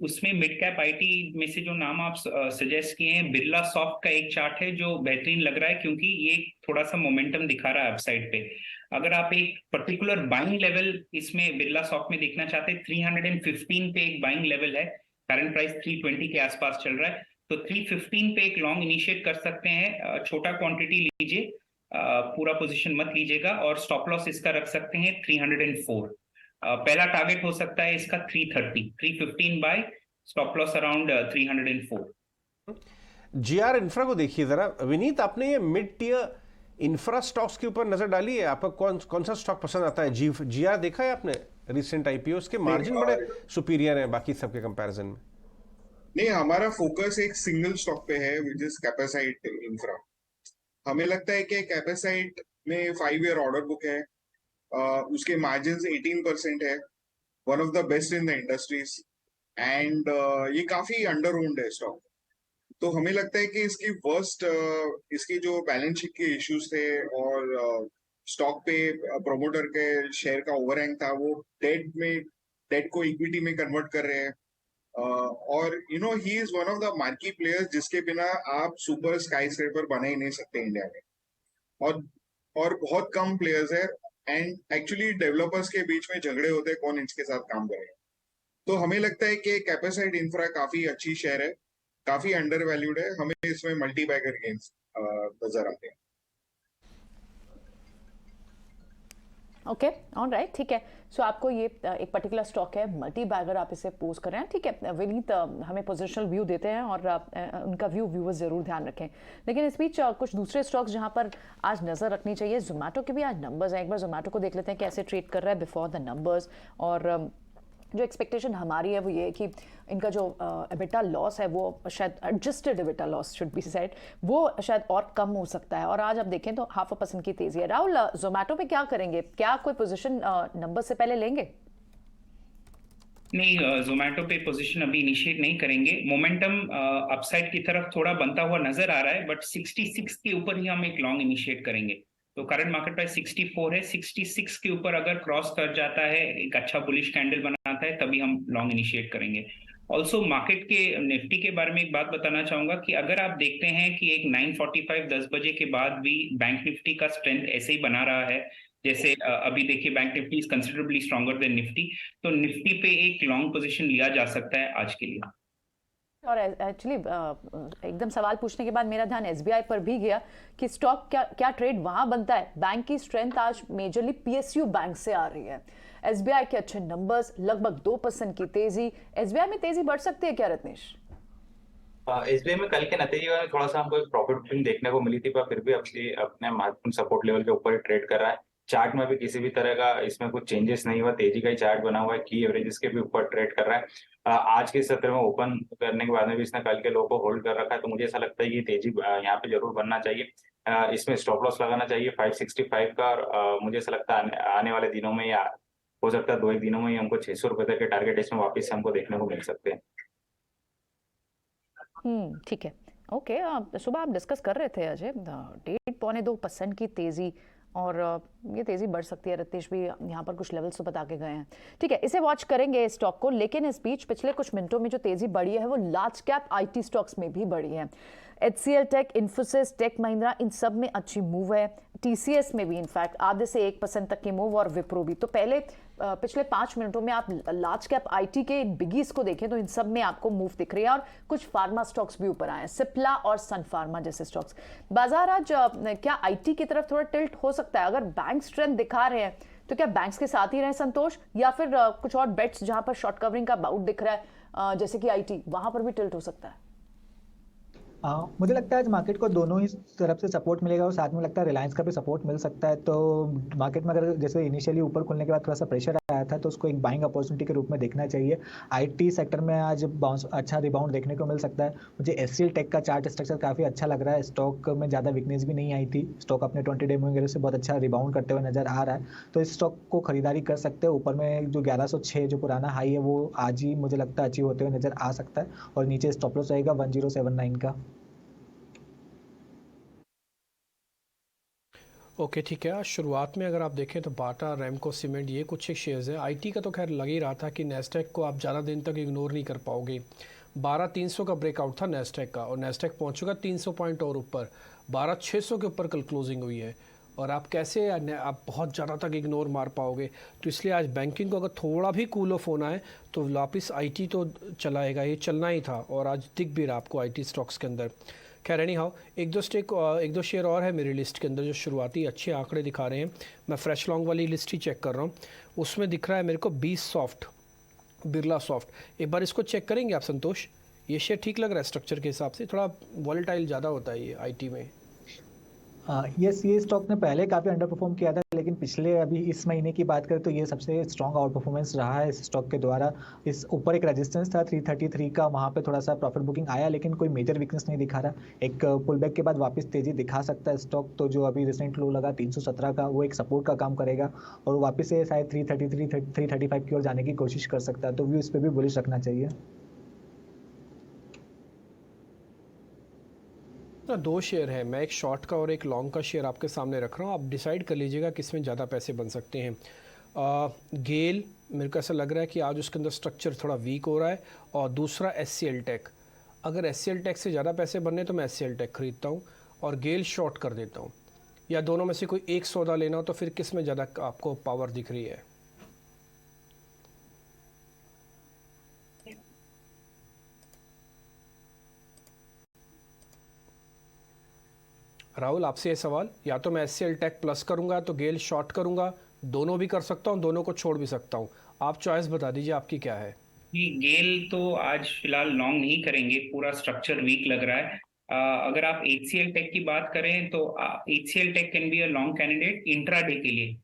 उसमें मिड कैप आईटी में से जो नाम आप सजेस्ट किए हैं, बिरला सॉफ्ट का एक चार्ट है जो बेहतरीन लग रहा है क्योंकि ये थोड़ा सा मोमेंटम दिखा रहा है अपसाइड पे। अगर आप एक पर्टिकुलर बाइंग लेवल इसमें बिरला सॉफ्ट में देखना चाहते हैं, 315 पे एक बाइंग लेवल है, करंट प्राइस 320 के आसपास चल रहा है, तो 315 पे एक लॉन्ग इनिशिएट कर सकते हैं। छोटा क्वांटिटी लीजिए, पूरा पोजीशन मत लीजिएगा, और स्टॉप लॉस इसका रख सकते हैं 304। पहला टारगेट हो सकता है इसका 330, 315 buy, stop loss around 304। GR Infra को देखिए जरा विनीत, आपने ये मिड टियर इंफ्रा स्टॉक्स के ऊपर नजर डाली है? आपका कौन सा स्टॉक पसंद आता है? जीआर देखा है आपने? रिसेंट आईपीओ के मार्जिन बड़े सुपीरियर हैं बाकी सबके कंपैरिजन में। नहीं, हमारा फोकस एक सिंगल स्टॉक पे है, विच इज कैपेसाइट इंफ्रा। हमें लगता है कि कैपेसाइट में 5 ईयर ऑर्डर बुक है, उसके मार्जिन 18% है, one of the best in the industries, and ये काफी अंडर ओन्ड है स्टॉक। तो हमें लगता है कि इसकी इसकी जो बैलेंस शीट के इश्यूज थे और स्टॉक पे प्रोमोटर के शेयर का ओवरहैंग था, वो डेट को इक्विटी में कन्वर्ट कर रहे हैं। और he is one of the marquee players जिसके बिना आप सुपर स्काई स्क्रेपर बना ही नहीं सकते इंडिया में, और बहुत कम प्लेयर्स है, एंड एक्चुअली डेवलपर्स के बीच में झगड़े होते हैं कौन इसके साथ काम करेगा। तो हमें लगता है कि कैपेसाइट इंफ्रा काफी अच्छी शेयर है, काफी अंडर वैल्यूड है, हमें इसमें मल्टी बैगर गेन्स नजर आते हैं। ओके, ऑलराइट, ठीक है। सो आपको ये एक पर्टिकुलर स्टॉक है मल्टी बैगर, आप इसे पोज कर रहे हैं, ठीक है। विनीत हमें पोजिशनल व्यू देते हैं और उनका व्यू व्यूअर्स जरूर ध्यान रखें। लेकिन इस बीच कुछ दूसरे स्टॉक्स जहां पर आज नजर रखनी चाहिए, जोमेटो के भी आज नंबर्स हैं। एक बार जोमेटो को देख लेते हैं कैसे ट्रेड कर रहा है बिफोर द नंबर्स। और जो एक्सपेक्टेशन हमारी है वो ये है कि इनका जो एबिटा लॉस है वो शायद adjusted EBITDA loss should be said, वो शायद और कम हो सकता है। और आज आप देखें तो 0.5% की तेजी है। राहुल, जोमेटो पे क्या करेंगे? क्या कोई पोजीशन नंबर से पहले लेंगे? नहीं, जोमेटो पे पोजीशन अभी इनिशिएट नहीं करेंगे। मोमेंटम अपसाइड की तरफ थोड़ा बनता हुआ नजर आ रहा है, बट 66 के ऊपर ही हम एक लॉन्ग इनिशिएट करेंगे। तो करंट मार्केट प्राइस 64 है, 66 के ऊपर अगर क्रॉस कर जाता है, एक अच्छा बुलिश कैंडल बनाता है, तभी हम लॉन्ग इनिशिएट करेंगे। ऑल्सो मार्केट के निफ्टी के बारे में एक बात बताना चाहूंगा कि अगर आप देखते हैं कि एक 9:45 10 बजे के बाद भी बैंक निफ्टी का स्ट्रेंथ ऐसे ही बना रहा है, जैसे अभी देखिए bank Nifty is considerably stronger than Nifty, तो निफ्टी पे एक लॉन्ग पोजीशन लिया जा सकता है आज के लिए। और एक्चुअली एकदम सवाल पूछने के बाद मेरा ध्यान एसबीआई पर भी गया कि स्टॉक क्या ट्रेड वहां बनता है। बैंक की स्ट्रेंथ आज मेजरली पीएसयू बैंक से आ रही है। एसबीआई के अच्छे नंबर्स, लगभग 2% की तेजी। एसबीआई में तेजी बढ़ सकती है क्या रत्नेश? एसबीआई में कल के नतीजे में थोड़ा सा हमको एक प्रॉफिट बुकिंग देखने को मिली थी, पर फिर भी अपने महत्वपूर्ण सपोर्ट लेवल के ऊपर ट्रेड कर रहा है। चार्ट में भी किसी भी तरह का इसमें कुछ चेंजेस नहीं हुआ, तेजी का ही चार्ट बना हुआ है, की एवरेजेस के भी ऊपर ट्रेड कर रहा है। आज के सत्र में ओपन करने के बाद में भी इसने कल के लो को होल्ड कर रखा है, तो मुझे ऐसा लगता है कि तेजी यहाँ पे जरूर बनना चाहिए। इसमें स्टॉप लॉस लगाना चाहिए 565 का, और मुझे ऐसा लगता है आने वाले दिनों में या हो सकता है 2-1 दिनों में ही हमको 600 रुपए तक के टारगेट इसमें वापस से हमको देखने को मिल सकते हैं। ठीक है, ओके। सुबह आप डिस्कस कर रहे थे अजय 1.5-2% की तेजी, और ये तेजी बढ़ सकती है। रत्नेश भी यहाँ पर कुछ लेवल्स तो बता के गए हैं, ठीक है। इसे वॉच करेंगे इस स्टॉक को। लेकिन इस बीच पिछले कुछ मिनटों में जो तेजी बढ़ी है वो लार्ज कैप आईटी स्टॉक्स में भी बढ़ी है। HCL tech, Infosys, Tech Mahindra, इन सब में अच्छी मूव है। TCS में भी इनफैक्ट आधे से 1% तक की मूव, और विप्रो भी। तो पिछले 5 मिनटों में आप लार्ज कैप IT के बिगीज को देखें तो इन सब में आपको मूव दिख रही है, और कुछ फार्मा स्टॉक्स भी ऊपर आए हैं, सिप्ला और सन फार्मा जैसे स्टॉक्स। बाजार आज क्या IT की तरफ थोड़ा टिल्ट हो सकता है? अगर बैंक स्ट्रेंथ दिखा रहे हैं तो क्या बैंक्स के साथ ही रहे संतोष, या फिर कुछ और बेट्स जहां पर शॉर्ट कवरिंग का बाउट दिख रहा है जैसे कि IT, वहां पर भी टिल्ट हो सकता है? मुझे लगता है आज मार्केट को दोनों ही तरफ से सपोर्ट मिलेगा, और साथ में लगता है रिलायंस का भी सपोर्ट मिल सकता है। तो मार्केट में अगर जैसे इनिशियली ऊपर खुलने के बाद थोड़ा सा प्रेशर आया था, तो उसको एक बाइंग अपॉर्चुनिटी के रूप में देखना चाहिए। IT सेक्टर में आज अच्छा रिबाउंड देखने को मिल सकता है। मुझे HCL टेक का चार्ट स्ट्रक्चर काफी अच्छा लग रहा है। स्टॉक में ज्यादा वीकनेस भी नहीं आई थी, स्टॉक अपने 20 डे मूविंग एवरेज से बहुत अच्छा रिबाउंड करते हुए नजर आ रहा है। तो इस स्टॉक को खरीदारी कर सकते हैं। ऊपर में जो 1106 जो पुराना हाई है वो आज ही मुझे लगता है अचीव होते हुए नजर आ सकता है, और नीचे स्टॉप लॉस रहेगा 1079 का। ओके ठीक है। शुरुआत में अगर आप देखें तो बाटा, रैमको सीमेंट, ये कुछ एक शेयर्स है। IT का तो खैर लग ही रहा था कि नेस्डेक को आप ज़्यादा दिन तक इग्नोर नहीं कर पाओगे। 12300 का ब्रेकआउट था नेस्डेक का, और नेस्डेक पहुंचेगा 300 पॉइंट और ऊपर। 12600 के ऊपर कल क्लोजिंग हुई है, और आप कैसे आप बहुत ज़्यादा तक इग्नोर मार पाओगे? तो इसलिए आज बैंकिंग को अगर थोड़ा भी कूल ऑफ होना है तो वापस IT तो चलाएगा, ये चलना ही था, और आज दिख भी रहा आपको IT स्टॉक्स के अंदर। खैर एनी हाउ, एक दो शेयर और है मेरी लिस्ट के अंदर जो शुरुआती अच्छे आंकड़े दिखा रहे हैं। मैं फ्रेश लॉन्ग वाली लिस्ट ही चेक कर रहा हूँ, उसमें दिख रहा है मेरे को बिरला सॉफ्ट। एक बार इसको चेक करेंगे आप संतोष? ये शेयर ठीक लग रहा है स्ट्रक्चर के हिसाब से, थोड़ा वॉलेटाइल ज़्यादा होता है ये IT में। यस, ये स्टॉक ने पहले काफी अंडर परफॉर्म किया था, लेकिन पिछले अभी इस महीने की बात करें तो ये सबसे स्ट्रॉन्ग आउट परफॉर्मेंस रहा है इस स्टॉक के द्वारा। इस ऊपर एक रेजिस्टेंस था 333 का, वहां पे थोड़ा सा प्रॉफिट बुकिंग आया, लेकिन कोई मेजर वीकनेस नहीं दिखा रहा। एक पुल बैक के बाद वापस तेजी दिखा सकता है स्टॉक। तो जो अभी रिसेंट लो लगा 317 का, वो एक सपोर्ट का काम करेगा, और वापस से शायद 333 335 की ओर जाने की कोशिश कर सकता है। तो व्यू इस पर भी बुलिश रखना चाहिए। दो शेयर है, मैं एक शॉर्ट का और एक लॉन्ग का शेयर आपके सामने रख रहा हूँ, आप डिसाइड कर लीजिएगा किसमें ज़्यादा पैसे बन सकते हैं। गेल, मेरे को ऐसा लग रहा है कि आज उसके अंदर स्ट्रक्चर थोड़ा वीक हो रहा है, और दूसरा HCL टेक। अगर HCL टेक से ज़्यादा पैसे बनने तो मैं HCL टेक खरीदता हूँ और गेल शॉर्ट कर देता हूँ, या दोनों में से कोई एक सौदा लेना हो तो फिर किस में ज़्यादा आपको पावर दिख रही है? राहुल, आपसे ये सवाल, या तो मैं HCL टेक प्लस करूंगा तो गेल शॉर्ट करूंगा, दोनों भी कर सकता हूं, दोनों को छोड़ भी सकता हूं। आप चॉइस बता दीजिए आपकी क्या है। जी, गेल तो आज फिलहाल लॉन्ग नहीं करेंगे, पूरा स्ट्रक्चर वीक लग रहा है। अगर आप HCL टेक की बात करें तो HCL Tech can be a long candidate intraday के लिए।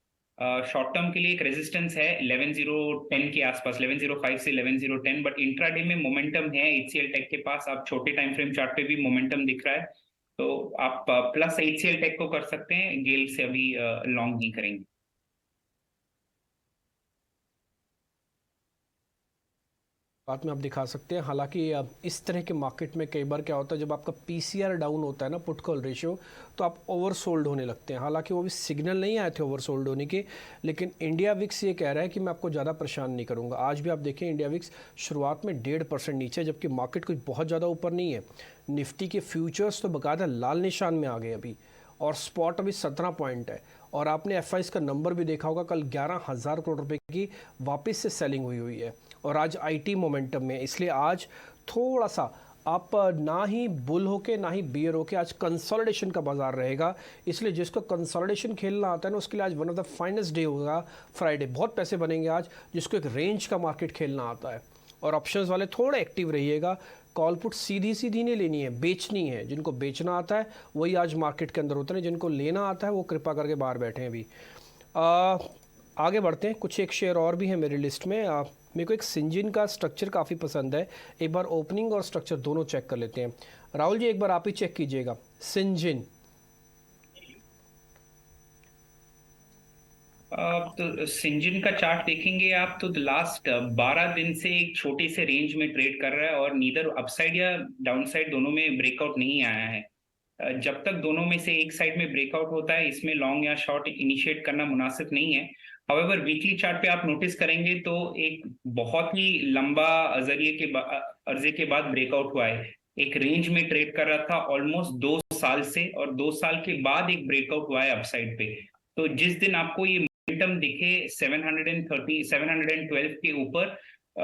शॉर्ट टर्म के लिए एक रेजिस्टेंस है 11010 के आसपास, 1105 से 1110, बट इंट्राडे में मोमेंटम है HCL टेक के पास। आप छोटे टाइम फ्रेम चार्ट पे भी मोमेंटम दिख रहा है, तो आप प्लस HCL टेक को कर सकते हैं, गेल से अभी लॉन्ग नहीं करेंगे। बात में आप दिखा सकते हैं। हालांकि इस तरह के मार्केट में कई बार क्या होता है, जब आपका PCR डाउन होता है ना, पुट कॉल रेशियो, तो आप ओवरसोल्ड होने लगते हैं। हालांकि वो भी सिग्नल नहीं आए थे ओवरसोल्ड होने के, लेकिन इंडिया विक्स ये कह रहा है कि मैं आपको ज़्यादा परेशान नहीं करूंगा। आज भी आप देखें इंडिया विक्स शुरुआत में 1.5% नीचे, जबकि मार्केट कुछ बहुत ज़्यादा ऊपर नहीं है। निफ्टी के फ्यूचर्स तो बाकायदा लाल निशान में आ गए अभी, और स्पॉट अभी 17 पॉइंट है। और आपने FIs का नंबर भी देखा होगा, कल 11,000 करोड़ रुपए की वापस से सेलिंग हुई है, और आज IT मोमेंटम में। इसलिए आज थोड़ा सा आप ना ही बुल होके ना ही बियर होके, आज कंसोलिडेशन का बाजार रहेगा। इसलिए जिसको कंसोलिडेशन खेलना आता है ना, उसके लिए आज one of the finest day होगा फ्राइडे। बहुत पैसे बनेंगे आज, जिसको एक रेंज का मार्केट खेलना आता है। और ऑप्शंस वाले थोड़ा एक्टिव रहिएगा। कॉल पुट सीधी नहीं लेनी है, बेचनी है। जिनको बेचना आता है वही आज मार्केट के अंदर होते हैं, जिनको लेना आता है वो कृपा करके बाहर बैठे हैं अभी। आगे बढ़ते हैं। कुछ एक शेयर और भी है मेरी लिस्ट में। मेरे को एक सिंजिन का स्ट्रक्चर काफ़ी पसंद है, एक बार ओपनिंग और स्ट्रक्चर दोनों चेक कर लेते हैं। राहुल जी, एक बार आप ही चेक कीजिएगा सिंजिन। तो सिंजिन का चार्ट देखेंगे आप तो लास्ट 12 दिन से एक छोटे से रेंज में ट्रेड कर रहा है, और नीदर अपसाइड या डाउनसाइड दोनों में ब्रेकआउट नहीं आया है। जब तक दोनों में से एक साइड में ब्रेकआउट होता है, इसमें लॉन्ग या शॉर्ट इनिशिएट करना मुनासिब नहीं है। हाउएवर वीकली चार्ट पे आप नोटिस करेंगे तो एक बहुत ही लंबा अर्जे के बाद ब्रेकआउट हुआ है। एक रेंज में ट्रेड कर रहा था ऑलमोस्ट 2 साल से, और 2 साल के बाद एक ब्रेकआउट हुआ है अपसाइड पे। तो जिस दिन आपको ये मोमेंटम दिखे 730 712 के ऊपर,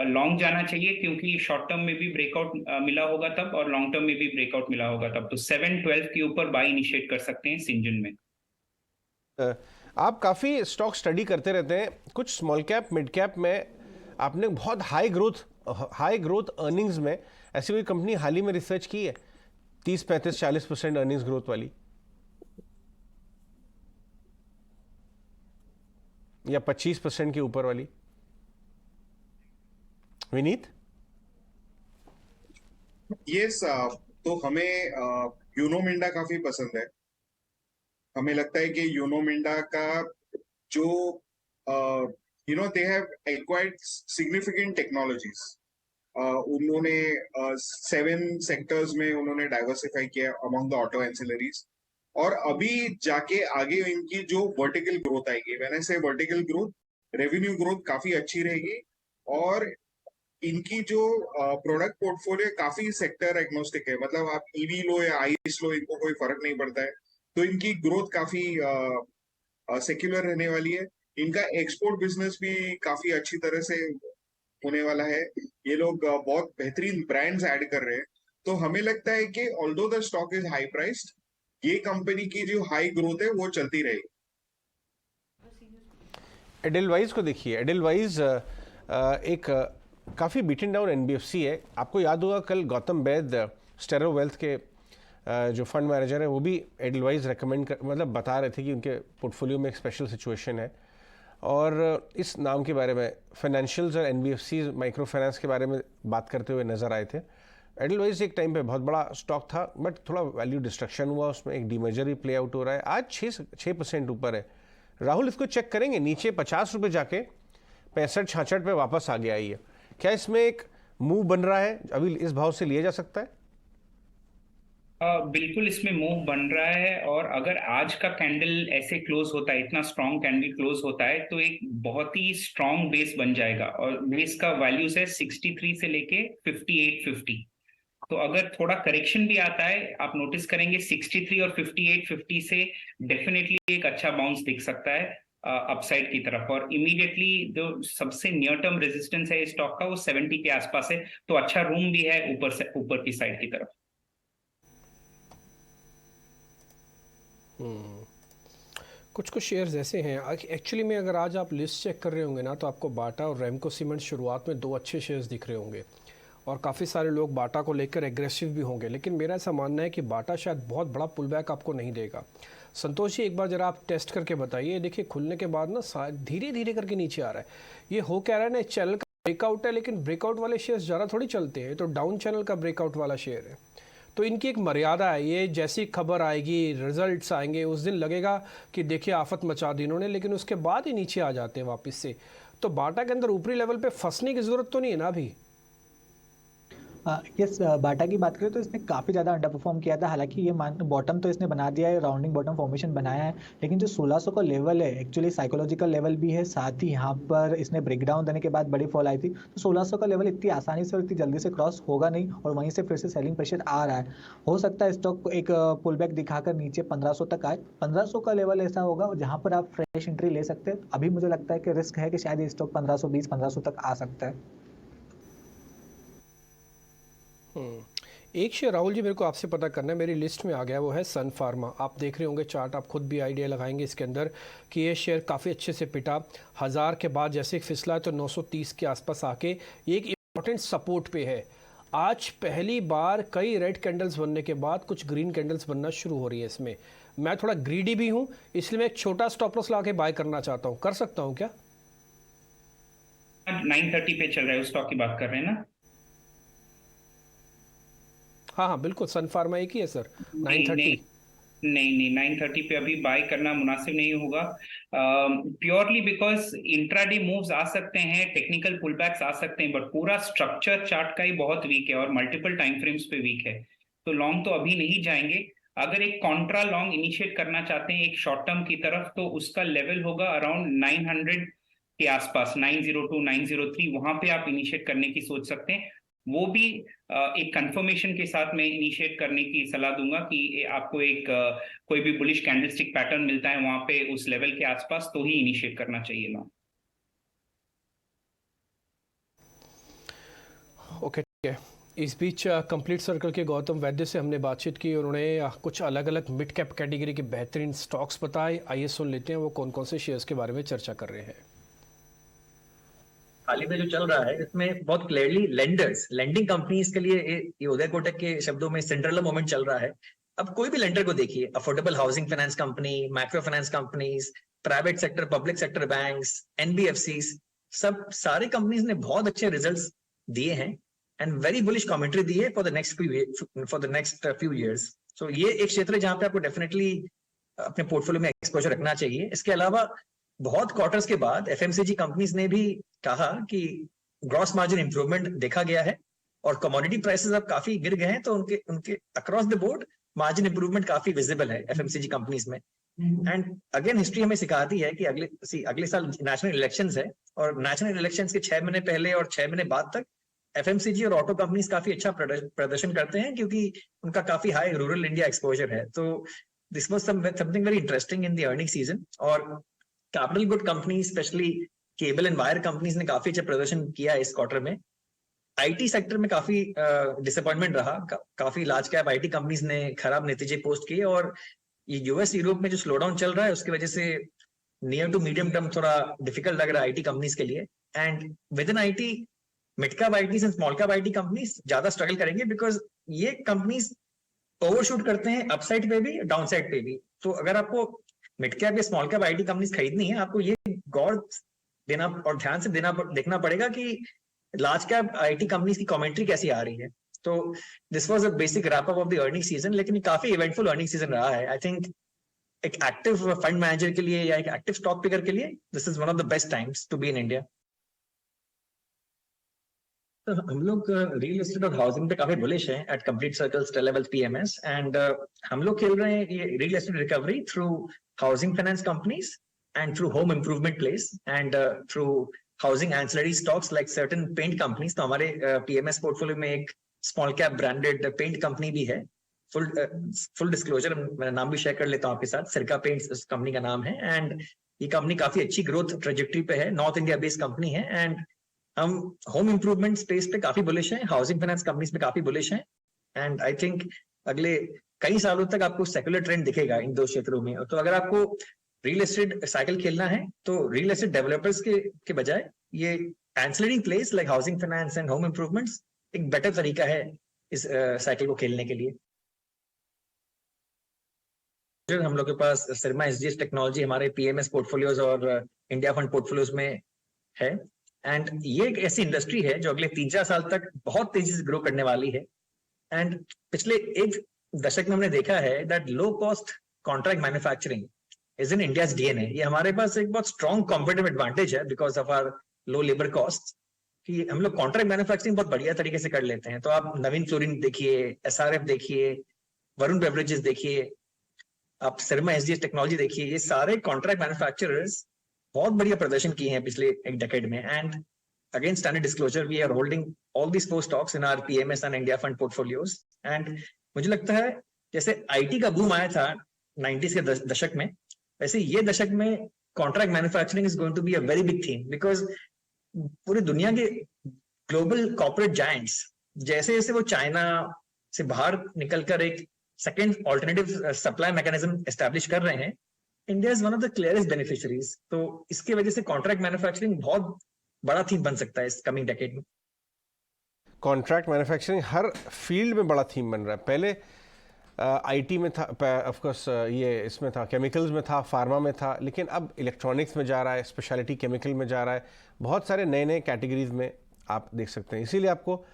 लॉन्ग जाना चाहिए, क्योंकि शॉर्ट टर्म में भी ब्रेकआउट मिला होगा तब, और लॉन्ग टर्म में भी ब्रेकआउट मिला होगा तब। तो 712 के ऊपर बाय इनिशिएट कर सकते हैं सिंजन में। आप काफ़ी स्टॉक स्टडी करते रहते हैं, कुछ स्मॉल कैप मिड कैप में आपने बहुत हाई ग्रोथ अर्निंग्स में ऐसी कोई कंपनी हाल ही में रिसर्च की है 30, 35, 40% अर्निंग्स ग्रोथ वाली, या 25% के ऊपर वाली? विनीत? यस, तो हमें यूनो मिंडा काफी पसंद है। हमें लगता है कि यूनो मिंडा का जो they have acquired significant technologies, उन्होंने 7 सेक्टर्स में उन्होंने डाइवर्सिफाई किया अमंग द ऑटो एंसिलरीज, और अभी जाके आगे इनकी जो वर्टिकल ग्रोथ आएगी, व्हेन आई से वर्टिकल ग्रोथ, रेवेन्यू ग्रोथ काफी अच्छी रहेगी, और इनकी जो प्रोडक्ट पोर्टफोलियो काफी सेक्टर एग्नोस्टिक है, मतलब आप ईवी लो या आईस लो, इनको कोई फर्क नहीं पड़ता है। तो इनकी ग्रोथ काफी सेक्युलर रहने वाली है। इनका एक्सपोर्ट बिजनेस भी काफी अच्छी तरह से होने वाला है। ये लोग बहुत बेहतरीन ब्रांड्स ऐड कर रहे हैं। तो हमें लगता है कि although the stock is high priced, ये कंपनी की जो हाई ग्रोथ है वो चलती रहेगी। एडेलवाइज को देखिए, एडेलवाइज एक काफ़ी बीटन डाउन एनबीएफसी है। आपको याद होगा कल गौतम बैद स्टेरो वेल्थ के जो फंड मैनेजर है वो भी एडलवाइज मतलब बता रहे थे कि उनके पोर्टफोलियो में एक स्पेशल सिचुएशन है, और इस नाम के बारे में फाइनेंशियल्स और एनबीएफसी माइक्रो फाइनेंस के बारे में बात करते हुए नजर आए थे। एडलवाइज एक टाइम पे बहुत बड़ा स्टॉक था, बट थोड़ा वैल्यू डिस्ट्रक्शन हुआ, उसमें एक डीमर्जर भी प्ले आउट हो रहा है। आज 6% ऊपर है। राहुल, इसको चेक करेंगे, नीचे 50 रुपये जाके 65-66 पे वापस आ गया ये। क्या इसमें एक मूव बन रहा है, अभी इस भाव से लिया जा सकता है? बिल्कुल इसमें मूव बन रहा है, और अगर आज का कैंडल ऐसे क्लोज होता है, इतना स्ट्रॉन्ग कैंडल क्लोज होता है, तो एक बहुत ही स्ट्रॉन्ग बेस बन जाएगा, और बेस का वैल्यूज है 63 से लेके 5850। तो अगर थोड़ा करेक्शन भी आता है, आप नोटिस करेंगे 63 और 5850 से डेफिनेटली एक अच्छा बाउंस दिख सकता है अपसाइड की तरफ, और इमीडिएटली जो सबसे नियर टर्म रेजिस्टेंस है इस स्टॉक का वो 70 के आसपास है। तो अच्छा रूम भी है ऊपर की साइड की तरफ। कुछ शेयर्स ऐसे हैं एक्चुअली में, अगर आज आप लिस्ट चेक कर रहे होंगे ना, तो आपको बाटा और रेमको सीमेंट शुरुआत में 2 अच्छे शेयर्स दिख रहे होंगे, और काफ़ी सारे लोग बाटा को लेकर एग्रेसिव भी होंगे। लेकिन मेरा ऐसा मानना है कि बाटा शायद बहुत बड़ा पुल बैक आपको नहीं देगा। संतोष जी, एक बार जरा आप टेस्ट करके बताइए। देखिए खुलने के बाद ना धीरे धीरे करके नीचे आ रहा है। ये हो क्या रहा है ना, इस चैनल का ब्रेकआउट है, लेकिन ब्रेकआउट वाले शेयर्स ज़्यादा थोड़ी चलते हैं, तो डाउन चैनल का ब्रेकआउट वाला शेयर है। तो इनकी एक मर्यादा है। ये जैसी खबर आएगी, रिजल्ट्स आएंगे, उस दिन लगेगा कि देखिए आफत मचा दी इन्होंने, लेकिन उसके बाद ही नीचे आ जाते हैं वापस से। तो बाटा के अंदर ऊपरी लेवल पे फंसने की ज़रूरत तो नहीं है ना अभी? यस, बाटा की बात करें तो इसने काफ़ी ज़्यादा अंडर परफॉर्म किया था। हालांकि ये बॉटम तो इसने बना दिया है, राउंडिंग बॉटम फॉर्मेशन बनाया है, लेकिन जो 1600 का लेवल है एक्चुअली साइकोलॉजिकल लेवल भी है। साथ ही यहाँ पर इसने ब्रेकडाउन देने के बाद बड़ी फॉल आई थी, तो 1600 का लेवल इतनी आसानी से और इतनी जल्दी से क्रॉस होगा नहीं, और वहीं से फिर से सेलिंग प्रेशर आ रहा है। हो सकता है स्टॉक को एक पुल बैक दिखाकर नीचे 1500 तक आए। 1500 का लेवल ऐसा होगा जहाँ पर आप फ्रेश एंट्री ले सकते हैं। अभी मुझे लगता है कि रिस्क है कि शायद ये स्टॉक 1520-1500 तक आ सकता है। एक शेयर राहुल जी मेरे को आपसे पता करना है, मेरी लिस्ट में आ गया, वो है सन फार्मा। आप देख रहे होंगे चार्ट, आप खुद भी आइडिया लगाएंगे इसके अंदर कि ये शेयर काफ़ी अच्छे से पिटा। 1000 के बाद जैसे फिसला है तो 930 के आसपास आके ये एक इम्पॉर्टेंट सपोर्ट पे है। आज पहली बार कई रेड कैंडल्स बनने के बाद कुछ ग्रीन कैंडल्स बनना शुरू हो रही है इसमें। मैं थोड़ा ग्रीडी भी हूँ, इसलिए मैं एक छोटा स्टॉप लॉस ला के बाय करना चाहता हूँ। कर सकता हूँ क्या? 930 पे चल रहा है, उस स्टॉक की बात कर रहे हैं ना? हाँ बिल्कुल, सन फार्मा एक ही है सर। 930 नहीं 930 पे अभी बाय करना मुनासिब नहीं होगा, प्योरली बिकॉज इंट्राडे मूव्स आ सकते हैं, टेक्निकल पुलबैक्स आ सकते हैं, बट पूरा स्ट्रक्चर चार्ट का ही बहुत वीक है और मल्टीपल टाइम फ्रेम्स पे वीक है। तो लॉन्ग तो अभी नहीं जाएंगे। अगर एक कॉन्ट्रा लॉन्ग इनिशिएट करना चाहते हैं एक शॉर्ट टर्म की तरफ, तो उसका लेवल होगा अराउंड 900 के आसपास, 902 903, वहां पे आप इनिशिएट करने की सोच सकते हैं। वो भी एक कंफर्मेशन के साथ मैं इनिशिएट करने की सलाह दूंगा कि आपको एक कोई भी बुलिश कैंडलस्टिक पैटर्न मिलता है वहां पे उस लेवल के आसपास तो ही इनिशिएट करना चाहिए लॉन्ग। ओके, ठीक है। इस बीच कंप्लीट सर्कल के गौतम वैद्य से हमने बातचीत की। उन्होंने कुछ अलग अलग मिड कैप कैटेगरी के बेहतरीन स्टॉक्स बताए। आइए सुन लेते हैं वो कौन कौन से शेयर्स के बारे में चर्चा कर रहे हैं। हाल ही में जो चल रहा है इसमें बहुत क्लियरली लेंडिंग कंपनीज के लिए ये उदय कोटक के शब्दों में सिंड्रेला मोमेंट चल रहा है। अब कोई भी लेंडर को देखिए, affordable housing finance company, micro finance companies, private sector, public sector banks, NBFCs, सब सारे कंपनीज ने बहुत अच्छे रिजल्ट्स दिए हैं एंड वेरी बुलिश कमेंट्री दी है for the next few years. So ये एक क्षेत्र है जहां पे आपको डेफिनेटली अपने पोर्टफोलियो में एक्सपोजर रखना चाहिए। इसके अलावा बहुत क्वार्टर्स के बाद एफएमसीजी कंपनीज ने भी कहा कि ग्रॉस मार्जिन इंप्रूवमेंट देखा गया है और कमोडिटी प्राइसेस अब काफी गिर गए हैं, तो उनके across the board margin improvement काफी विजिबल है एफएमसीजी कंपनीज में। एंड अगेन हिस्ट्री हमें सिखाती है कि अगले साल नेशनल इलेक्शंस है और नेशनल इलेक्शंस के 6 महीने पहले और 6 महीने बाद तक एफएमसीजी और ऑटो कंपनीज काफी अच्छा प्रदर्शन करते हैं क्योंकि उनका काफी हाई रूरल इंडिया एक्सपोजर है। तो this was something very interesting in the earning season. और capital good company specially cable and wire companies ने काफी अच्छा प्रदर्शन किया इस क्वार्टर में। आईटी सेक्टर में काफी डिसअपॉइंटमेंट रहा, काफी लार्ज कैप आईटी कंपनीज ने खराब नतीजे पोस्ट किए और ये यूएस यूरोप में जो स्लो डाउन चल रहा है उसकी वजह से नियर टू मीडियम टर्म थोड़ा डिफिकल्ट लग रहा है आईटी कंपनीज के लिए। And with in IT mid cap ITs and small cap IT companies ज्यादा स्ट्रगल करेंगे बिकॉज ये कंपनीज ओवरशूट करते हैं अपसाइड पे भी डाउन साइड पे भी। तो अगर आपको मिड कैप या स्मॉल कैप आईटी कंपनीज खरीदनी है, आपको ये गौर देना और ध्यान से देखना पड़ेगा कि लार्ज कैप आईटी कंपनीज की कमेंट्री कैसी आ रही है। तो this was a basic wrap up of the earning season, लेकिन काफी इवेंटफुल अर्निंग सीजन रहा है। आई थिंक एक एक्टिव फंड मैनेजर के लिए या एक एक्टिव स्टॉक पिकर के लिए this is one of the best times to be in India. तो हम लोग रियल एस्टेट और हाउसिंग पे काफी बुलिश हैं at Complete Circle, Stella Wealth, PMS and हम लोग खेल रहे हैं ये real estate recovery through housing finance companies and through home improvement plays and through housing ancillary stocks like certain paint companies। तो हमारे PMS पोर्टफोलियो में एक small cap branded paint company भी है। फुल डिस्क्लोजर मैं नाम भी शेयर कर लेता हूँ आपके साथ, सिरका पेंट्स इस कंपनी का नाम है एंड ये कंपनी काफी अच्छी ग्रोथ ट्रेजेक्टरी पे है, नॉर्थ इंडिया बेस्ड कंपनी है एंड हम होम इंप्रूवमेंट स्पेस पे काफी बुलिश हैं, हाउसिंग फाइनेंस कंपनीज पे काफी बुलिश हैं एंड आई थिंक अगले कई सालों तक आपको सेक्युलर ट्रेंड दिखेगा इन दो क्षेत्रों में। तो अगर आपको रियल एस्टेट साइकिल खेलना है तो रियल एस्टेट डेवलपर्स के बजाय ये ancillary place like housing finance and home improvements एक बेटर तरीका है इस साइकिल को खेलने के लिए। हम लोग के पास सिरमा एसजीएस टेक्नोलॉजी हमारे पीएमएस पोर्टफोलियोज और इंडिया फंड पोर्टफोलियोज में है एंड ये एक ऐसी इंडस्ट्री है जो अगले 3-4 साल तक बहुत तेजी से ग्रो करने वाली है। एंड पिछले एक दशक में हमने देखा है that low cost contract manufacturing is in India's DNA. ये हमारे पास एक बहुत स्ट्रॉन्ग कॉम्पिटिटिव एडवांटेज है because of our low labour cost कि हम लोग कॉन्ट्रैक्ट मैन्युफैक्चरिंग बहुत बढ़िया तरीके से कर लेते हैं। तो आप नवीन फ्लोरिन देखिए, एसआरएफ देखिए, वरुण बेवरेजेस देखिए, आप सिरमा एसजीएस टेक्नोलॉजी देखिए, ये सारे कॉन्ट्रैक्ट मैन्युफैक्चरर्स बहुत बढ़िया प्रदर्शन किए हैं पिछले एक डेकेड में। And again standard disclosure we are holding all these 4 stocks in our PMS and India fund portfolios. And मुझे लगता है जैसे आईटी का बूम आया था 90s के दशक में, वैसे ये दशक में contract manufacturing is going to be a very big theme because पूरी दुनिया के ग्लोबल कॉर्पोरेट जायंट्स जैसे जैसे वो चाइना से बाहर निकलकर एक second alternative supply mechanism establish कर रहे हैं, India is one of the clearest beneficiaries. तो इसकी वजह से कॉन्ट्रैक्ट मैन्युफैक्चरिंग बहुत बड़ा थीम बन सकता है इस कमिंग डेकेड में। कॉन्ट्रैक्ट मैन्युफैक्चरिंग हर फील्ड में बड़ा थीम बन रहा है। पहले आईटी में था, ऑफ कोर्स ये इसमें था, केमिकल्स में था, फार्मा में था, लेकिन अब इलेक्ट्रॉनिक्स में जा रहा है, स्पेशलिटी केमिकल में जा रहा है, बहुत सारे नए नए कैटेगरीज में आप देख सकते हैं। इसीलिए आपको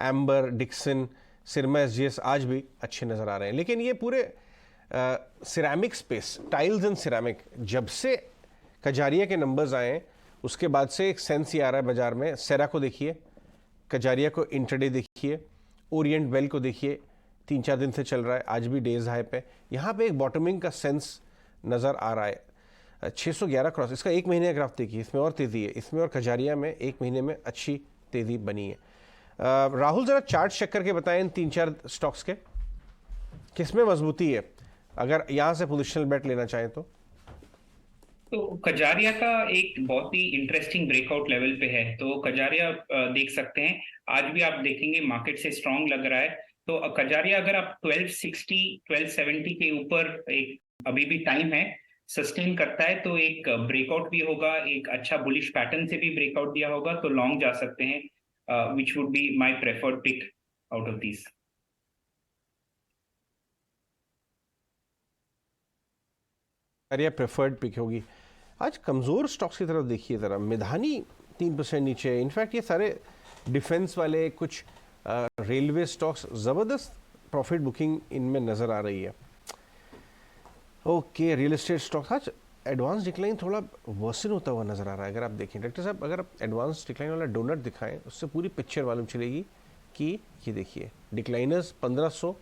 एम्बर, डिक्सन, सिरमा एसजीएस आज भी अच्छे नज़र आ रहे हैं। लेकिन ये पूरे ceramic space, tiles and ceramic, जब से कजारिया के नंबर्स आए उसके बाद से एक सेंस ही आ रहा है बाजार में। सेरा को देखिए, कजारिया को इंट्राडे देखिए, ओरिएंट बेल को देखिए, 3-4 दिन से चल रहा है, आज भी डेज हाई पे। यहाँ पे एक बॉटमिंग का सेंस नज़र आ रहा है। 611 क्रॉस, इसका 1 महीने का ग्राफ देखिए, इसमें और तेज़ी है, इसमें और कजारिया में 1 महीने में अच्छी तेज़ी बनी है। राहुल जरा चार्ट चेक करके बताएं इन 3-4 स्टॉक्स के किसमें मजबूती है अगर यहां से पोजिशनल बेट लेना चाहें तो कजारिया का एक बहुत ही इंटरेस्टिंग ब्रेकआउट लेवल पे है, तो कजारिया देख सकते हैं। आज भी आप देखेंगे मार्केट से स्ट्रांग लग रहा है, तो कजारिया अगर आप 1260 1270 के ऊपर एक अभी भी टाइम है, सस्टेन करता है तो एक ब्रेकआउट भी होगा, एक अच्छा बुलिश पैटर्न से भी ब्रेकआउट दिया होगा तो लॉन्ग जा सकते हैं, which would be my preferred pick out of this. Kajaria preferred pick होगी। आज कमज़ोर स्टॉक्स की तरफ देखिए ज़रा, मिधानी 3% नीचे है। इनफैक्ट ये सारे डिफेंस वाले कुछ रेलवे स्टॉक्स ज़बरदस्त प्रॉफिट बुकिंग इनमें नज़र आ रही है। ओके, रियल एस्टेट स्टॉक्स आज एडवांस डिक्लाइन थोड़ा वर्सन होता हुआ नज़र आ रहा है। अगर आप देखें डॉक्टर साहब, अगर आप एडवांस डिक्लाइन वाला डोनट दिखाएं उससे पूरी पिक्चर मालूम चलेगी कि ये देखिए डिक्लाइनर्स 1500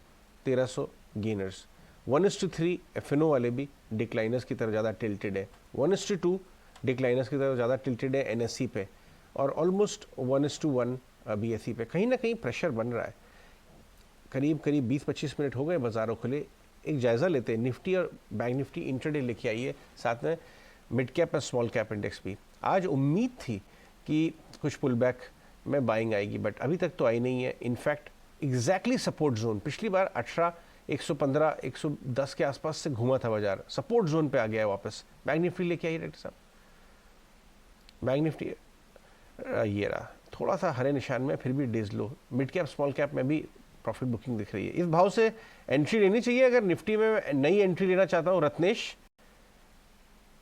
1300 गेनर्स, 1:3 एफएनओ वाले भी डिक्लाइनर्स की तरफ ज़्यादा टिल्टेड है, 1:2 डिक्लाइनर्स की तरफ ज़्यादा टिल्टेड है एनएससी पे, और ऑलमोस्ट 1:1 बीएसई पे। कहीं ना कहीं प्रेशर बन रहा है। करीब 20-25 मिनट हो गए बाजारों खुले। एक जायज़ा लेते हैं, निफ्टी और बैंक निफ्टी इंटरडे लेके आइए, साथ में मिड कैप और स्मॉल कैप इंडेक्स भी। आज उम्मीद थी कि कुछ पुल बैक में बाइंग आएगी, बट अभी तक तो आई नहीं है। इनफैक्ट एग्जैक्टली सपोर्ट जोन पिछली बार 115 110 के आसपास से घूमा था बाजार, सपोर्ट जोन पे आ गया है वापस। बैंक निफ्टी लेके आइए डॉक्टर साहब, बैंक निफ्टी ये रहा थोड़ा सा हरे निशान में, फिर भी डेज लो। मिड कैप स्मॉल कैप में भी प्रॉफिट बुकिंग दिख रही है। इस भाव से एंट्री लेनी चाहिए अगर निफ्टी में नई एंट्री लेना चाहता हूँ। रत्नेश,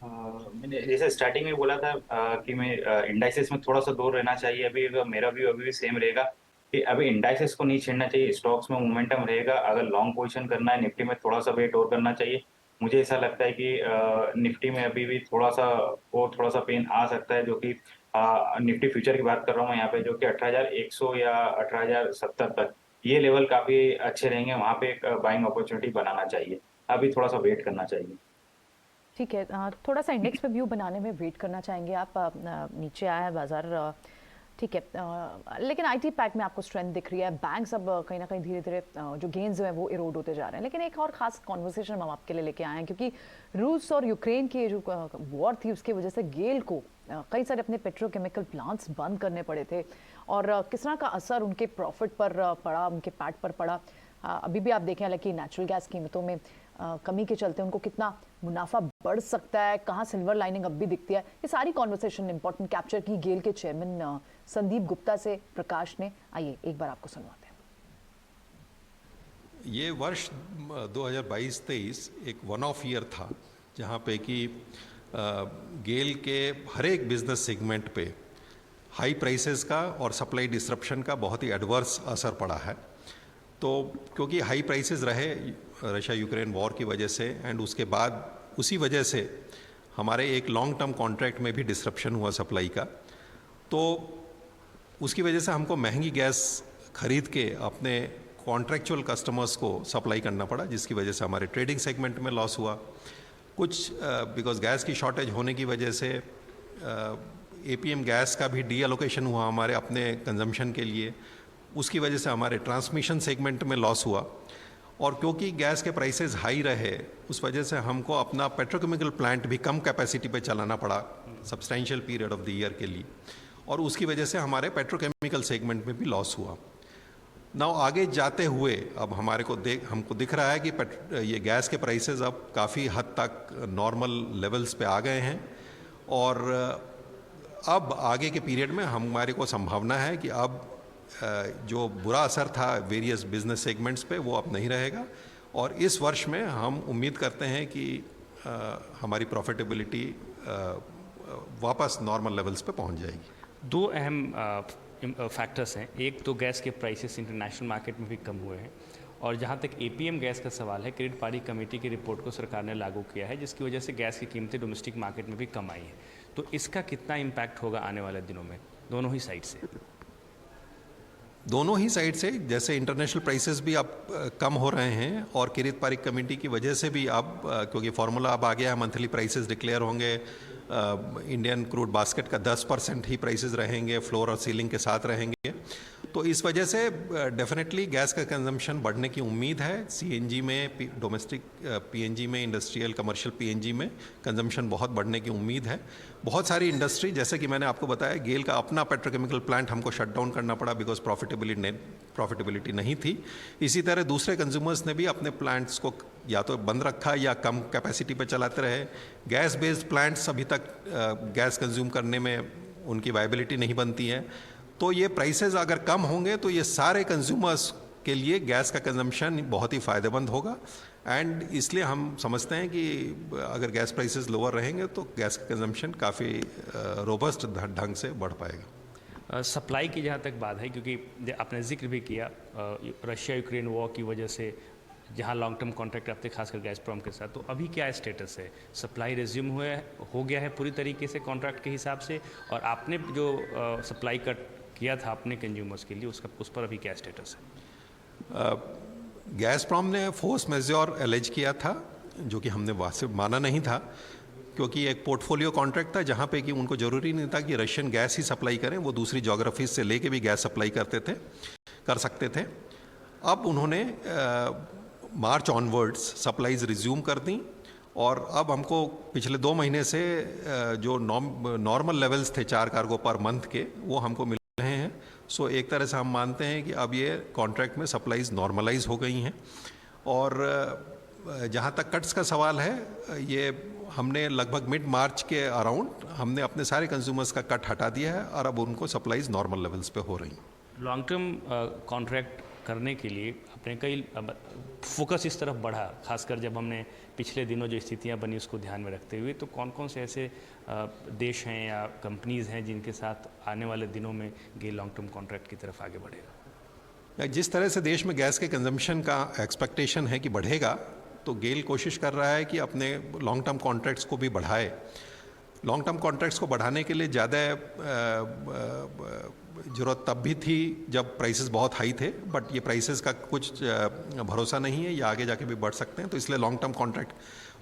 मैंने जैसे स्टार्टिंग में बोला था कि मैं इंडाइसेस में थोड़ा सा दूर रहना चाहिए। अभी मेरा व्यू अभी भी सेम रहेगा कि अभी इंडाइसेस को नहीं छेड़ना चाहिए, स्टॉक्स में मोमेंटम रहेगा। अगर लॉन्ग पोजीशन करना है निफ्टी में थोड़ा सा वेट और करना चाहिए। मुझे ऐसा लगता है कि निफ्टी में अभी भी थोड़ा सा पेन आ सकता है, जो कि निफ्टी फ्यूचर की बात कर रहा हूँ यहाँ पे, जो कि 18,100 या 18,070 तक ये लेवल काफी अच्छे रहेंगे। वहाँ पे एक बाइंग अपॉर्चुनिटी बनाना चाहिए, अभी थोड़ा सा वेट करना चाहिए। ठीक है, थोड़ा सा इंडेक्स पे व्यू बनाने में वेट करना चाहेंगे आप। नीचे आया है बाजार, ठीक है, लेकिन आईटी पैक में आपको स्ट्रेंथ दिख रही है। बैंक्स अब कहीं ना कहीं धीरे धीरे जो गेन्स हैं वो इरोड होते जा रहे हैं। लेकिन एक और खास कॉन्वर्सेशन हम आपके लिए लेके आए हैं, क्योंकि रूस और यूक्रेन की जो वॉर थी उसकी वजह से गेल को कई सारे अपने पेट्रोकेमिकल प्लांट्स बंद करने पड़े थे, और किस तरह का असर उनके प्रॉफिट पर पड़ा, उनके पैट पर पड़ा। अभी भी आप देखें, हालांकि नेचुरल गैस कीमतों में कमी के चलते उनको कितना मुनाफा बढ़ सकता है, कहाँ सिल्वर लाइनिंग अब भी दिखती है। ये सारी कॉन्वर्सेशन इंपॉर्टेंट कैप्चर की गेल के चेयरमैन संदीप गुप्ता से प्रकाश ने। आइए एक बार आपको सुनवाते हैं। ये वर्ष 2022-23 एक वन ऑफ ईयर था, जहाँ पे कि गेल के हर एक बिजनेस सेगमेंट पे हाई प्राइसेस का और सप्लाई डिसरप्शन का बहुत ही एडवर्स असर पड़ा है। तो क्योंकि हाई प्राइसेस रहे रशिया यूक्रेन वॉर की वजह से, एंड उसके बाद उसी वजह से हमारे एक लॉन्ग टर्म कॉन्ट्रैक्ट में भी डिसरप्शन हुआ सप्लाई का, तो उसकी वजह से हमको महंगी गैस खरीद के अपने कॉन्ट्रैक्चुअल कस्टमर्स को सप्लाई करना पड़ा, जिसकी वजह से हमारे ट्रेडिंग सेगमेंट में लॉस हुआ। कुछ बिकॉज गैस की शॉर्टेज होने की वजह से एपीएम गैस का भी डी एलोकेशन हुआ हमारे अपने कंजम्पशन के लिए, उसकी वजह से हमारे ट्रांसमिशन सेगमेंट में लॉस हुआ। और क्योंकि गैस के प्राइसेस हाई रहे, उस वजह से हमको अपना पेट्रोकेमिकल प्लांट भी कम कैपेसिटी पे चलाना पड़ा substantial period of the year के लिए, और उसकी वजह से हमारे पेट्रोकेमिकल सेगमेंट में भी लॉस हुआ। नाउ आगे जाते हुए अब हमको दिख रहा है कि ये गैस के प्राइसेस अब काफ़ी हद तक नॉर्मल लेवल्स पे आ गए हैं, और अब आगे के पीरियड में हमारे को संभावना है कि अब जो बुरा असर था वेरियस बिजनेस सेगमेंट्स पे वो अब नहीं रहेगा, और इस वर्ष में हम उम्मीद करते हैं कि हमारी प्रॉफिटेबिलिटी वापस नॉर्मल लेवल्स पे पहुंच जाएगी। दो अहम फैक्टर्स हैं, एक तो गैस के प्राइसेस इंटरनेशनल मार्केट में भी कम हुए हैं, और जहाँ तक एपीएम गैस का सवाल है, क्रेडिट पार्टी कमेटी की रिपोर्ट को सरकार ने लागू किया है, जिसकी वजह से गैस की कीमतें डोमेस्टिक मार्केट में भी कम आई हैं। तो इसका कितना इम्पैक्ट होगा आने वाले दिनों में दोनों ही साइड से? दोनों ही साइड से, जैसे इंटरनेशनल प्राइसेस भी अब कम हो रहे हैं, और क्रेडिट पार्टी कमेटी की वजह से भी अब क्योंकि फार्मूला अब आ गया है, मंथली प्राइसेस डिक्लेयर होंगे, इंडियन क्रूड बास्केट का 10% ही प्राइसेस रहेंगे, फ्लोर और सीलिंग के साथ रहेंगे। तो इस वजह से डेफिनेटली गैस का कंजम्पशन बढ़ने की उम्मीद है। सीएनजी में, डोमेस्टिक पीएनजी में, इंडस्ट्रियल कमर्शियल पीएनजी में कंजम्पशन बहुत बढ़ने की उम्मीद है। बहुत सारी इंडस्ट्री, जैसे कि मैंने आपको बताया, गेल का अपना पेट्रोकेमिकल प्लांट हमको शट डाउन करना पड़ा बिकॉज प्रॉफिटेबिलिटी नहीं थी। इसी तरह दूसरे कंज्यूमर्स ने भी अपने प्लांट्स को या तो बंद रखा या कम कैपेसिटी पर चलाते रहे। गैस बेस्ड प्लांट्स अभी तक गैस कंज्यूम करने में उनकी वायबिलिटी नहीं बनती है। तो ये प्राइसेस अगर कम होंगे तो ये सारे कंज्यूमर्स के लिए गैस का कंजम्पशन बहुत ही फ़ायदेमंद होगा। एंड इसलिए हम समझते हैं कि अगर गैस प्राइसेस लोअर रहेंगे तो गैस का कंजम्पशन काफ़ी रोबस्ट ढंग से बढ़ पाएगा। सप्लाई की जहाँ तक बात है, क्योंकि आपने जिक्र भी किया रशिया यूक्रेन वॉर की वजह से जहाँ लॉन्ग टर्म कॉन्ट्रैक्ट रखते खासकर गैसप्रॉम के साथ, तो अभी क्या स्टेटस है? सप्लाई रिज्यूम हो गया है पूरी तरीके से कॉन्ट्रैक्ट के हिसाब से, और आपने जो सप्लाई कट किया था अपने कंज्यूमर्स के लिए उस पर अभी क्या स्टेटस है? गैसप्रॉम ने फोर्स मेजर एलेज किया था, जो कि हमने वास्तव माना नहीं था, क्योंकि एक पोर्टफोलियो कॉन्ट्रैक्ट था जहाँ पे कि उनको ज़रूरी नहीं था कि रशियन गैस ही सप्लाई करें, वो दूसरी जोग्राफीज से लेके भी गैस सप्लाई कर सकते थे। अब उन्होंने मार्च ऑनवर्ड्स सप्लाईज रिज्यूम कर दी, और अब हमको पिछले 2 महीने से जो नॉर्मल लेवल्स थे 4 कार्गो पर मंथ के, वो हमको मिल रहे हैं। सो एक तरह से हम मानते हैं कि अब ये कॉन्ट्रैक्ट में सप्लाईज नॉर्मलाइज हो गई हैं। और जहाँ तक कट्स का सवाल है, ये हमने लगभग मिड मार्च के अराउंड हमने अपने सारे कंज्यूमर्स का कट हटा दिया है, और अब उनको सप्लाईज नॉर्मल लेवल्स पे हो रही हैं। लॉन्ग टर्म कॉन्ट्रैक्ट करने के लिए अपने कई फोकस इस तरफ बढ़ा, खासकर जब हमने पिछले दिनों जो स्थितियां बनी उसको ध्यान में रखते हुए, तो कौन कौन से ऐसे देश हैं या कंपनीज हैं जिनके साथ आने वाले दिनों में गेल लॉन्ग टर्म कॉन्ट्रैक्ट की तरफ आगे बढ़ेगा? जिस तरह से देश में गैस के कंजम्पशन का एक्सपेक्टेशन है कि बढ़ेगा, तो गेल कोशिश कर रहा है कि अपने लॉन्ग टर्म कॉन्ट्रैक्ट्स को भी बढ़ाए। लॉन्ग टर्म कॉन्ट्रैक्ट्स को बढ़ाने के लिए ज़्यादा ज़रूरत तब भी थी जब प्राइसेस बहुत हाई थे, बट ये प्राइसेस का कुछ भरोसा नहीं है, ये आगे जाके भी बढ़ सकते हैं। तो इसलिए लॉन्ग टर्म कॉन्ट्रैक्ट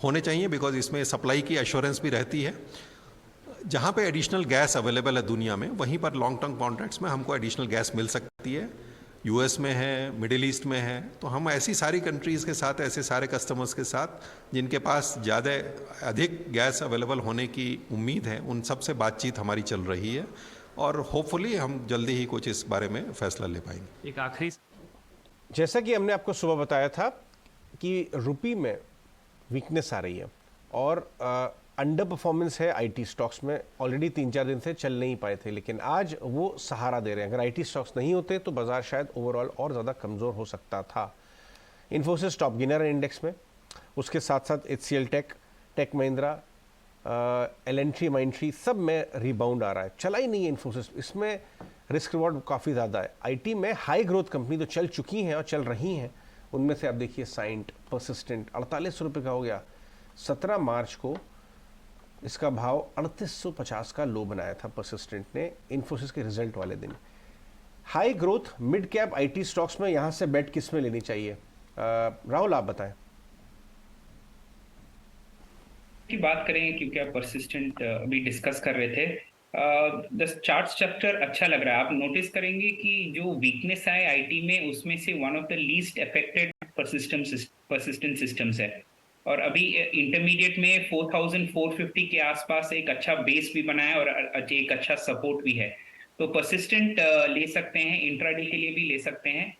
होने चाहिए, बिकॉज इसमें सप्लाई की एश्योरेंस भी रहती है। जहाँ पे एडिशनल गैस अवेलेबल है दुनिया में, वहीं पर लॉन्ग टर्म कॉन्ट्रैक्ट्स में हमको एडिशनल गैस मिल सकती है। यूएस में है, मिडिल ईस्ट में है, तो हम ऐसी सारी कंट्रीज़ के साथ, ऐसे सारे कस्टमर्स के साथ जिनके पास ज़्यादा अधिक गैस अवेलेबल होने की उम्मीद है, उन सब से बातचीत हमारी चल रही है, और होपफुली हम जल्दी ही कुछ इस बारे में फैसला ले पाएंगे। एक आखिरी, जैसा कि हमने आपको सुबह बताया था कि रुपी में वीकनेस आ रही है, और अंडर परफॉर्मेंस है आईटी स्टॉक्स में। ऑलरेडी 3-4 दिन से चल नहीं पाए थे, लेकिन आज वो सहारा दे रहे हैं। अगर आईटी स्टॉक्स नहीं होते तो बाजार शायद ओवरऑल और ज़्यादा कमज़ोर हो सकता था। इन्फोसिस टॉप गेनर है इंडेक्स में, उसके साथ साथ एचसीएल टेक महिंद्रा, एलएनटी, माइंडट्री, सब में रिबाउंड आ रहा है। चला ही नहीं है इन्फोसिस, इसमें रिस्क रिवॉर्ड काफ़ी ज़्यादा है। आईटी में हाई ग्रोथ कंपनी तो चल चुकी हैं और चल रही हैं, उनमें से आप देखिए साइंट, परसिस्टेंट 48 रुपये का हो गया। 17 मार्च को इसका भाव 3850 का लो बनाया था परसिस्टेंट ने इन्फोसिस के रिजल्ट वाले दिन। High growth mid cap IT stocks में यहाँ से बेट किस में लेनी चाहिए? राहुल आप बताएं। की बात करें, क्योंकि आप परसिस्टेंट अभी डिस्कस कर रहे थे, द चार्ट स्ट्रक्चर अच्छा लग रहा है। आप नोटिस करेंगे कि जो वीकनेस है आईटी में, उसमें से one of the least affected persistent systems है, और अभी इंटरमीडिएट में 4450 के आसपास एक अच्छा बेस भी बनाया और एक अच्छा सपोर्ट भी है। तो परसिस्टेंट ले सकते हैं, इंट्राडे के लिए भी ले सकते हैं,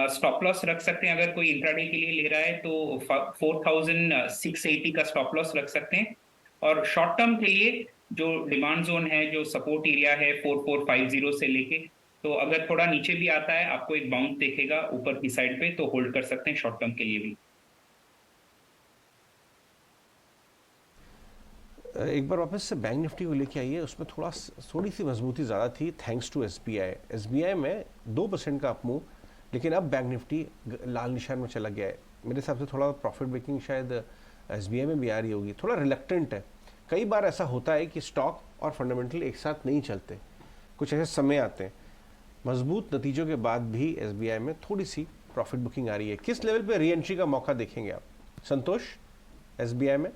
स्टॉप लॉस रख सकते हैं। अगर कोई इंट्राडे के लिए ले रहा है तो 4680 का स्टॉप लॉस रख सकते हैं, और शॉर्ट टर्म के लिए जो डिमांड जोन है, जो सपोर्ट एरिया है 4450 से लेके, तो अगर थोड़ा नीचे भी आता है, आपको एक बाउंस देखेगा ऊपर की साइड पे, तो होल्ड कर सकते हैं शॉर्ट टर्म के लिए भी। एक बार वापस से बैंक निफ्टी को लेके आइए, उसमें थोड़ी सी मजबूती ज़्यादा थी थैंक्स टू एसबीआई में 2% का अपमूव, लेकिन अब बैंक निफ्टी लाल निशान में चला गया है। मेरे हिसाब से थोड़ा प्रॉफिट मेकिंग शायद एसबीआई में भी आ रही होगी, थोड़ा रिलक्टेंट है। कई बार ऐसा होता है कि स्टॉक और फंडामेंटल एक साथ नहीं चलते, कुछ ऐसे समय आते हैं। मजबूत नतीजों के बाद भी एसबीआई में थोड़ी सी प्रॉफिट बुकिंग आ रही है। किस लेवल पे री एंट्री का मौका देखेंगे आप संतोष एसबीआई में?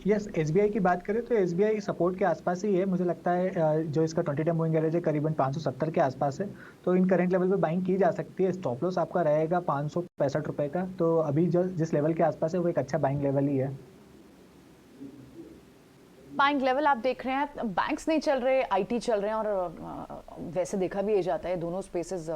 यस, एसबीआई की बात करें तो एसबीआई सपोर्ट के आसपास ही है, मुझे लगता है जो इसका 20 डे मूविंग एवरेज है करीबन 570 के आसपास है, तो इन करंट लेवल पे बाइंग की जा सकती है। स्टॉप लॉस आपका रहेगा 565 रुपए का, तो अभी जो जिस लेवल के आसपास है वो एक अच्छा बाइंग लेवल ही है। बाइंग लेवल आप देख रहे हैं, बैंक्स नहीं चल रहे, आईटी चल रहे हैं, और वैसे देखा भी ये जाता है दोनों स्पेसेस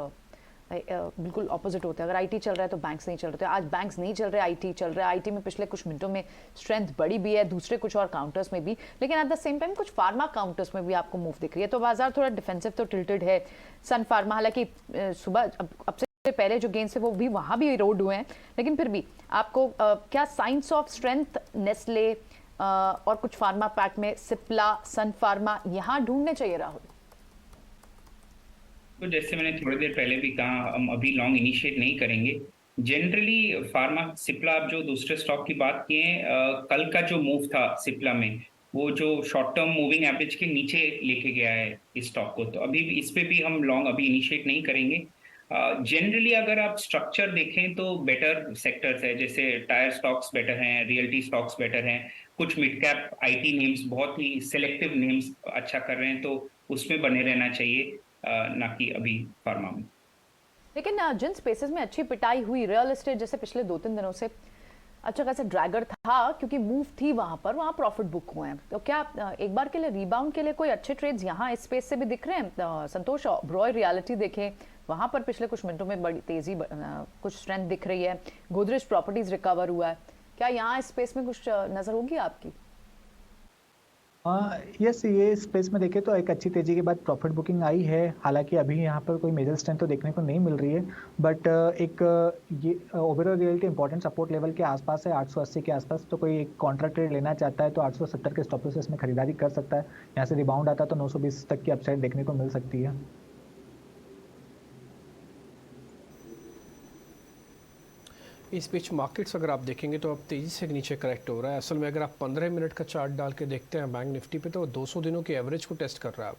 बिल्कुल ऑपोजिट होते हैं। अगर आईटी चल रहा है तो बैंक्स नहीं चल रहे, तो आज बैंक्स नहीं चल रहे, आईटी चल रहा है। आईटी में पिछले कुछ मिनटों में स्ट्रेंथ बढ़ी भी है, दूसरे कुछ और काउंटर्स में भी, लेकिन एट द सेम टाइम कुछ फार्मा काउंटर्स में भी आपको मूव दिख रही है, तो बाजार थोड़ा डिफेंसिव तो टिल्टेड है। सन फार्मा हालांकि सुबह अब से पहले जो गेंस है वो भी वहां भी इरोड हुए हैं, लेकिन फिर भी आपको क्या साइंस ऑफ स्ट्रेंथ नेस्ले और कुछ फार्मा पैक में सिप्ला, सन फार्मा यहाँ ढूंढने चाहिए राहुल? तो जैसे मैंने थोड़ी देर पहले भी कहा, हम अभी लॉन्ग इनिशिएट नहीं करेंगे। जनरली फार्मा सिप्ला, आप जो दूसरे स्टॉक की बात किए, कल का जो मूव था सिप्ला में, वो जो शॉर्ट टर्म मूविंग एवरेज के नीचे लेके गया है इस स्टॉक को, तो अभी इस पे भी हम लॉन्ग अभी इनिशिएट नहीं करेंगे। जनरली अगर आप स्ट्रक्चर देखें तो बेटर सेक्टर्स है, जैसे टायर स्टॉक्स बेटर हैं, रियल्टी स्टॉक्स बेटर हैं, कुछ मिड कैप आईटी नेम्स, बहुत ही सिलेक्टिव नेम्स अच्छा कर रहे हैं, तो उसमें बने रहना चाहिए, ना कि अभी फार्मा में। लेकिन जिन स्पेसेस में अच्छी पिटाई हुई, रियल एस्टेट जैसे पिछले 2-3 दिनों से अच्छा खासा ड्रैगर था, क्योंकि मूव थी वहां पर, वहां प्रॉफिट बुक हुए हैं, तो क्या एक बार के लिए रीबाउंड के लिए कोई अच्छे ट्रेड्स यहाँ इस स्पेस से भी दिख रहे हैं? संतोष, ब्रॉय रियलिटी देखें, वहां पर पिछले कुछ मिनटों में बड़ी तेजी, कुछ स्ट्रेंथ दिख रही है। गोदरेज प्रॉपर्टीज रिकवर हुआ है, क्या यहाँ इस स्पेस में कुछ नजर होगी आपकी? यस, ये स्पेस में देखें तो एक अच्छी तेजी के बाद प्रॉफिट बुकिंग आई है। हालांकि अभी यहाँ पर कोई मेजर स्ट्रेंथ तो देखने को नहीं मिल रही है, बट एक ये overall reality important support level के आसपास है, 880 के आसपास, तो कोई एक कॉन्ट्रा ट्रेड लेना चाहता है तो 870 के स्टॉप लॉस में खरीदारी कर सकता है। यहाँ से रिबाउंड आता है तो 920 तक की अपसाइड देखने को मिल सकती है। इस बीच मार्केट्स अगर आप देखेंगे तो अब तेज़ी से नीचे करेक्ट हो रहा है। असल में अगर आप 15 मिनट का चार्ट डाल के देखते हैं बैंक निफ्टी पे, तो 200 दिनों के एवरेज को टेस्ट कर रहा है अब।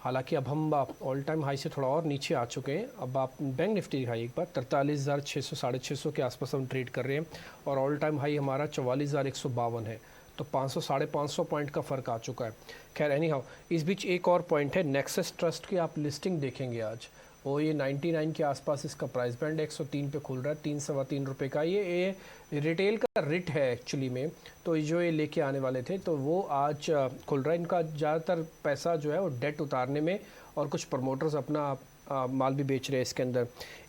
हालांकि अब हम ऑल टाइम हाई से थोड़ा और नीचे आ चुके हैं। अब आप बैंक निफ्टी दिखाइए एक बार, 43,600 650 के आसपास हम ट्रेड कर रहे हैं, और ऑल टाइम हाई हमारा 44,152 है, तो 500 550 पॉइंट का फ़र्क आ चुका है। खैर एनी हाउ, इस बीच एक और पॉइंट है, नेक्सस ट्रस्ट की आप लिस्टिंग देखेंगे आज, वो ये 99 के आसपास इसका प्राइस बैंड 103 पे खुल रहा है, 3 सवा 3 रुपये का। ये रिटेल का रिट है एक्चुअली में, तो जो ये लेके आने वाले थे तो वो आज खुल रहा है। इनका ज़्यादातर पैसा जो है वो डेट उतारने में, और कुछ प्रमोटर्स अपना माल भी बेच रहे हैं इसके अंदर।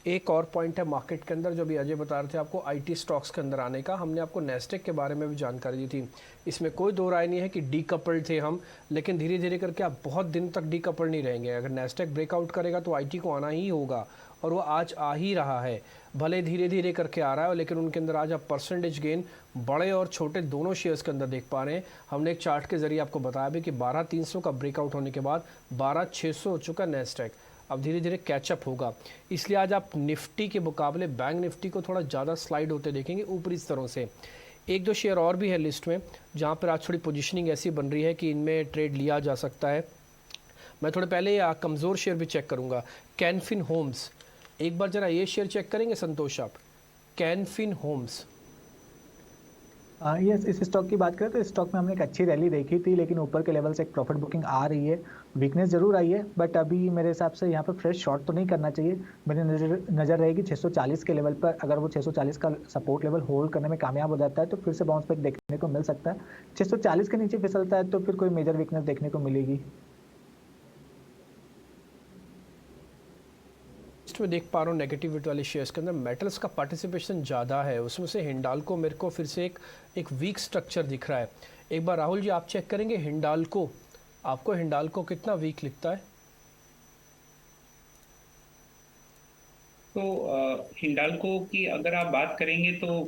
एक और पॉइंट है मार्केट के अंदर, जो भी अजय बता रहे थे आपको आईटी स्टॉक्स के अंदर आने का, हमने आपको नेस्टेक के बारे में भी जानकारी दी थी। इसमें कोई दो राय नहीं है कि डीकपल्ड थे हम, लेकिन धीरे धीरे करके आप बहुत दिन तक डीकपल्ड नहीं रहेंगे। अगर नेस्टेक ब्रेकआउट करेगा तो आईटी को आना ही होगा, और वो आज आ ही रहा है, भले धीरे धीरे करके आ रहा है, लेकिन उनके अंदर आज आप परसेंटेज गेन बड़े और छोटे दोनों शेयर्स के अंदर देख पा रहे हैं। हमने एक चार्ट के जरिए आपको बताया भी कि 12,300 का ब्रेकआउट होने के बाद 12,600 हो चुका नेस्टेक, अब धीरे धीरे कैचअप होगा। इसलिए आज आप निफ्टी के मुकाबले बैंक निफ्टी को थोड़ा ज़्यादा स्लाइड होते देखेंगे ऊपरी स्तरों से। एक दो शेयर और भी है लिस्ट में, जहाँ पर आज थोड़ी पोजीशनिंग ऐसी बन रही है कि इनमें ट्रेड लिया जा सकता है। मैं थोड़े पहले कमज़ोर शेयर भी चेक करूँगा, कैनफिन होम्स, एक बार ज़रा ये शेयर चेक करेंगे संतोष आप, कैनफिन होम्स। यस, इस स्टॉक की बात करें तो इस स्टॉक में हमने एक अच्छी रैली देखी थी, लेकिन ऊपर के लेवल से एक प्रॉफिट बुकिंग आ रही है, वीकनेस जरूर आई है, बट अभी मेरे हिसाब से यहाँ पर फ्रेश शॉर्ट तो नहीं करना चाहिए। मेरी नज़र रहेगी 640 के लेवल पर। अगर वो 640 का सपोर्ट लेवल होल्ड करने में कामयाब हो जाता है तो फिर से बाउंस बैक देखने को मिल सकता है। 640 के नीचे फिसलता है तो फिर कोई मेजर वीकनेस देखने को मिलेगी। में देख पा रहा हूँ नेगेटिविटी वाले शेयर्स के अंदर मेटल्स का पार्टिसिपेशन ज़्यादा है, उसमें से हिंडाल्को मेरे को फिर से एक वीक स्ट्रक्चर दिख रहा है। एक बार राहुल जी आप चेक करेंगे हिंडाल्को, आपको हिंडाल्को कितना वीक लिखता है? तो हिंडाल्को की अगर आप बात करेंगे तो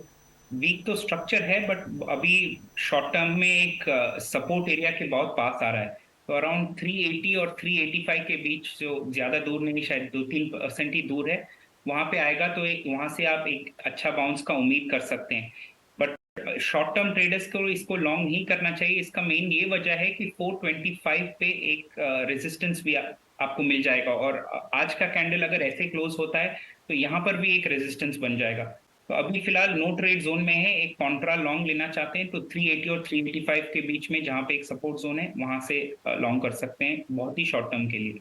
वीक तो स्ट्रक्चर है, बट अभी शॉर्ट टर्म में एक सपोर्ट एरिया के बहुत पास आ रहा है, तो अराउंड 380 और 385 के बीच, जो ज़्यादा दूर नहीं, शायद 2-3% ही दूर है, वहाँ पे आएगा तो वहाँ से आप एक अच्छा बाउंस का उम्मीद कर सकते हैं। बट शॉर्ट टर्म ट्रेडर्स को इसको लॉन्ग नहीं करना चाहिए। इसका मेन ये वजह है कि 425 पे एक रेजिस्टेंस भी आपको मिल जाएगा, और आज का कैंडल अगर ऐसे क्लोज होता है तो यहाँ पर भी एक रेजिस्टेंस बन जाएगा। तो अभी फिलहाल नो ट्रेड जोन में है, एक कॉन्ट्रा लॉन्ग लेना चाहते हैं तो 380 और 385 के बीच में जहां पे एक सपोर्ट जोन है वहां से लॉन्ग कर सकते हैं बहुत ही शॉर्ट टर्म के लिए।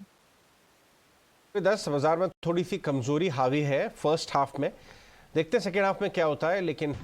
10 बाजार में थोड़ी सी कमजोरी हावी है फर्स्ट हाफ में, देखते हैं सेकेंड हाफ में क्या होता है, लेकिन